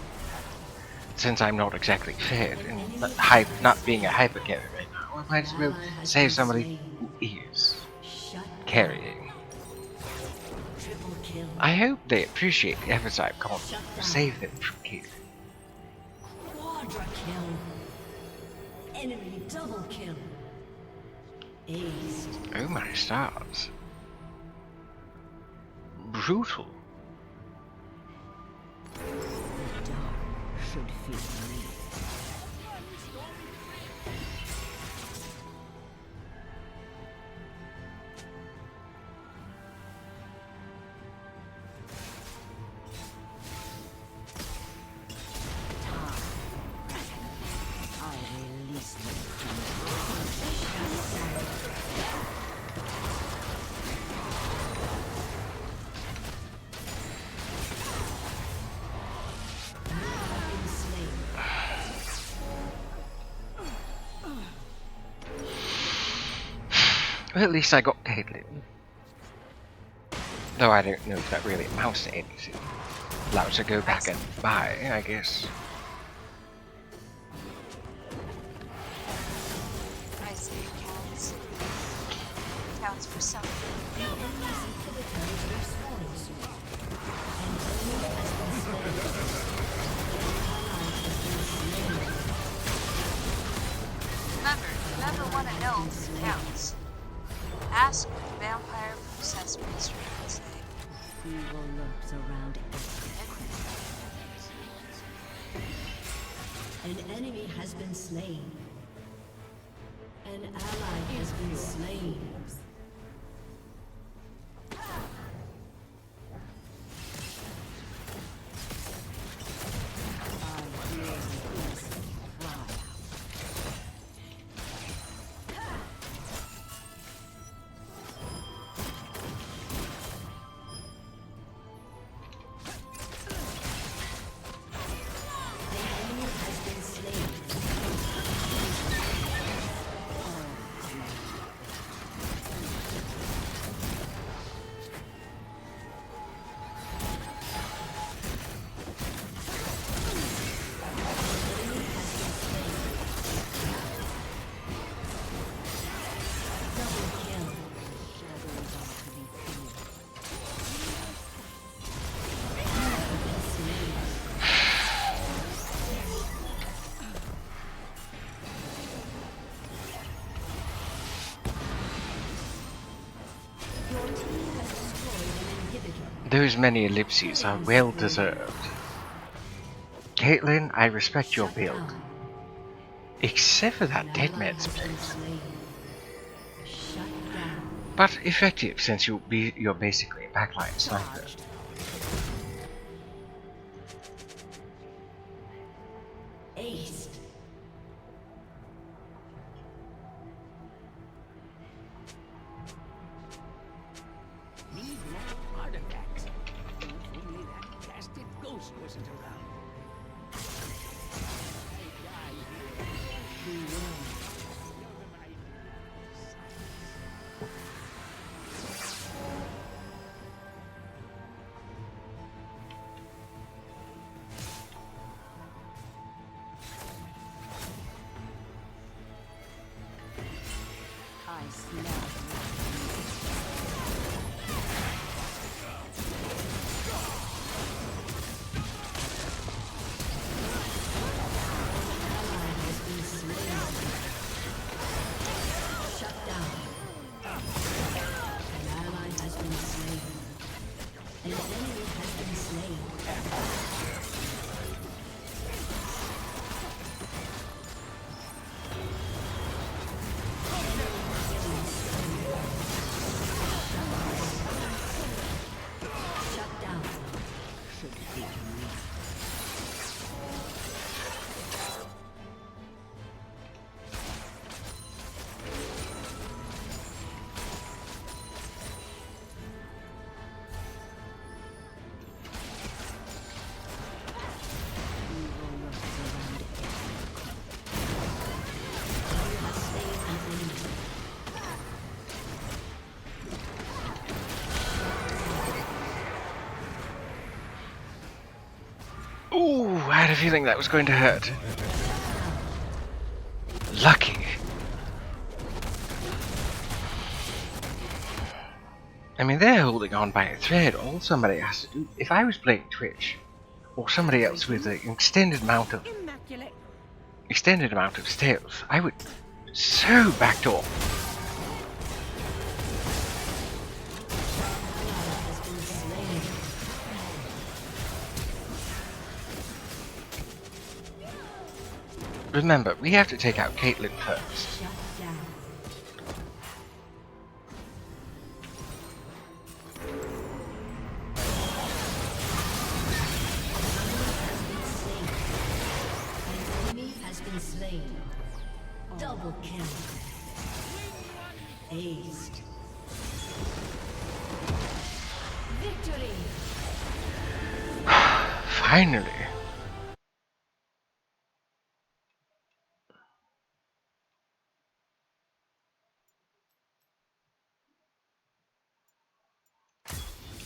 since I'm not exactly fed and not being a hyper carry right now. I might as well save somebody who is Shut carrying. triple kill. I hope they appreciate the efforts I've gone through to save them from Caitlin. Quadra kill. Enemy double kill. Aced. Oh my stars. Brutal. The dark should feel me. I release them Well, at least I got Caitlin. Though I don't know if that really amounts to anything. Allowed to go back and buy, I guess. I say it counts for something. Remember, you never want to know if it counts. Ask what the vampire possessed mystery would say. evil lurks around An enemy has been slain. An ally has been slain. Those many ellipses are well deserved. Caitlin, I respect your build. Except for that dead man's place. But effective since you're basically a backline sniper. Aced. Need more artifacts. If only that casted ghost wasn't around. I die here. I smell. Ooh, I had a feeling that was going to hurt. Lucky. I mean, they're holding on by a thread. All somebody has to do. If I was playing Twitch, or somebody else with an extended amount of stealth, I would so backdoor. Remember, we have to take out Caitlyn first. Shut down. An enemy has been slain. Double kill. Aced. Victory. Finally.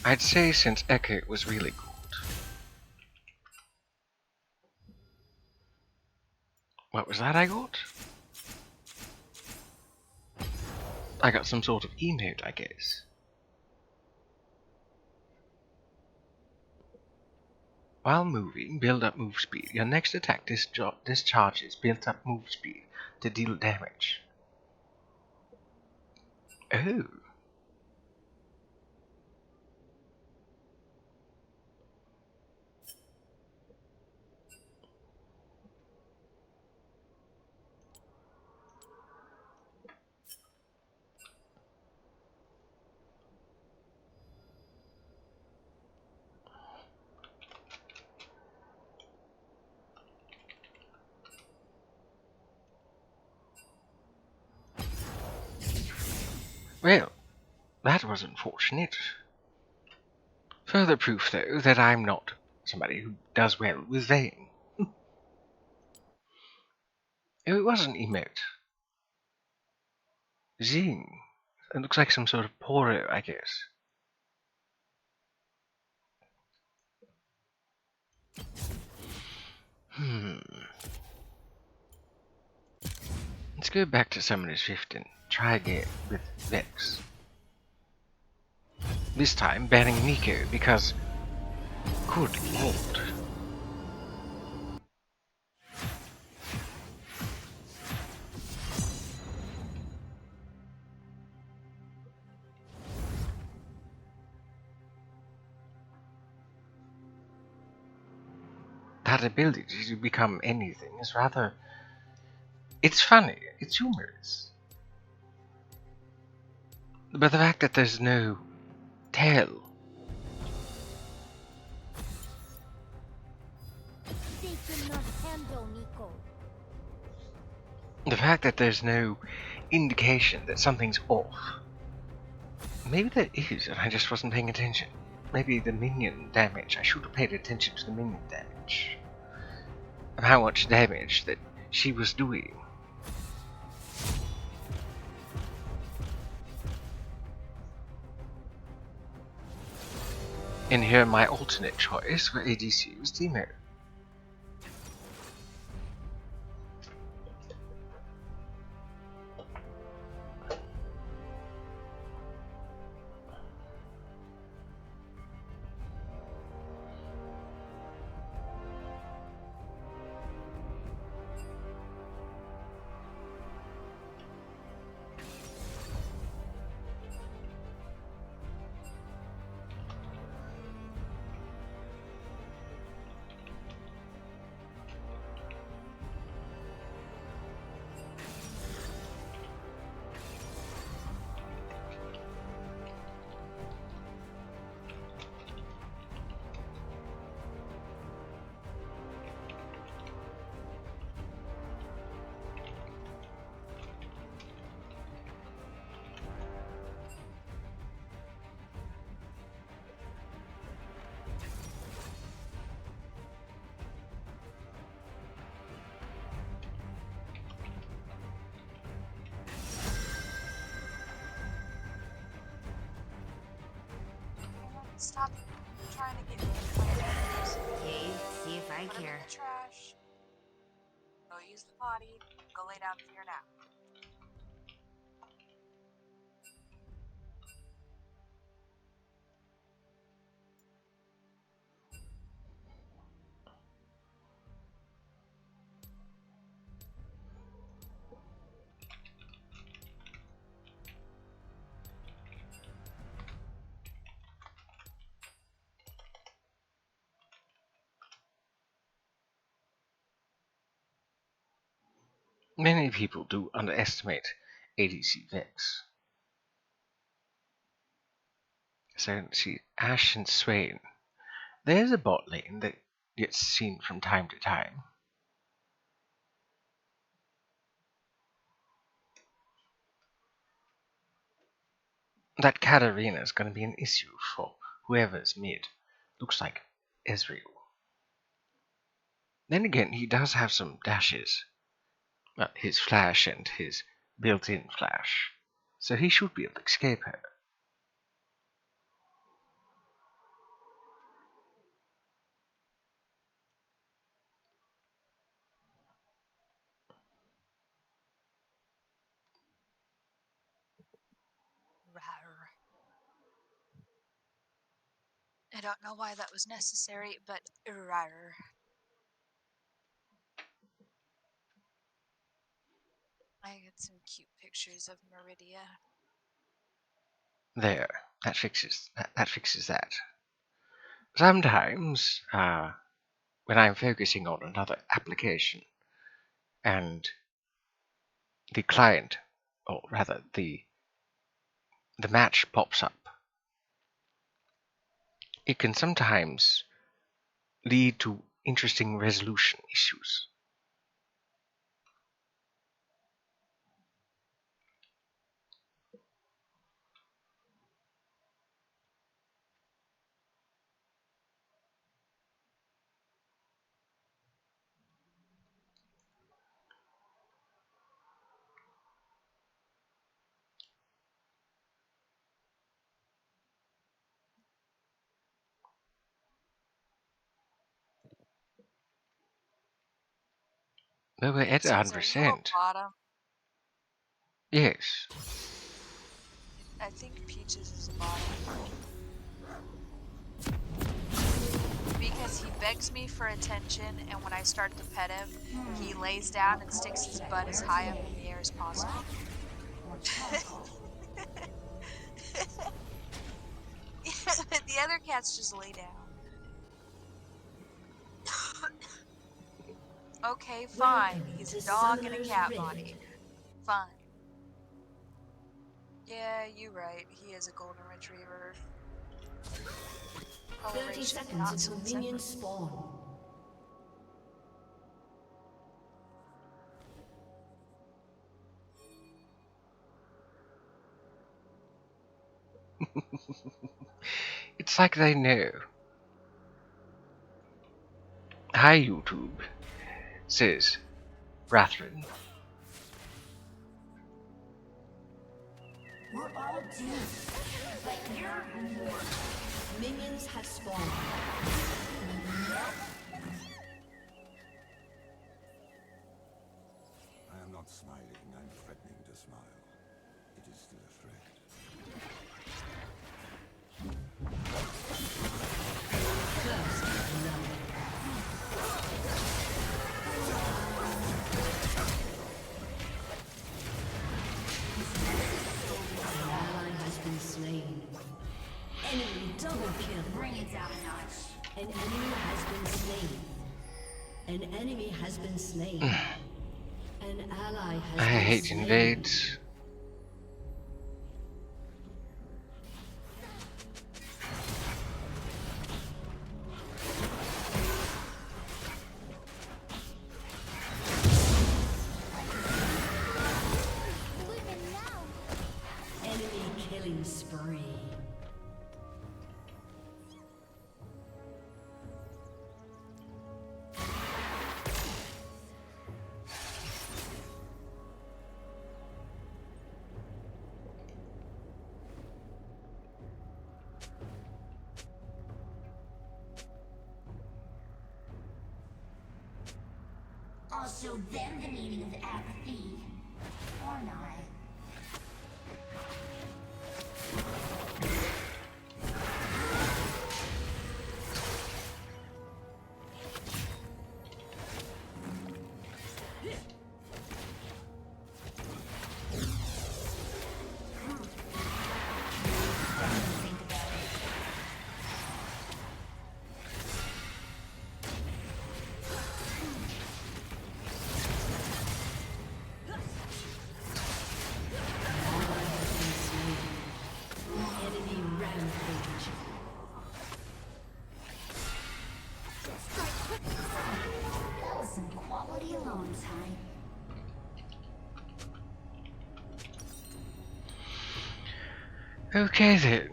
I'd say since Echo was really good. What was that I got? I got some sort of emote, I guess. While moving, build up move speed. Your next attack discharges built up move speed to deal damage. Oh. Well, that was unfortunate. Further proof, though, that I'm not somebody who does well with Vayne. Oh, it was an emote. Zing. It looks like some sort of poro, I guess. Let's go back to Summoner's Rift and try again with Vex. This time banning Nico because... Good lord. That ability to become anything is rather... It's funny, it's humorous. But the fact that there's no tail... They cannot handle Nico. The fact that there's no indication that something's off. Maybe there is, and I just wasn't paying attention. Maybe the minion damage. I should have paid attention to the minion damage. And how much damage that she was doing. And here my alternate choice for ADC was Teemo. Stop trying to get me into my dreams. Okay, see if I Put 'em care. in the trash. Go use the potty. Go lay down for your nap. Many people do underestimate ADC Vex. So, see, Ashe and Swain. There's a bot lane that gets seen from time to time. That Katarina is going to be an issue for whoever's mid. Looks like Ezreal. Then again, he does have some dashes. His flash and his built-in flash. So he should be able to escape her. Rawr. I don't know why that was necessary, but rawr. I get some cute pictures of Meridia. There, that fixes that. Sometimes, when I'm focusing on another application, and the client, or rather the match pops up, it can sometimes lead to interesting resolution issues. But we're at Says, are you a 100%. bottom? Yes. I think Peaches is a bottom. Because he begs me for attention, and when I start to pet him, he lays down and sticks his butt as high up in the air as possible. The other cats just lay down. Okay, fine. He's a dog in a cat body. Fine. Yeah, you're right. He is a golden retriever. 30 Coloration, seconds not until split minions second. spawn. It's like they know. Hi, YouTube, says Rathrin. We're all doomed. But you're... Minions have spawned. I am not smiling, I'm threatening to smile. It is still a threat. First love. An ally has been slain. Enemy double kill. Bring it down a notch. An enemy has been slain. An enemy has been slain. An ally has I been hate slain. invades. Women now. Enemy killing spree. I'll show them the meaning of apathy. Or not. Think about it. Okay then.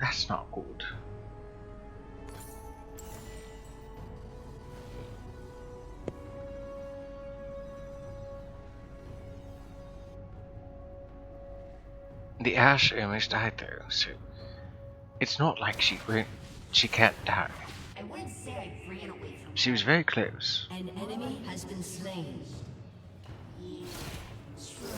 That's not good. The Ash almost died though, so it's not like she can't die. I wouldn't say I'd ran away from She was very close. An enemy has been slain. you. Sure.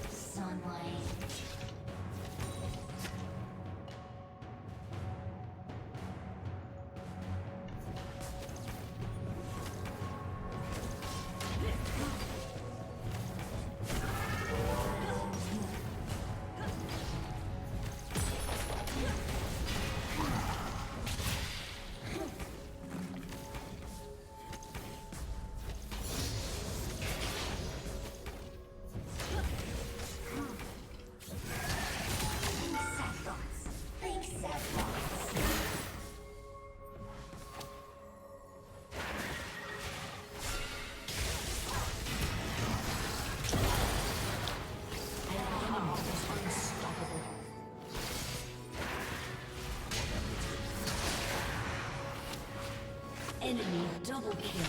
Sunlight. Sad thoughts. Think sad thoughts. Enemy double kill.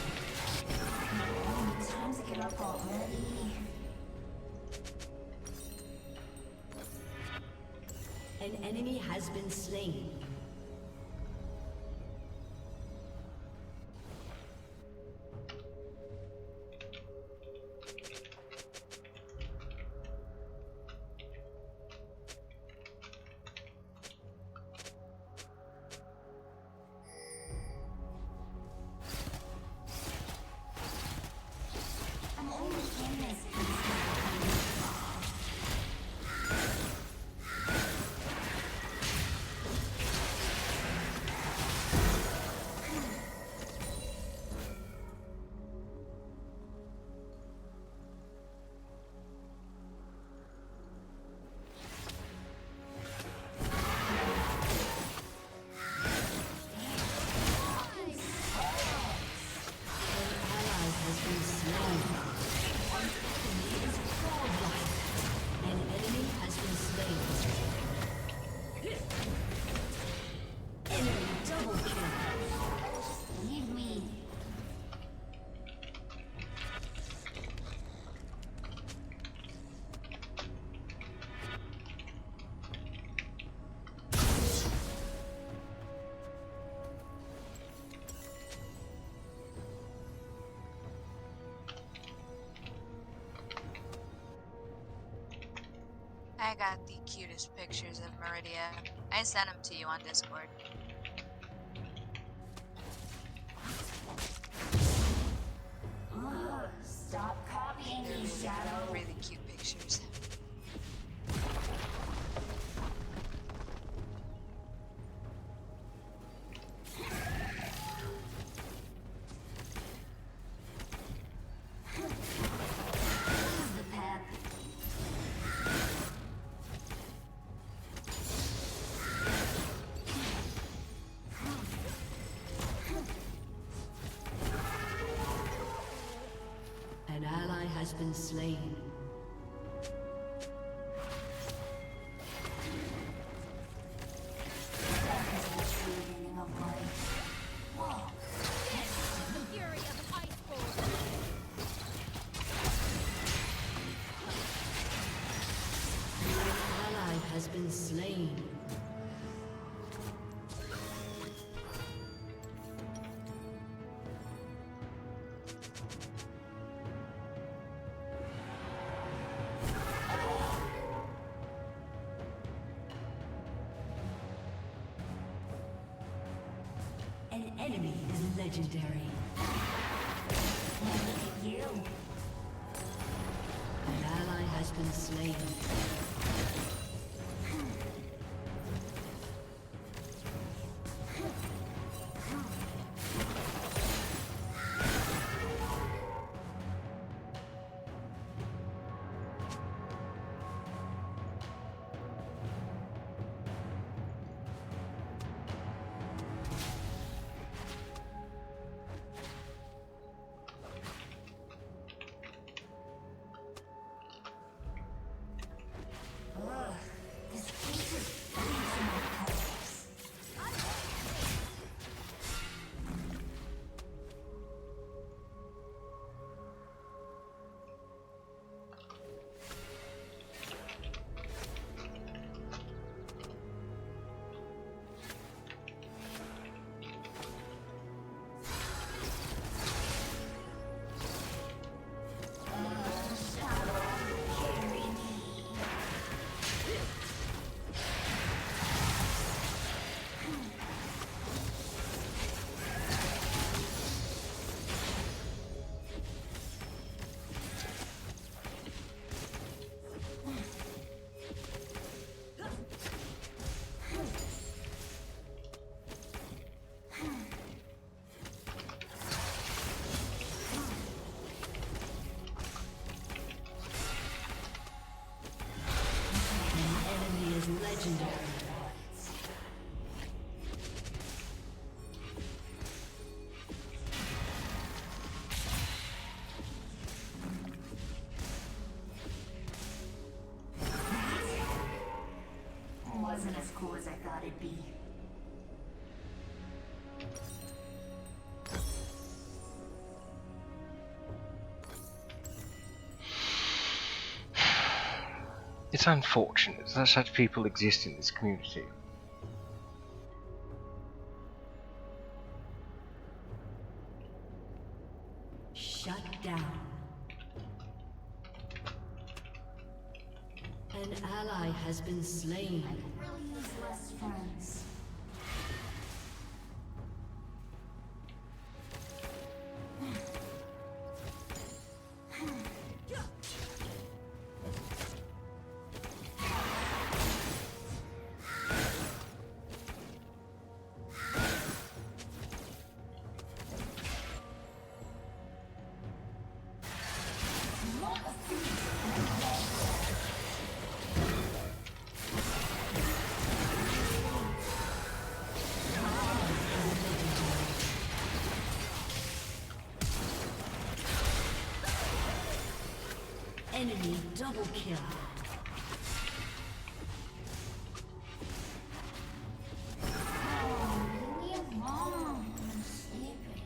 Time to get up already. An enemy has been slain. I'm only in this piece. An ally has been slain. An enemy has been slain. Enemy double kill. Leave me. I got the cutest pictures of Meridia. I sent them to you on Discord. Stop copying me, Shadow. Really cute pictures. The pep. An ally has been slain. That is the true meaning of life. Whoa. Fury of an iceborne. An ally has been slain. An enemy is legendary. Look at you. An ally has been slain. legendary. Wasn't as cool as I thought it'd be. It's unfortunate that such people exist in this community. Shut down. An ally has been slain. Really use less friends. Enemy double kill. Leave me alone. I'm sleeping.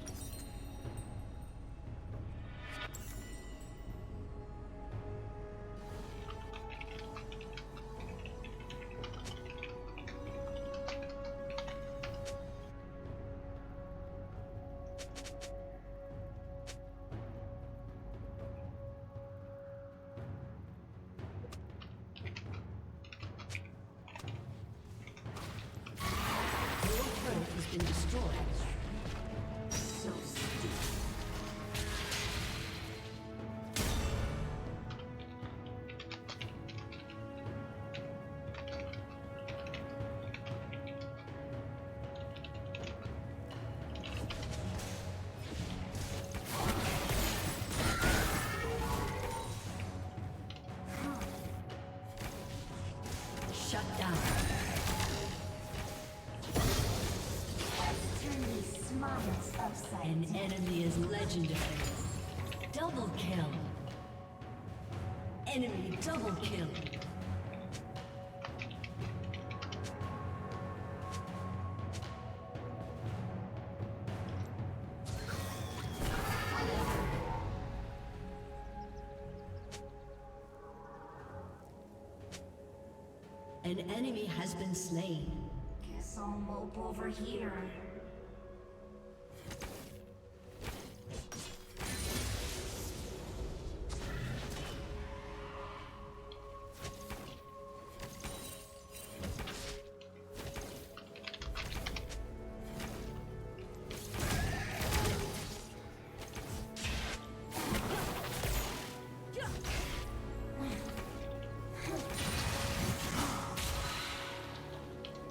Your turret has been destroyed. So stupid. Shut down. Turn these smiles upside An down. enemy is legendary. Double kill. Enemy double kill. An enemy has been slain. Guess I'll mope over here.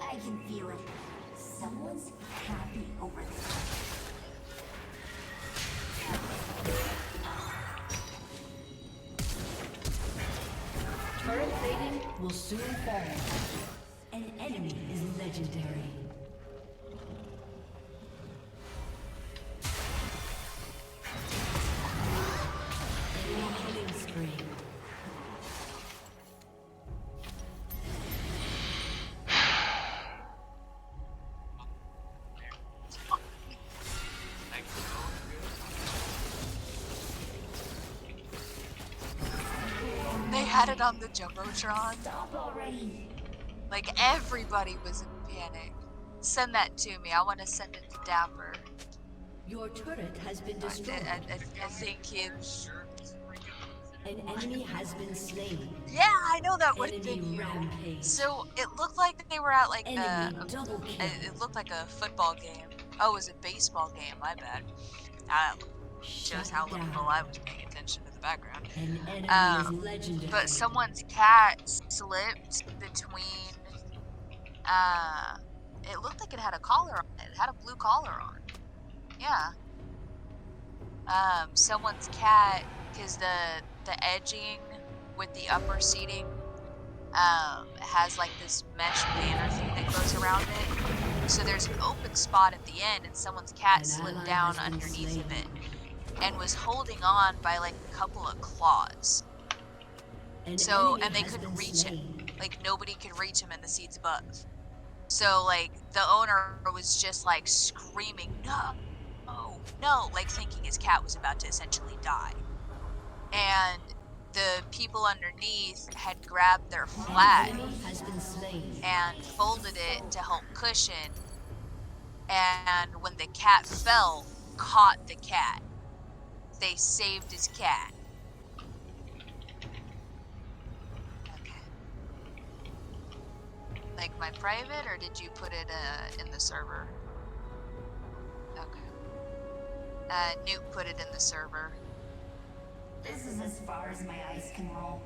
I can feel it. Someone's happy over there. Turret plating will soon fall. An enemy is legendary. Enemy killing spree. They had it on the Jumbotron. Stop already. Like, everybody was in panic. Send that to me. I want to send it to Dapper. Your turret has been I destroyed. think he... An enemy has been slain. Yeah, I know that would have been Enemy you. rampage. So, it looked like they were at, like, Enemy double kill. it looked like a football game. Oh, it was a baseball game, my bad. Shows how little I was paying attention to the background. An enemy is legendary. But someone's cat slipped between, it looked like it had a collar on it. It had a blue collar on. Yeah. Someone's cat, because the edging with the upper seating, has like this mesh banner thing that goes around it. So there's an open spot at the end, and someone's cat An slipped ally down has been underneath slain. of it and was holding on by like a couple of claws. An So, enemy and they has couldn't been reach him. slain. Like nobody could reach him in the seats above. So like the owner was just like screaming, no, no, like thinking his cat was about to essentially die. And the people underneath had grabbed their An enemy flag has been slain. and folded it to help cushion. And when the cat fell, caught the cat. They saved his cat. Okay. Like my private, or did you put it in the server? Okay. Newt put it in the server. This is as far as my eyes can roll.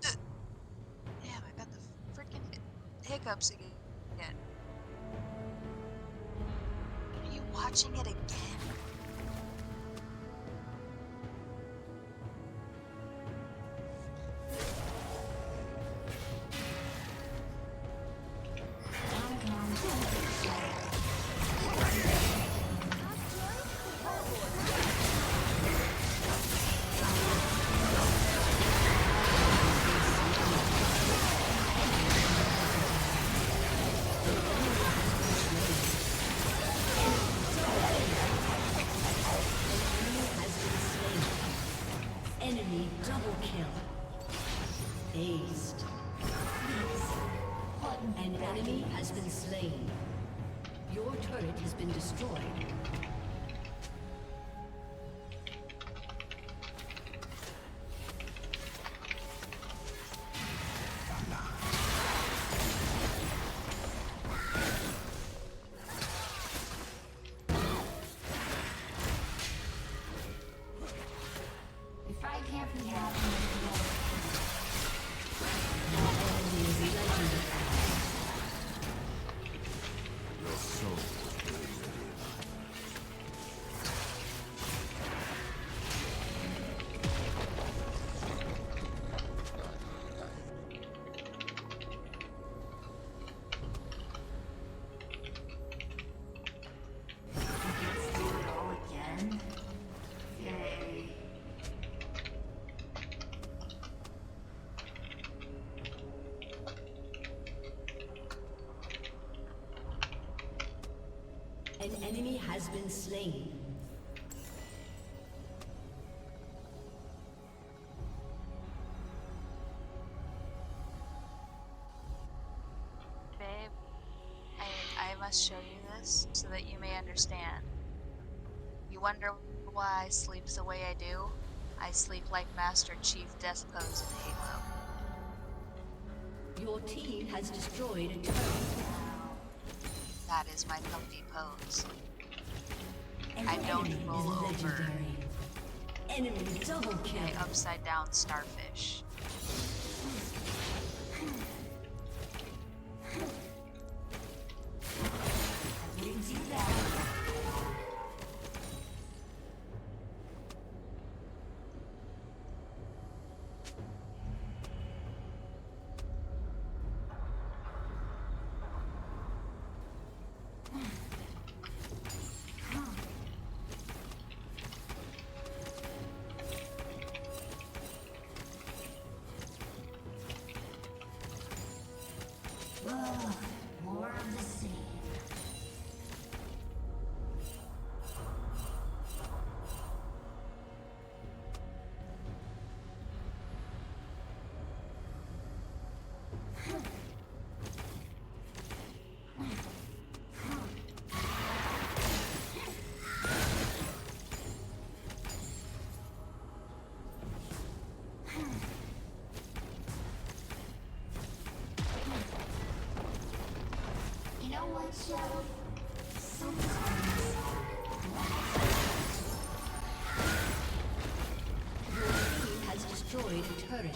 Damn, I got the freaking hiccups again. Are you watching it again? Enemy double kill. Aced. An enemy has been slain. Your turret has been destroyed. If I can't be happy, Enemy is legendary. Your soul. let's do it all again. Yay. An enemy has been slain. Babe, I must show you this so that you may understand. You wonder why I sleep the way I do? I sleep like Master Chief Death Pose in Halo. Your team has destroyed a turret. That is my comfy pose. An I don't enemy roll is over. legendary. Enemy double kill. My upside down starfish. Wouldn't do that. Ugh, more of the same. You know what, Shadow? Sometimes Your team has destroyed a turret.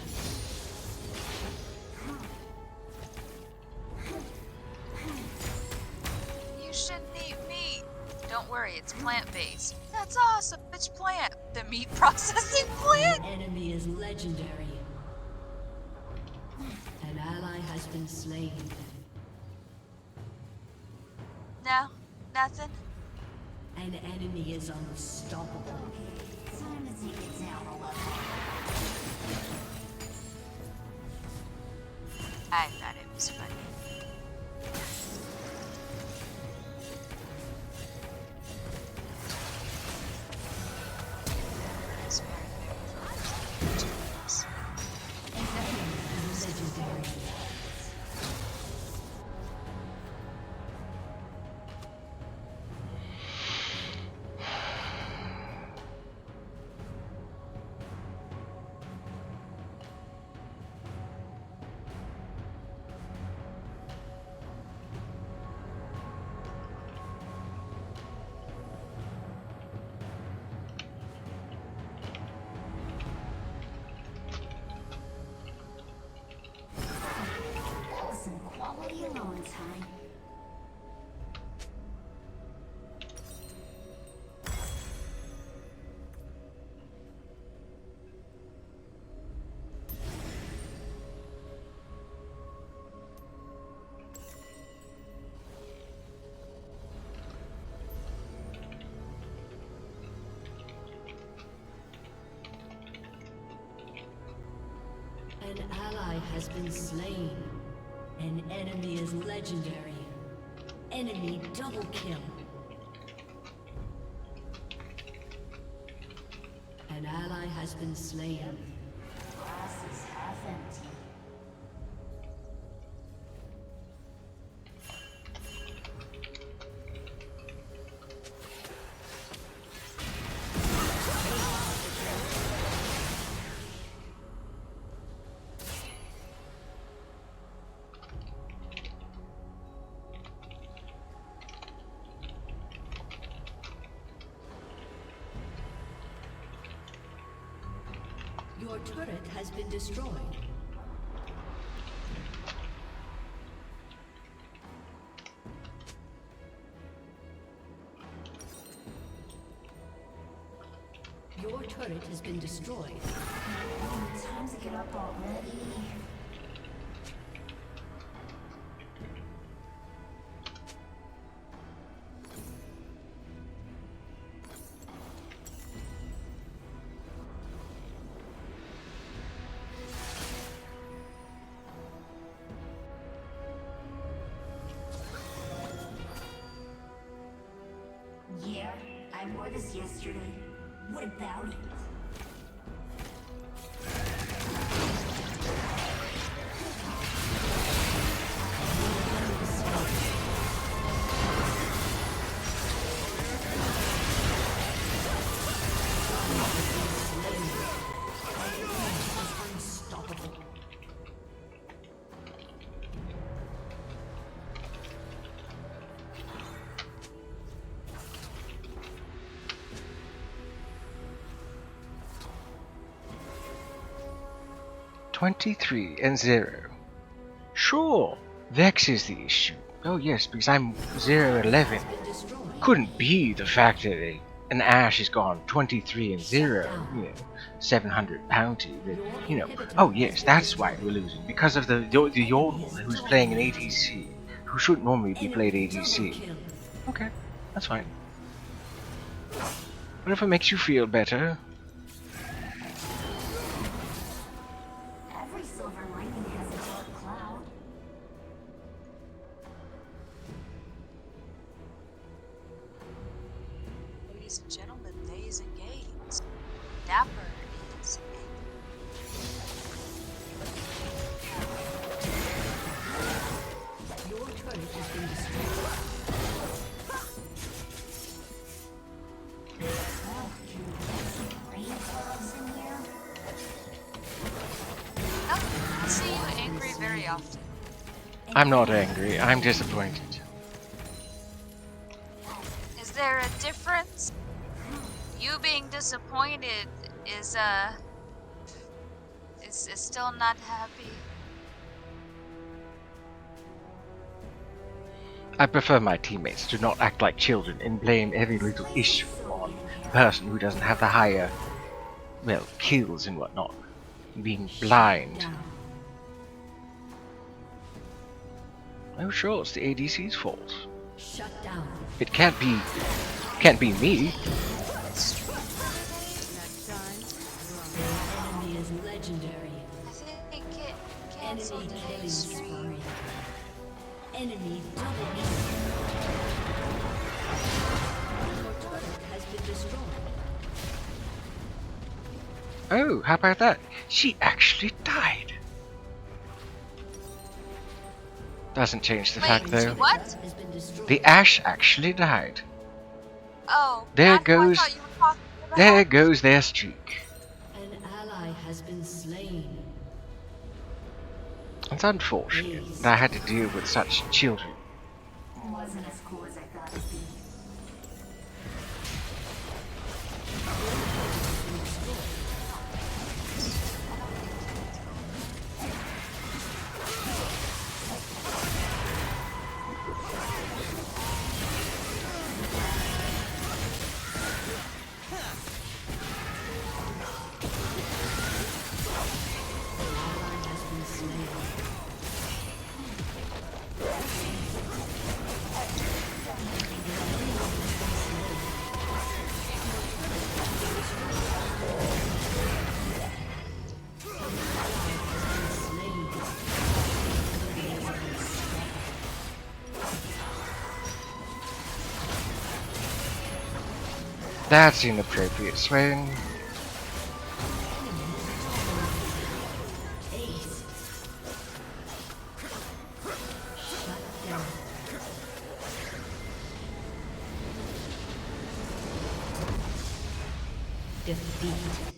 You shouldn't eat meat. Don't worry, it's plant-based. That's awesome. Which plant? The meat processing plant? An enemy is legendary. An ally has been slain. No, nothing. An enemy is unstoppable. Time to take it down a level. I thought it was funny. It's very, very fun. An enemy is legendary. That was some quality alone time. An ally has been slain. An enemy is legendary. Enemy double kill. An ally has been slain. Glass is half empty. Your turret has been destroyed. Your turret has been destroyed. Time to get up already. Yeah, I wore this yesterday. What about it? Unstoppable. 23 and 0. Sure, Vex is the issue. Oh yes, because I'm 0-11. Couldn't be the fact that an Ash has gone 23 and 0, 700 bounty. That, oh yes, that's why we're losing. Because of the Yordle who's playing an ADC, who shouldn't normally be played ADC. Okay, that's fine. But if it makes you feel better, Every silver lining has a dark cloud. Ladies and gentlemen, Days and Games. Dapper is Your turret has been destroyed. Oh, can we get some rainbows in here? I see you angry very often. I'm not angry, I'm disappointed. Is there a difference? You being disappointed is still not happy. I prefer my teammates to not act like children and blame every little issue on the person who doesn't have the higher, well, kills and whatnot. Being blind. Oh sure, it's the ADC's fault. Shut down. It can't be me. Next time, Enemy is legendary. I think it Enemy canceled killing today's stream. spree. Enemy double kill. Your turret has been destroyed. Oh, how about that? She actually died. Doesn't change the fact Wait, though. what? Has been destroyed. The Ashe actually died. Oh, There that's who I goes- thought you were talking about. There goes their streak. An ally has been slain. It's unfortunate that I had to deal with such children. Wasn't as cool as I thought it'd be. That's inappropriate, Swain. Ace. Shut down. Defeat.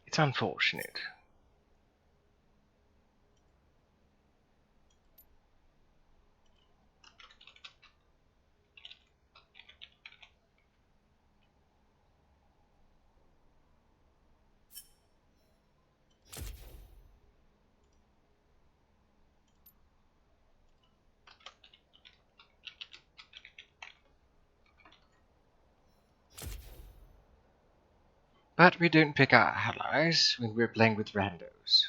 It's unfortunate. But we don't pick our allies when we're playing with randos.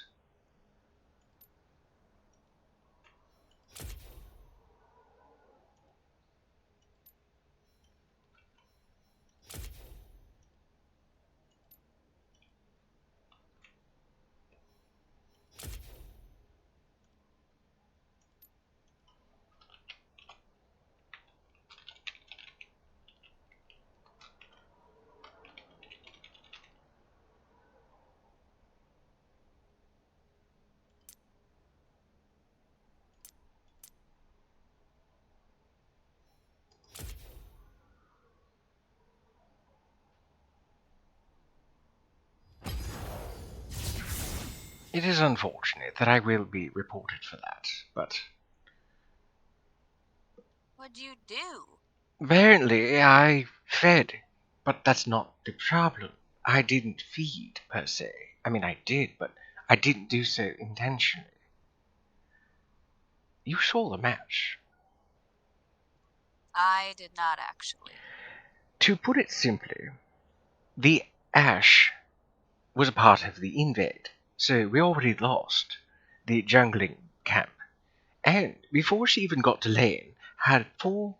It is unfortunate that I will be reported for that, but What'd you do? apparently I fed. But that's not the problem. I didn't feed, per se. I mean, I did, but I didn't do so intentionally. You saw the match. I did not actually. To put it simply, the Ash was a part of the invade, so we already lost the jungling camp. And before she even got to lane, had 4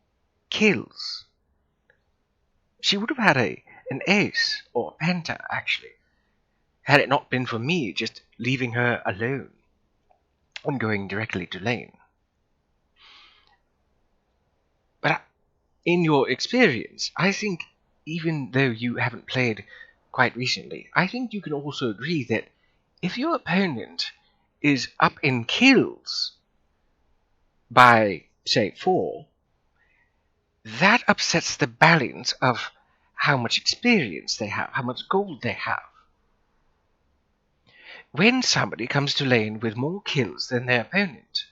kills. She would have had an ace, or a penta actually, had it not been for me just leaving her alone and going directly to lane. But in your experience, I think, even though you haven't played quite recently, I think you can also agree that if your opponent is up in kills by, say, 4, that upsets the balance of how much experience they have, how much gold they have. When somebody comes to lane with more kills than their opponent,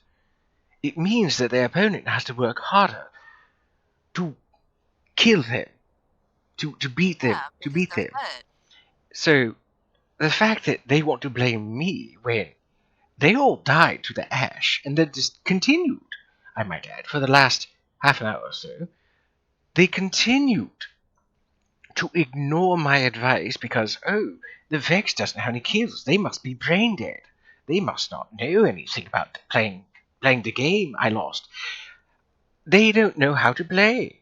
it means that their opponent has to work harder to kill them, to beat them, Yeah, to because beat they're them. fed. So the fact that they want to blame me when they all died to the Ash and then just continued, I might add, for the last half an hour or so, they continued to ignore my advice because, oh, the Vex doesn't have any kills. They must be brain dead. They must not know anything about playing the game I lost. They don't know how to play.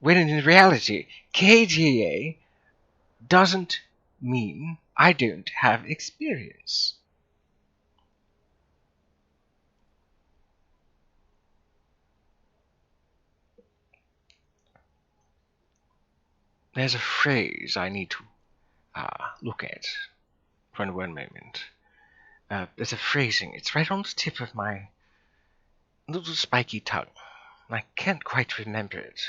When in reality, KGA doesn't mean I don't have experience. There's a phrase I need to look at for one moment. There's a phrasing. It's right on the tip of my little spiky tongue. I can't quite remember it.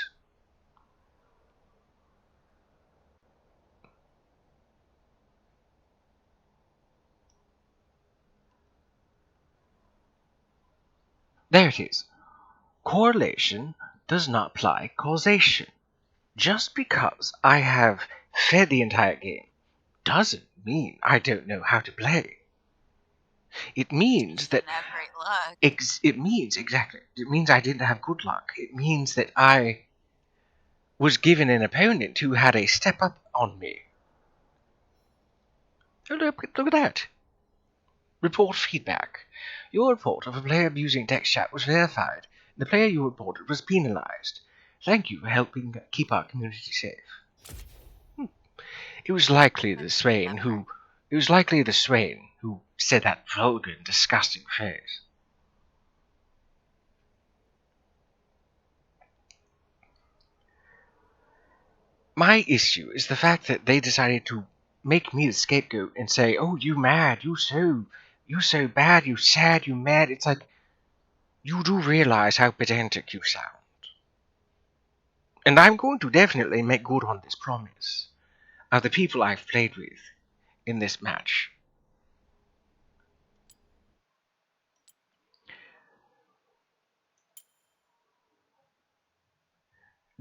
There it is. Correlation does not imply causation. Just because I have fed the entire game doesn't mean I don't know how to play. It means You that didn't have great luck. it means exactly. It means I didn't have good luck. It means that I was given an opponent who had a step up on me. Oh, look at that. Report feedback. Your report of a player abusing text chat was verified. The player you reported was penalized. Thank you for helping keep our community safe. It was likely the swain who said that vulgar and disgusting phrase. My issue is the fact that they decided to make me the scapegoat and say, "Oh, you mad? You so bad? You sad? You mad?" It's like, you do realize how pedantic you sound, and I'm going to definitely make good on this promise of the people I've played with in this match.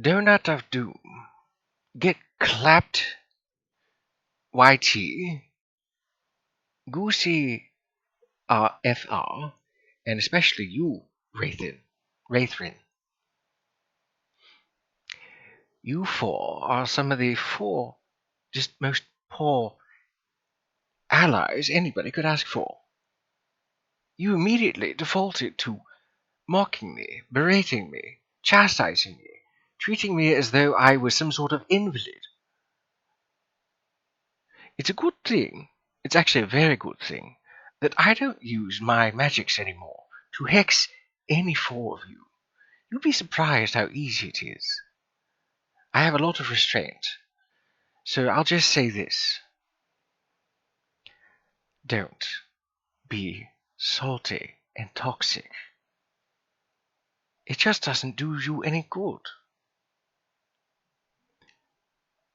Donut of Doom, get clapped, YT, Goosey FR, and especially you, Wraithrin. You 4 are some of the 4 just most poor allies anybody could ask for. You immediately defaulted to mocking me, berating me, chastising me, treating me as though I was some sort of invalid. It's a good thing, it's actually a very good thing, that I don't use my magics anymore to hex any 4 of you. You'd be surprised how easy it is. I have a lot of restraint, so I'll just say this. Don't be salty and toxic. It just doesn't do you any good.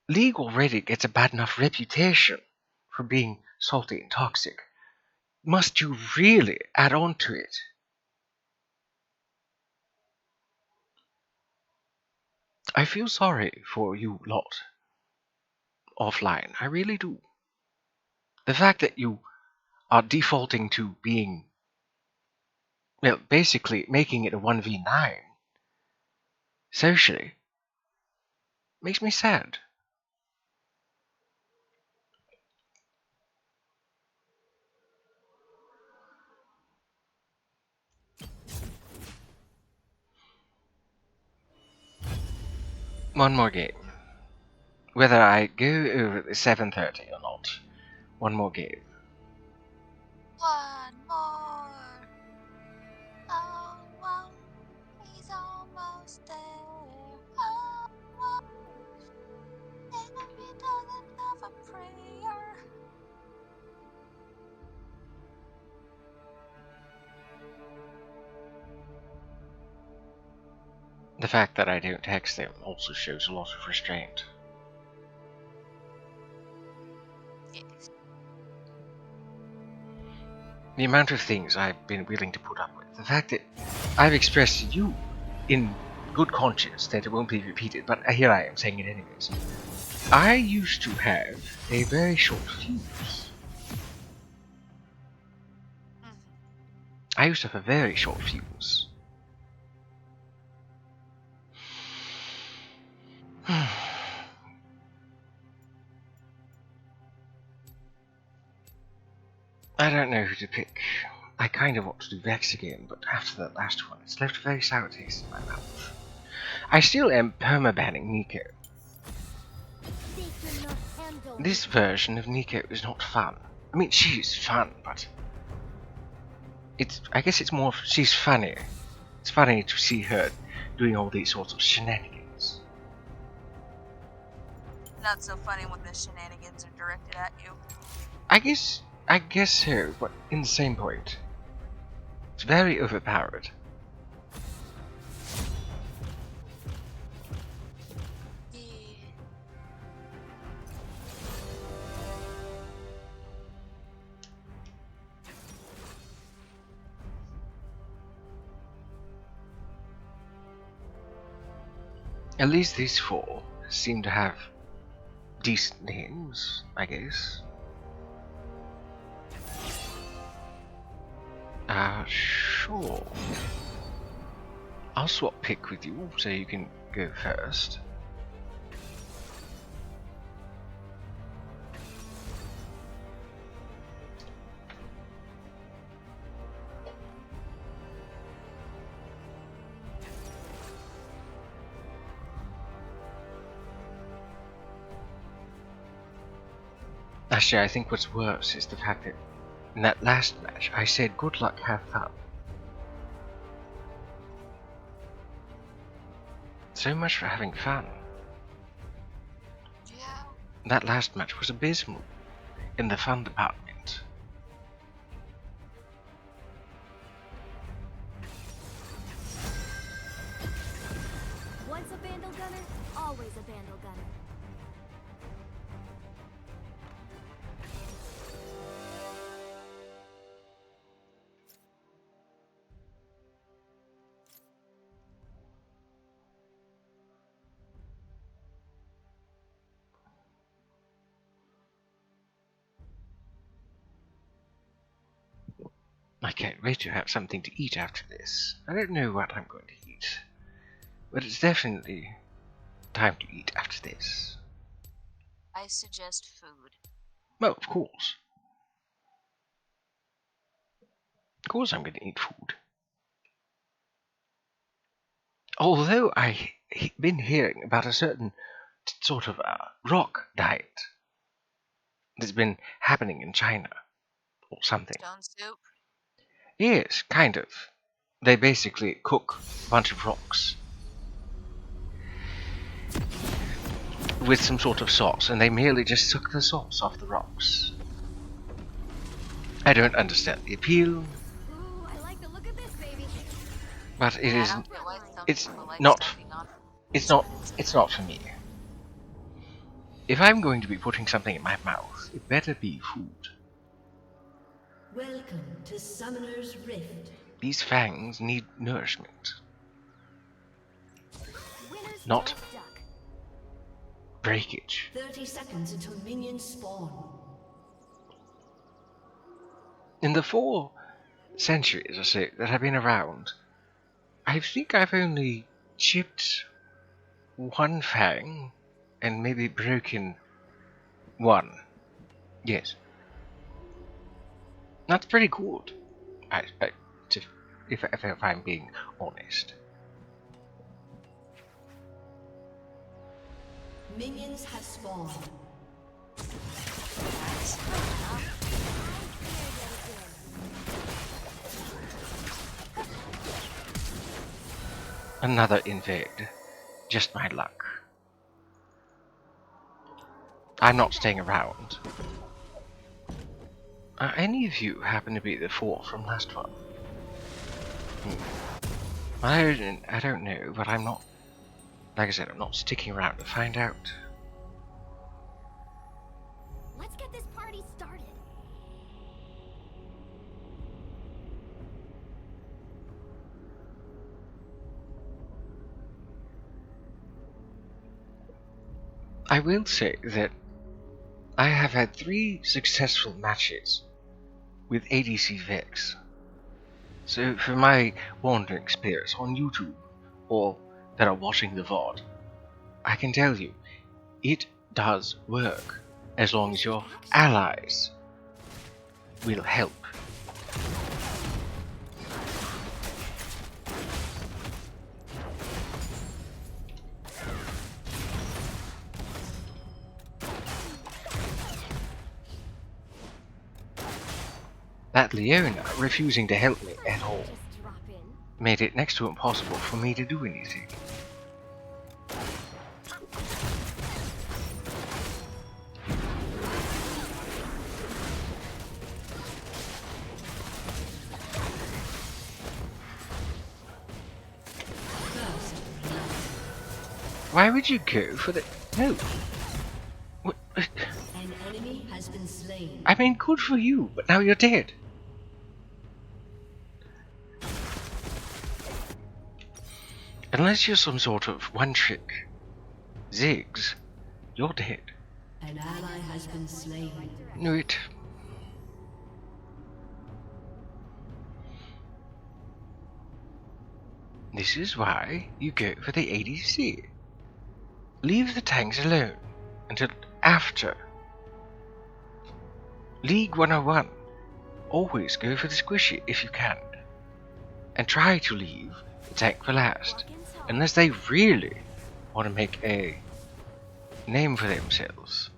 League already gets a bad enough reputation for being salty and toxic. Must you really add on to it? I feel sorry for you lot offline. I really do. The fact that you are defaulting to being, well, basically making it a 1v9 Socially. Makes me sad. One more game. Whether I go over the 7:30 or not. One more game. One more. Oh, well, he's almost there. Oh, well, every doesn't have a prayer. The fact that I don't text them also shows a lot of restraint. Yes. The amount of things I've been willing to put up with. The fact that I've expressed to you in good conscience that it won't be repeated, but here I am saying it anyways. I used to have a very short fuse. I used to have a very short fuse. I don't know who to pick. I kind of want to do Vex again, but after that last one, it's left a very sour taste in my mouth. I still am permabanning Nico. They cannot handle This version of Nico is not fun. I mean, she's fun, but I guess it's more, she's funny. It's funny to see her doing all these sorts of shenanigans. Not so funny when the shenanigans are directed at you. I guess so, but in the same point. It's very overpowered. Yeah. At least these four seem to have decent names, I guess. Sure. I'll swap pick with you, so you can go first. Actually, I think what's worse is the fact that in that last match, I said good luck, have fun. So much for having fun. Yeah. That last match was abysmal in the fun department. Once a vandal gunner, always a vandal gunner. I can't wait to have something to eat after this. I don't know what I'm going to eat, but it's definitely time to eat after this. I suggest food. Well, of course. Of course I'm going to eat food. Although I've been hearing about a certain sort of rock diet that's been happening in China or something. Stone soup. Yes, kind of. They basically cook a bunch of rocks with some sort of sauce, and they merely just suck the sauce off the rocks. I don't understand the appeal, Ooh, I like the look of this baby. but it I is. don't get why some It's people like not. stepping on It's not. It's not for me. If I'm going to be putting something in my mouth, it better be food. Welcome to Summoner's Rift. These fangs need nourishment, Winners not don't duck. breakage. 30 seconds until minions spawn. In the 4 centuries or so that I've been around, I think I've only chipped one fang and maybe broken one. Yes. That's pretty good. If I'm being honest. Minions have spawned. Another invade. Just my luck. I'm not staying around. Any of you happen to be the 4 from last one? I don't know, but I'm not... Like I said, I'm not sticking around to find out. Let's get this party started. I will say that I have had 3 successful matches with ADC Vex. So for my wandering spirits on YouTube, or that are watching the VOD, I can tell you, it does work, as long as your allies will help. That Leona refusing to help me at all Just drop in. made it next to impossible for me to do anything. Why would you go for the... No. What? An enemy has been slain. I mean, good for you, but now you're dead. Unless you're some sort of one-trick Ziggs, you're dead. An ally has been slain. No, it... This is why you go for the ADC. Leave the tanks alone until after. League 101. Always go for the squishy if you can. And try to leave the tank for last. Unless they really want to make a name for themselves.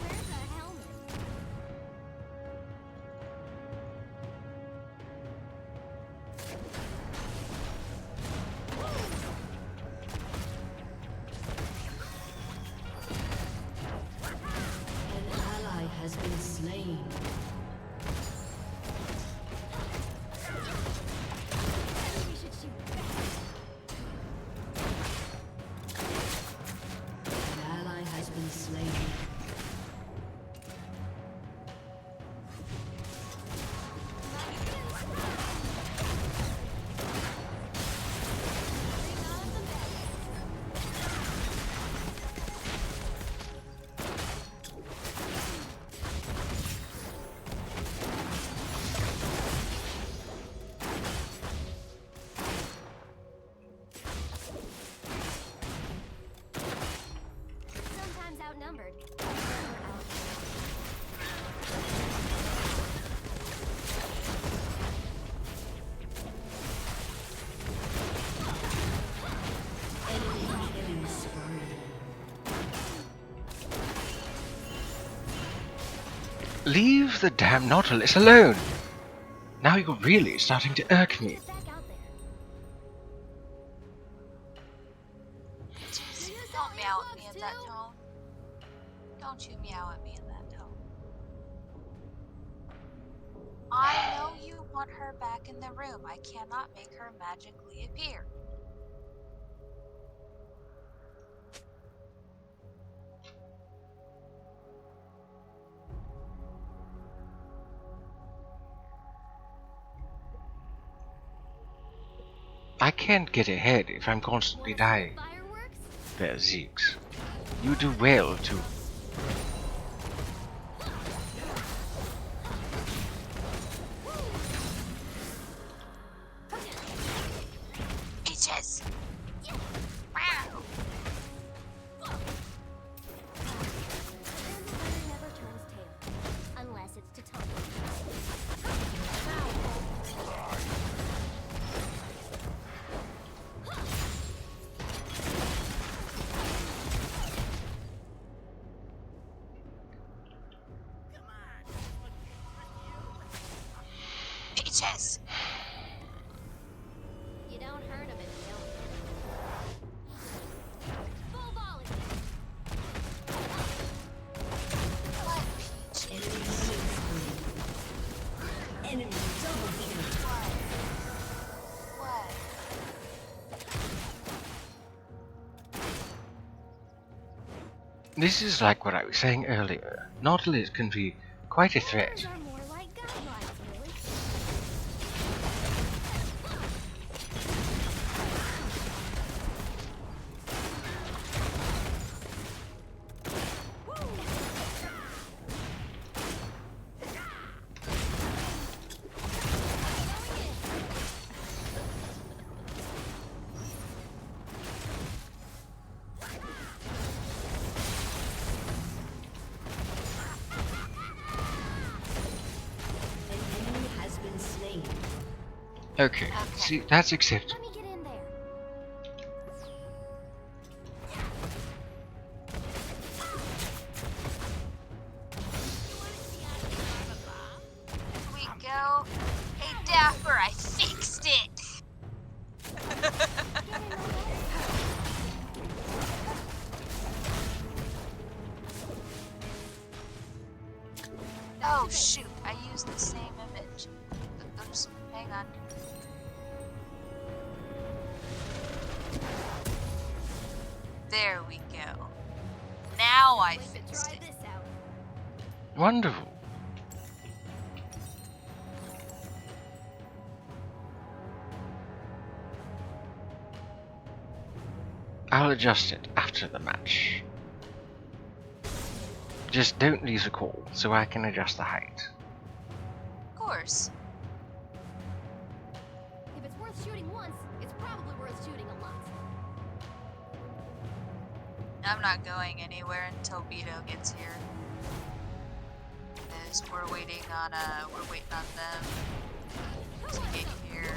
Where's the helmet? An ally has been slain. Maybe we should shoot back. An ally has been slain. Sometimes outnumbered. Enemy killing spree. Leave the damn Nautilus alone! Now you're really starting to irk me. Get back out there. Jeez, don't meow at me in that tone. Don't you meow at me in that tone. I know you want her back in the room. I cannot make her magically appear. I can't get ahead if I'm constantly dying. Fireworks? there, Zeeks. You do well to... Peaches! Wow! Never turns tail. Unless it's to talk. Peaches! You don't hurt him and kill him. Full volley. What, Peach? Enemy double kill. What? This is like what I was saying earlier. Nautilus can be quite a threat. Those are more like guidelines, really. An enemy has been slain. Okay, see, that's acceptable. Let me get in there. Here we go. Hey, Dapper, I fixed it! Oh, shoot, I used the same image. Oops, hang on. There we go. Now I fixed Try it. this out. Wonderful. I'll adjust it after the match. Just don't lose a call so I can adjust the height. Of course. If it's worth shooting once, it's probably worth shooting a lot. I'm not going anywhere until Beto gets here. Because we're waiting on them to get here.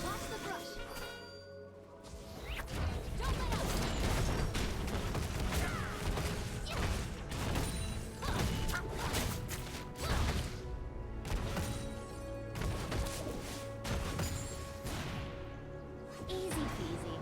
Watch the brush. Don't let up. Easy peasy.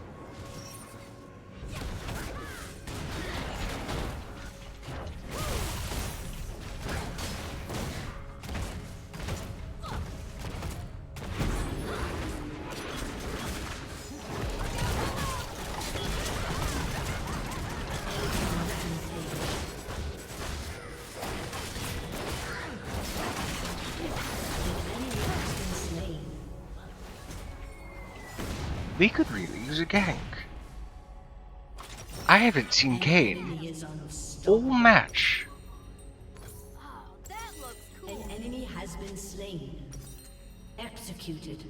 We could really use a gank. I haven't seen Kane all match. Oh, that looks cool. An enemy has been slain. Executed.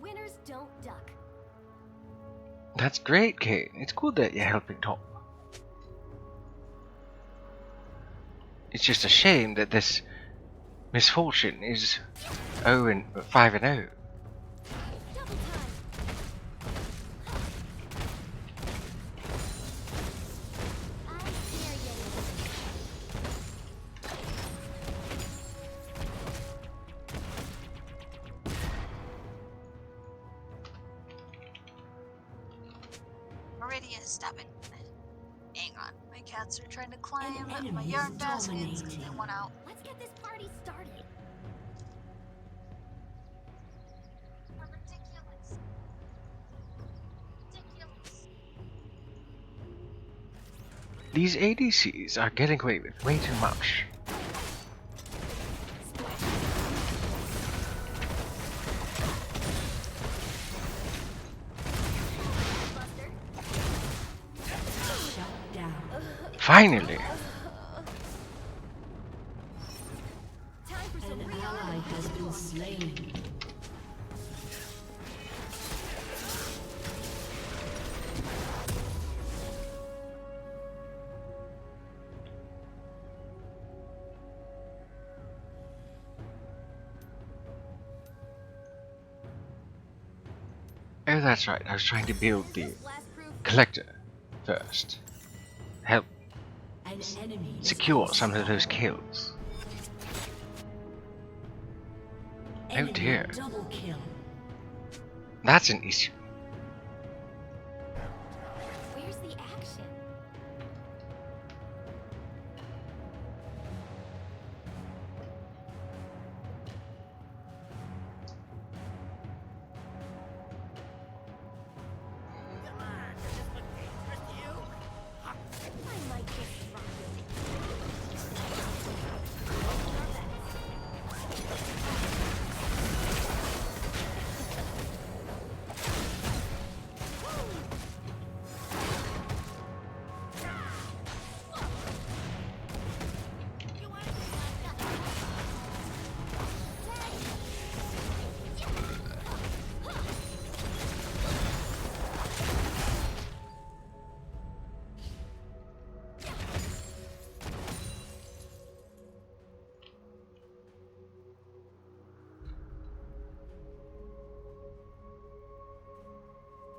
Winners don't duck. That's great, Kane. It's good that you're helping Tom. It's just a shame that this misfortune is 5-0. Double time. I dare you. Meridia, stop it. Hang on, my cats are trying to climb enemy my is yarn baskets because they dominating. want out. Let's get this party started. You're ridiculous. Ridiculous. These ADCs are getting away with way too much. Shut down. Finally! Time for some An real ally has been slain. Oh, that's right, I was trying to build the blast proof. collector first. Help An enemy is secure some of those kills. enemy dear. Double kill. That's an issue. Where's the action? I might just drop it.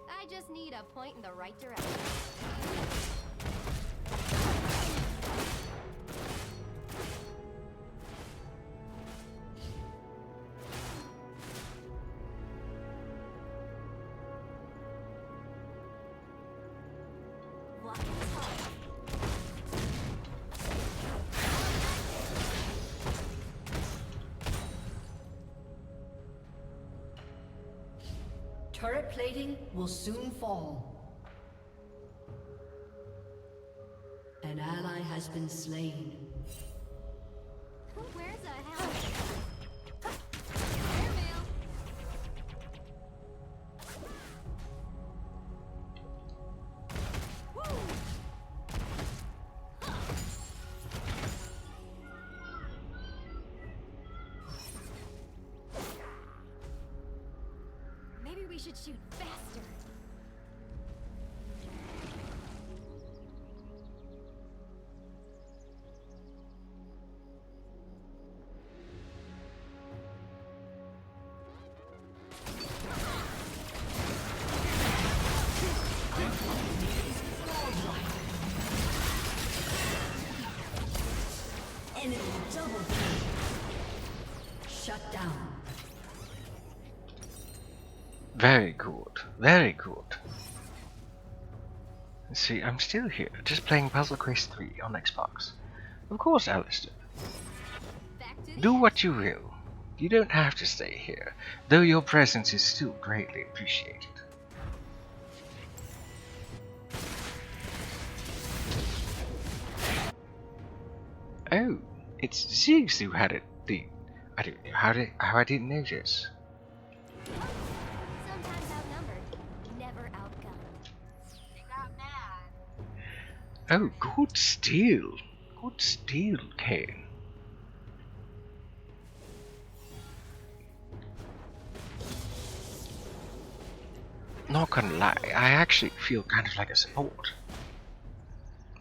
I just need a point in the right direction. Walk and talk. Turret plating will soon fall. An ally has been slain. Where's a helmet? Airmail. Maybe we should shoot faster. Enemy double kill. Shut down. Very good, very good. See, I'm still here, just playing Puzzle Quest 3 on Xbox. Of course, Alistair. Back to the Do what you will. You don't have to stay here, though your presence is still greatly appreciated. Oh, it's Ziggs who had it. I don't know how I didn't notice. sometimes outnumbered, never outgunned. They got mad. Oh, good steal. Good steal, Kane. Not gonna lie, I actually feel kind of like a support.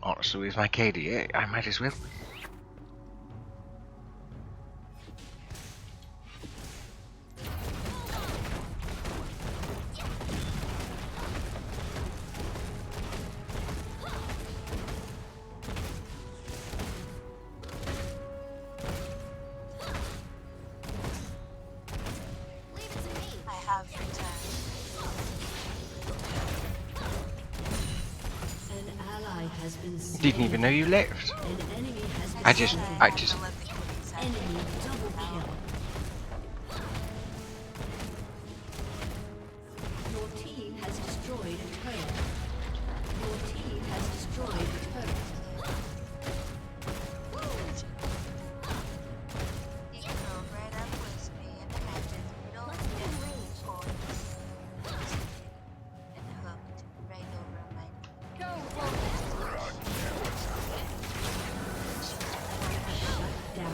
Honestly, with my KDA, I might as well be. I have returned. been slain. Didn't even know you left. An enemy has been I just slain. I'm gonna let the kitties have it. Enemy double kill. Your team has destroyed a turret. Your team has destroyed a turret. You can go right up with me and have this little and hooked right over my Down.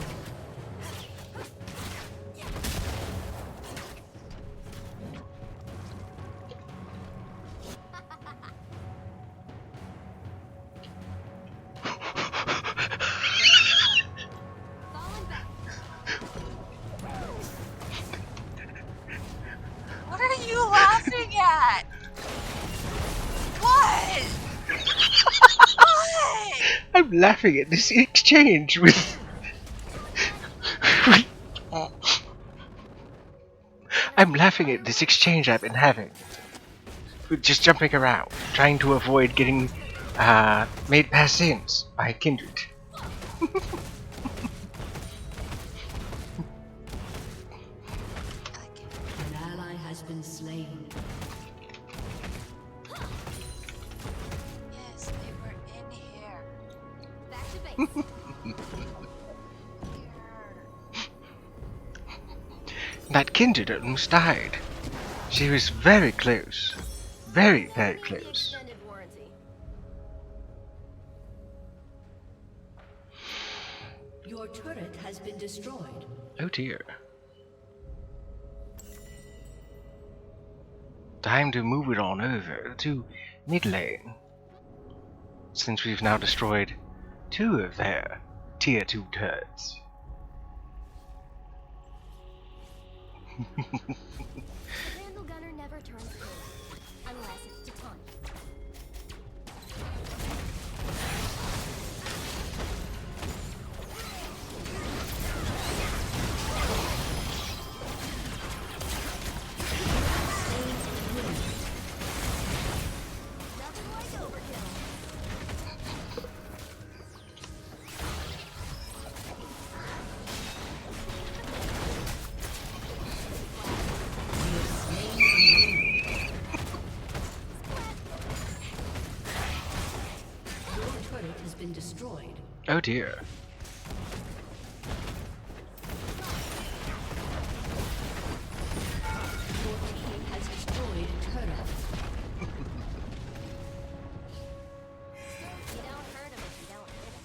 Falling back. What are you laughing at? What? What? I'm laughing at this exchange with. I'm laughing at this exchange I've been having. With just jumping around, trying to avoid getting made past sins by Kindred. An ally has been slain. Yes, they were in here. Back to base. Here. That Kindred almost died. She was very close. Very, very Now we need the close. extended warranty. Your turret has been destroyed. Oh dear. Time to move it on over to mid lane. Since we've now destroyed 2 of their tier 2 turrets. The Vandal Gunner never turns blue. Unless it's to taunt. Nothing like overkill. Your turret has been destroyed. Oh dear. Your team has destroyed a turret. You don't hurt him if you don't hit him.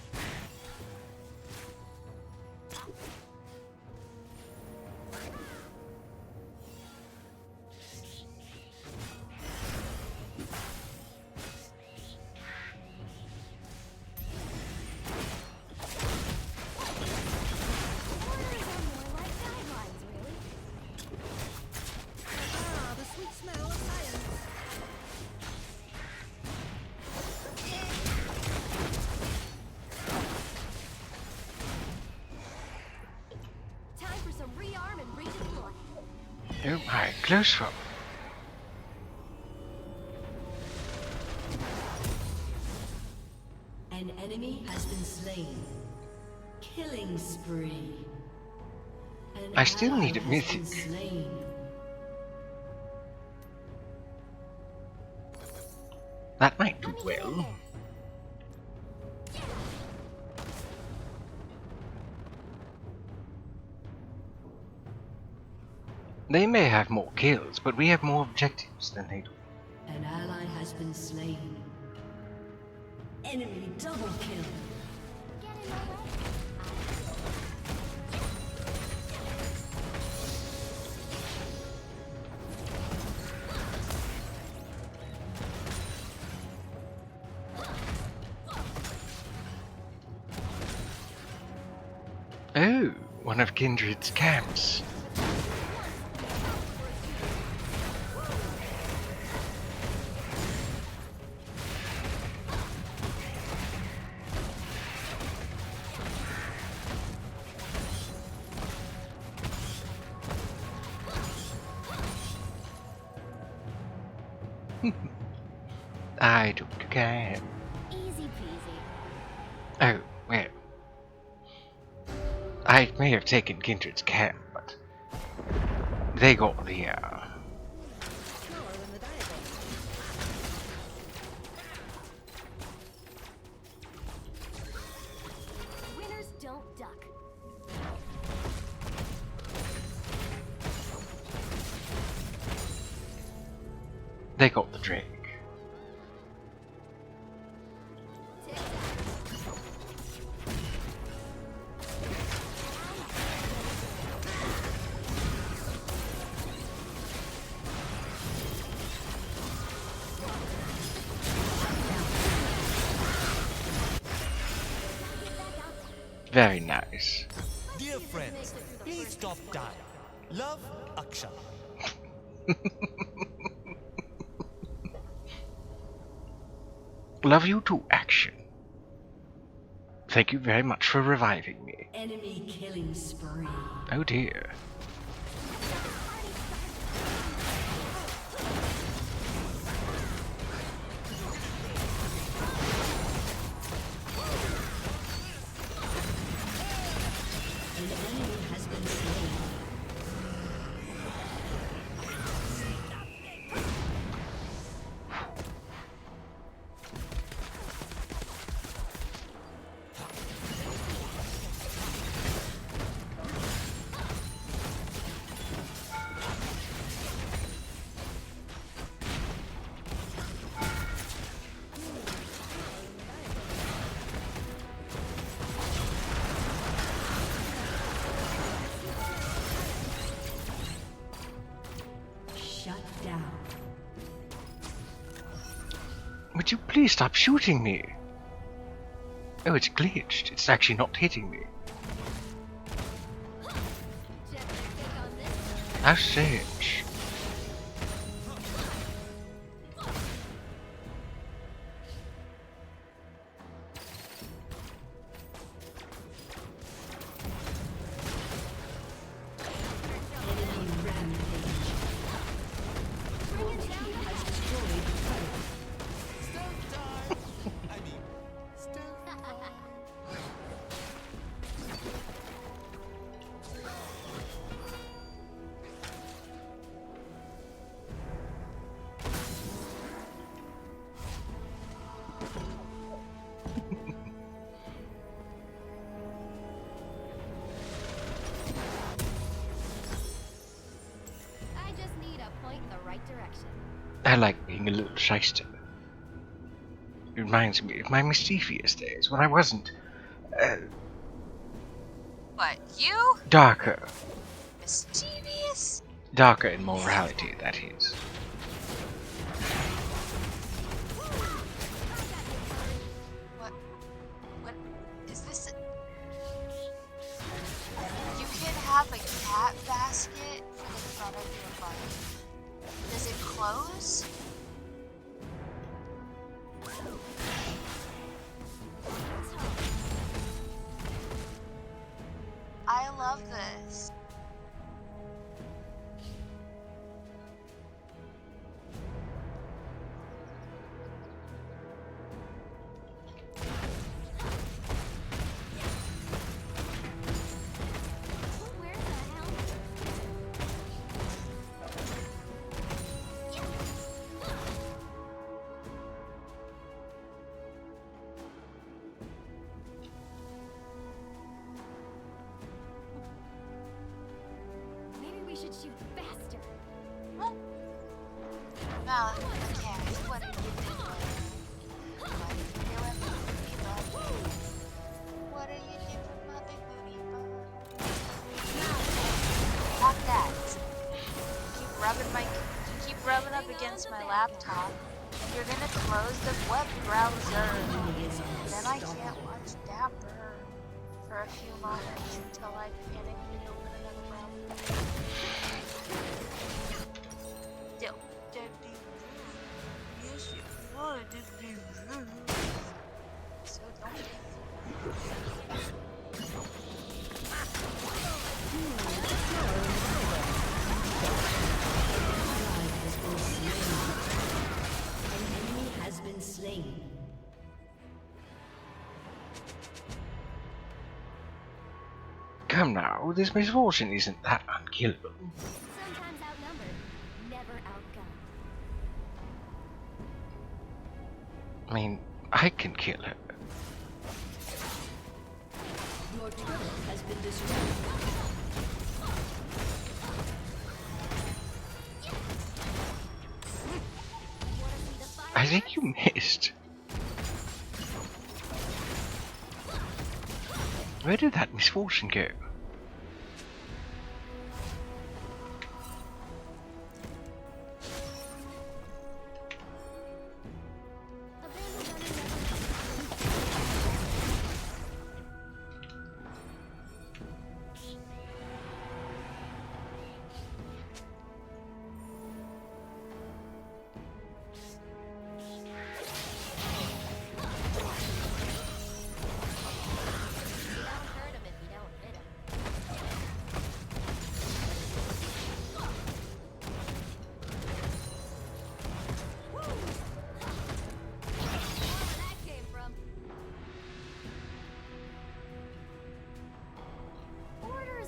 Orders are more like guidelines, really. Ah, the sweet smell of science. Time for some rearm and redeploy. Oh my, close one. An enemy has been slain. Killing spree. An I still ally need a has mythic. been slain. That might do Let me get in well. there. They may have more kills, but we have more objectives than they do. An ally has been slain. Enemy double kill. Get in my way. Oh, one of Kindred's camps. I took a cam. Easy peasy. Oh, well. I may have taken Kindred's camp, but they got the, Smaller than the diagram. Winners don't duck. they got the drake. Very nice. Dear friends, please stop dying. Love, Aksha. Love you too, Action. Thank you very much for reviving me. Enemy killing spree. Oh dear. An enemy has been slain. Shut down. Would you please stop shooting me? Oh, it's glitched. It's actually not hitting me. How strange. Enemy rampage. Your team has destroyed the turret. I just need a point in the right direction. I like being a little shyster. It reminds me of my mischievous days when I wasn't What, you? darker. Mischievous? Darker in morality, that is. What is this? You can have a cat basket for the front of your bike. Does it close? I love this. Where the hell? Maybe we should shoot faster. Now, okay, what are you doing? What are you doing, booty bug? What are you doing, mother booty bug? Fuck that. You keep rubbing up against my laptop. You're gonna close the web browser. Then I can't watch Dapper for a few moments until I panically open another browser. Yes, you would. So don't. An enemy has been slain. come now, this misfortune isn't that unkillable. Sometimes outnumbered, never outgunned. I mean, I can kill her. Your turret has been destroyed. I think you missed. Where did that misfortune go?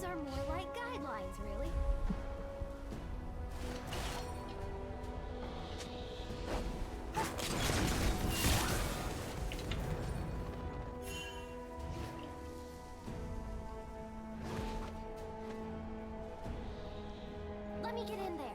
Are more like guidelines, really. Let me get in there.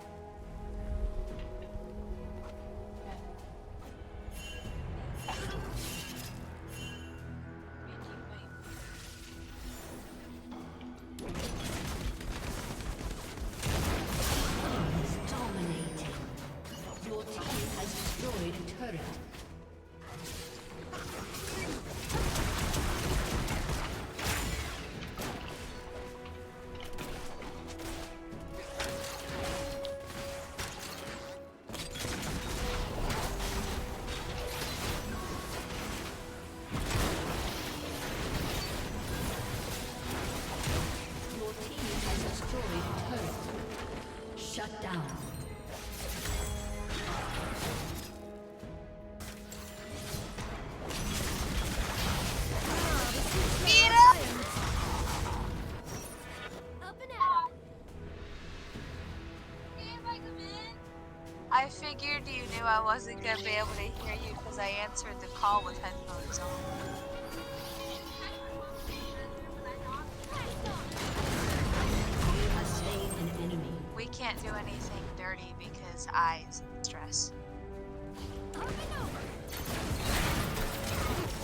Shut down. I figured you knew I wasn't gonna be able to hear you because I answered the call with headphones on. We can't do anything dirty because eyes stress. It's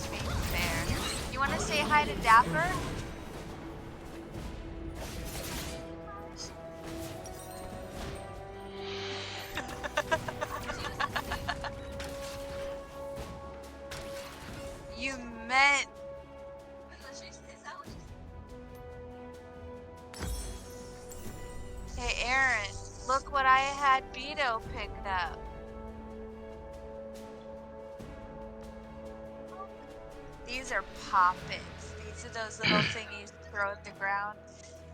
being fair. You want to say hi to Dapper? You meant... Hey Aaron, look what I had Beto picked up. These are poppins. These are those little things you throw at the ground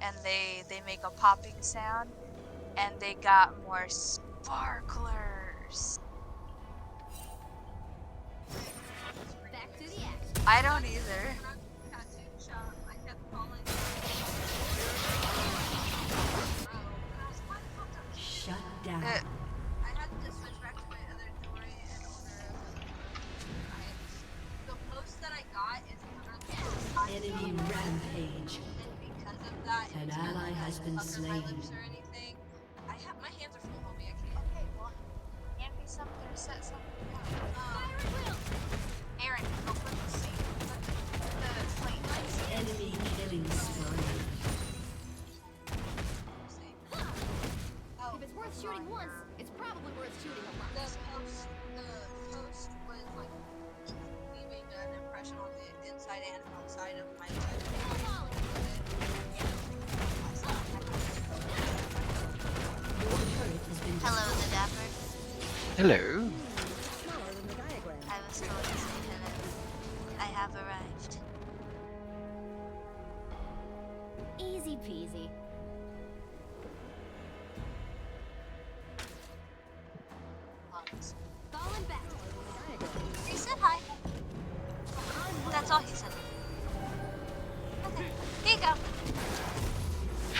and they make a popping sound, and they got more sparklers. Back to the action. I don't either. Shut down. I had to switch back to my other story in order the post that I got is Enemy rampage. and because of that, An ally has been slain. or anything. My hands are full, homie. I can't. Okay, well, hand me something or set something down. Aaron, go put the seat. The plate. Enemy killing spree. If it's worth shooting once, it's probably worth shooting a lot. The post was like leaving an impression on the inside and outside of my life. Hello, the Dapper. Hello. I was told to say hello. I have arrived. Easy peasy. Falling back. He said hi. That's all he said. Okay, here you go.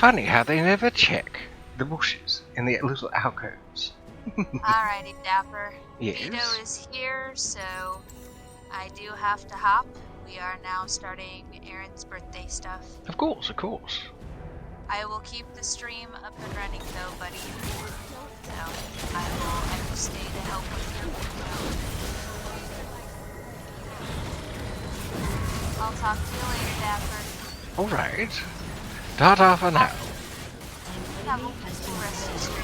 funny how they never check the bushes in the little alcoves. Alrighty, Dapper. Yes? Vito is here, so I do have to hop. We are now starting Aaron's birthday stuff. Of course, of course. I will keep the stream up and running though, buddy. So I will stay to help with your video. I'll talk to you later, Dapper. Alright. Ta-ta for now. Have a wonderful rest of the stream.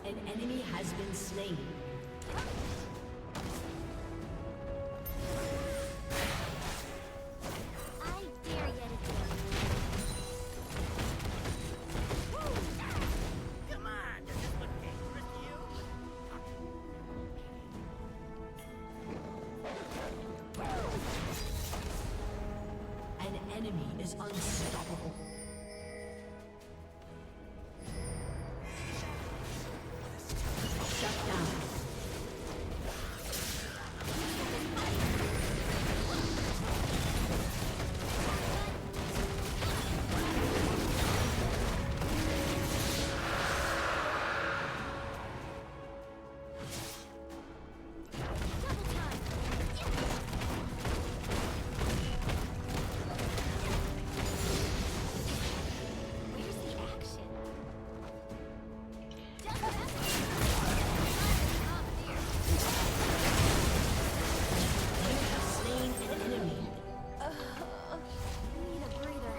An enemy has been slain. I dare yet again. Come on, does this look dangerous to you? An enemy is unstoppable. Shut down. Where's the action? Slain an enemy. Need a breather.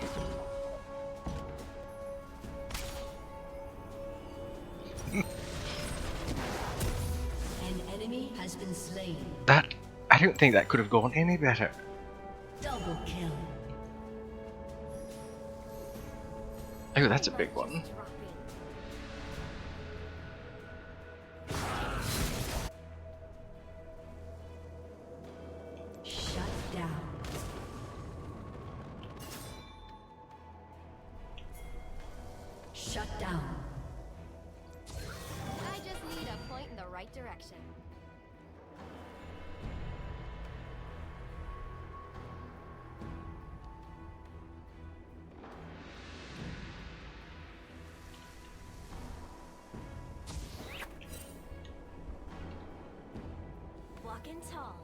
An enemy has been slain. That... I don't think that could have gone any better. Double kill. Oh, that's a big one. Shut down. Shut down. I just need a point in the right direction. Walking tall.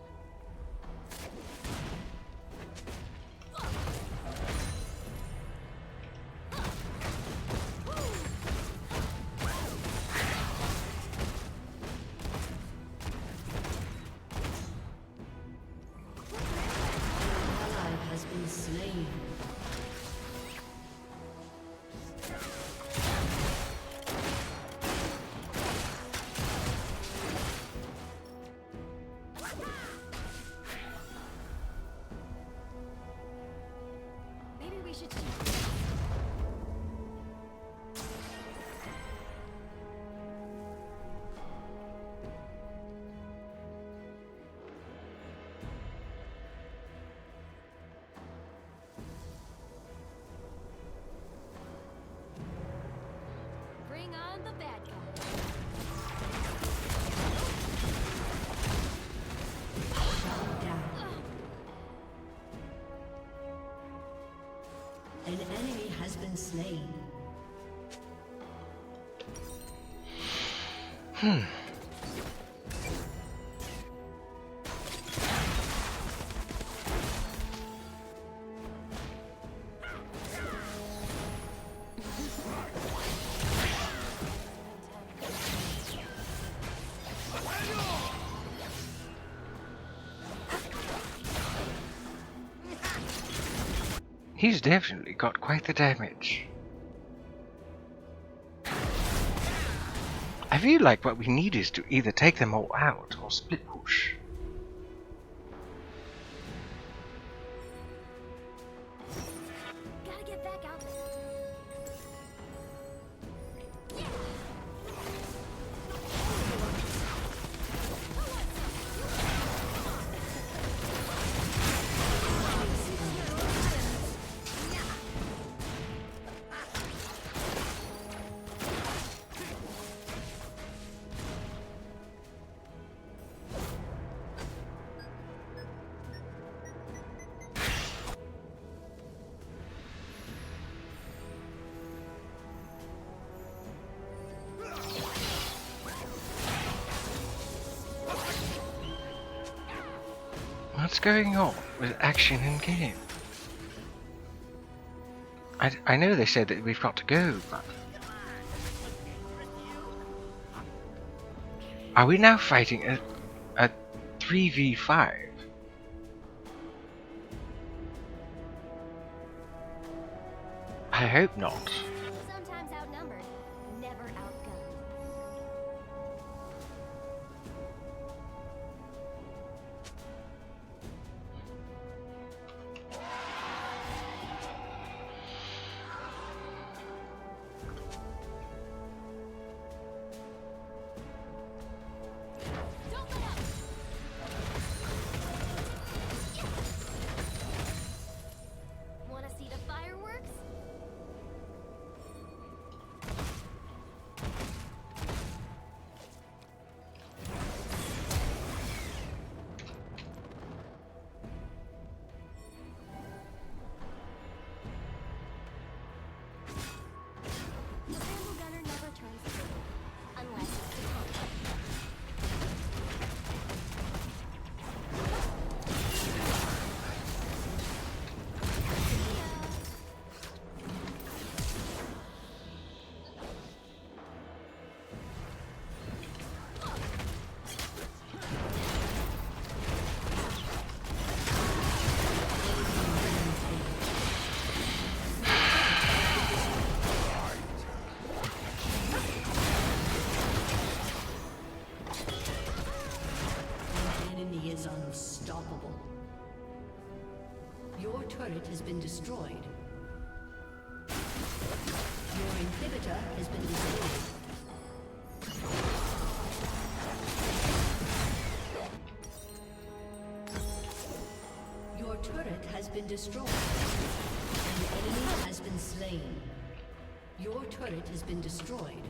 Ally has been slain. Maybe we should bring on the bad guy. Shut down. An enemy has been slain. He's definitely got quite the damage. I feel like what we need is to either take them all out or split push. Gotta get back out there. What's going on with action in game? I know they said that we've got to go, but... Are we now fighting a 3v5? I hope not. Sometimes outnumbered, never outgunned. Don't let up! Wanna see the fireworks? The Vandal Gunner never turns blue, unless it's the top. The enemy is unstoppable. Your turret has been destroyed. Your inhibitor has been disabled. Your turret has been destroyed. An enemy has been slain. Your turret has been destroyed.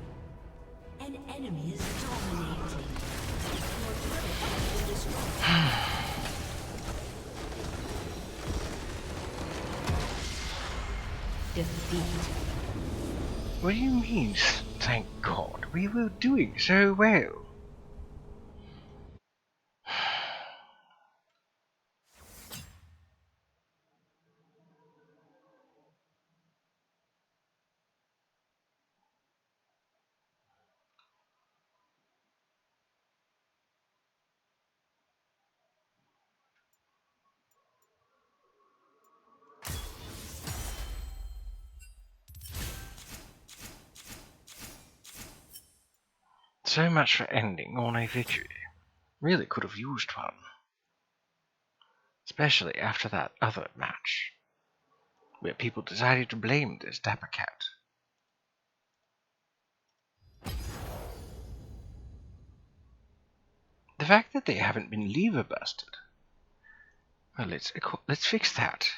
An enemy is dominating. Your turret has been destroyed. Defeat. What do you mean, thank God? We were doing so well. So much for ending on a victory. Really could have used one. Especially after that other match, where people decided to blame this dapper cat. The fact that they haven't been lever busted. Well, let's fix that.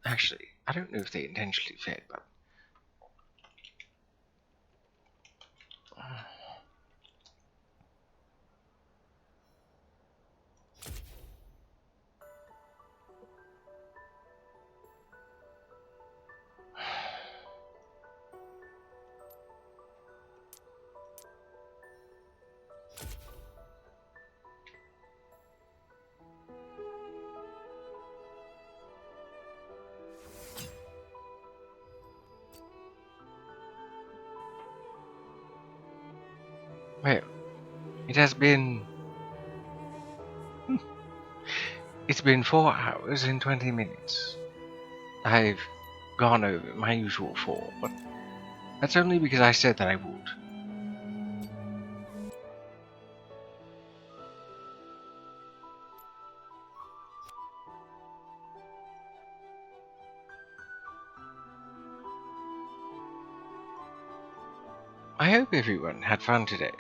Actually, I don't know if they intentionally fed, but... Well, it has been... It's been 4 hours and 20 minutes. I've gone over my usual 4, but that's only because I said that I would. I hope everyone had fun today.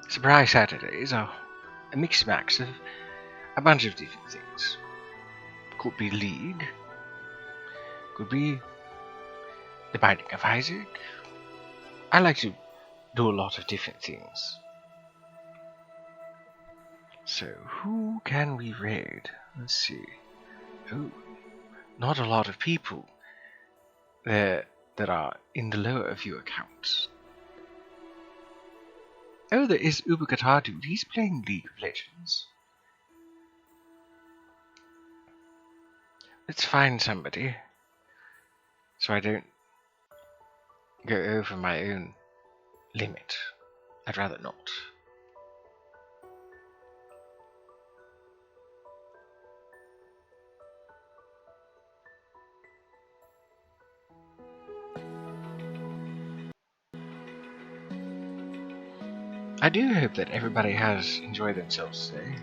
Surprise Saturdays are a mix-max of a bunch of different things. Could be League, could be The Binding of Isaac. I like to do a lot of different things. So, who can we raid? Let's see. Oh, not a lot of people. there that are in the lower view accounts. Oh, there is Ubagatar dude. He's playing League of Legends. Let's find somebody so I don't go over my own limit. I'd rather not. I do hope that everybody has enjoyed themselves today.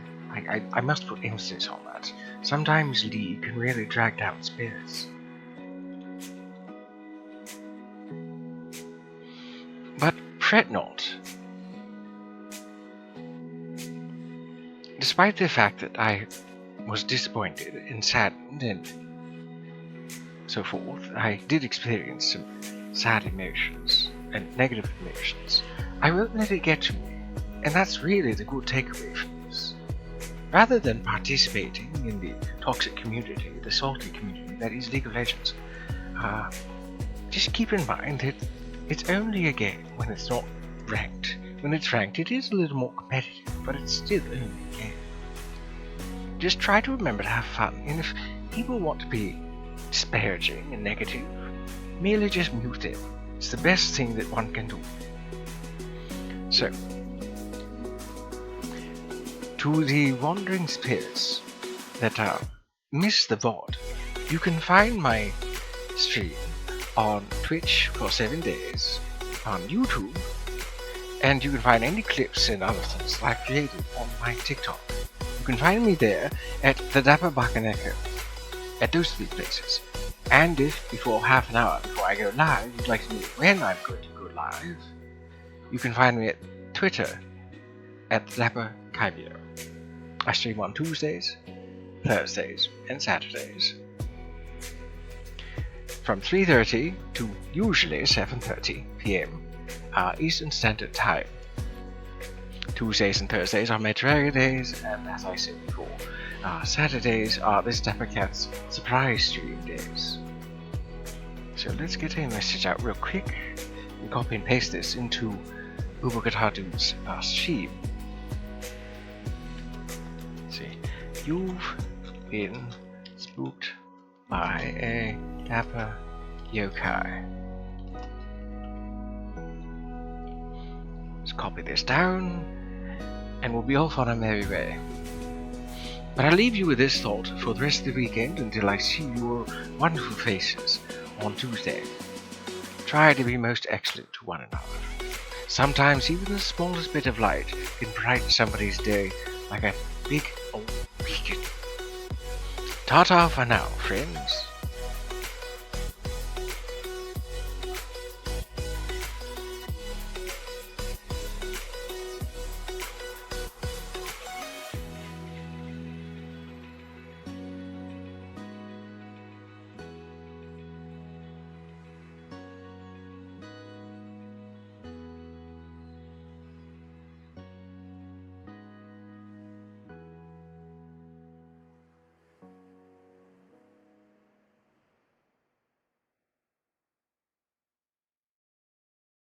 I must put emphasis on that. Sometimes League can really drag down spirits. But fret not. Despite the fact that I was disappointed and saddened and so forth, I did experience some sad emotions and negative emotions. I won't let it get to me, and that's really the good takeaway from this. Rather than participating in the toxic community, the salty community that is League of Legends, just keep in mind that it's only a game when it's not ranked. When it's ranked, it is a little more competitive, but it's still only a game. Just try to remember to have fun, and if people want to be disparaging and negative, merely just mute them. It's the best thing that one can do. So, to the wandering spirits that miss the VOD, you can find my stream on Twitch for 7 days, on YouTube, and you can find any clips and other things I've created on my TikTok. You can find me there at the Dapper Echo, at those 3 places. And if before half an hour before I go live, you'd like to know when I'm going to go live, you can find me at Twitter at Dapper Echo. I stream on Tuesdays, Thursdays, and Saturdays from 3:30 to usually 7:30 p.m. Eastern Standard Time. Tuesdays and Thursdays are my Terraria days, and as I said before, Saturdays are this Dapper Cat's surprise stream days. So let's get a message out real quick and copy and paste this into Ubagatardu's stream. Let's see, you've been spooked by a Dapper yokai. Let's copy this down, and we'll be off on our merry way. But I'll leave you with this thought for the rest of the weekend until I see your wonderful faces on Tuesday. Try to be most excellent to one another. Sometimes even the smallest bit of light can brighten somebody's day like a big old beacon. Ta-ta for now, friends.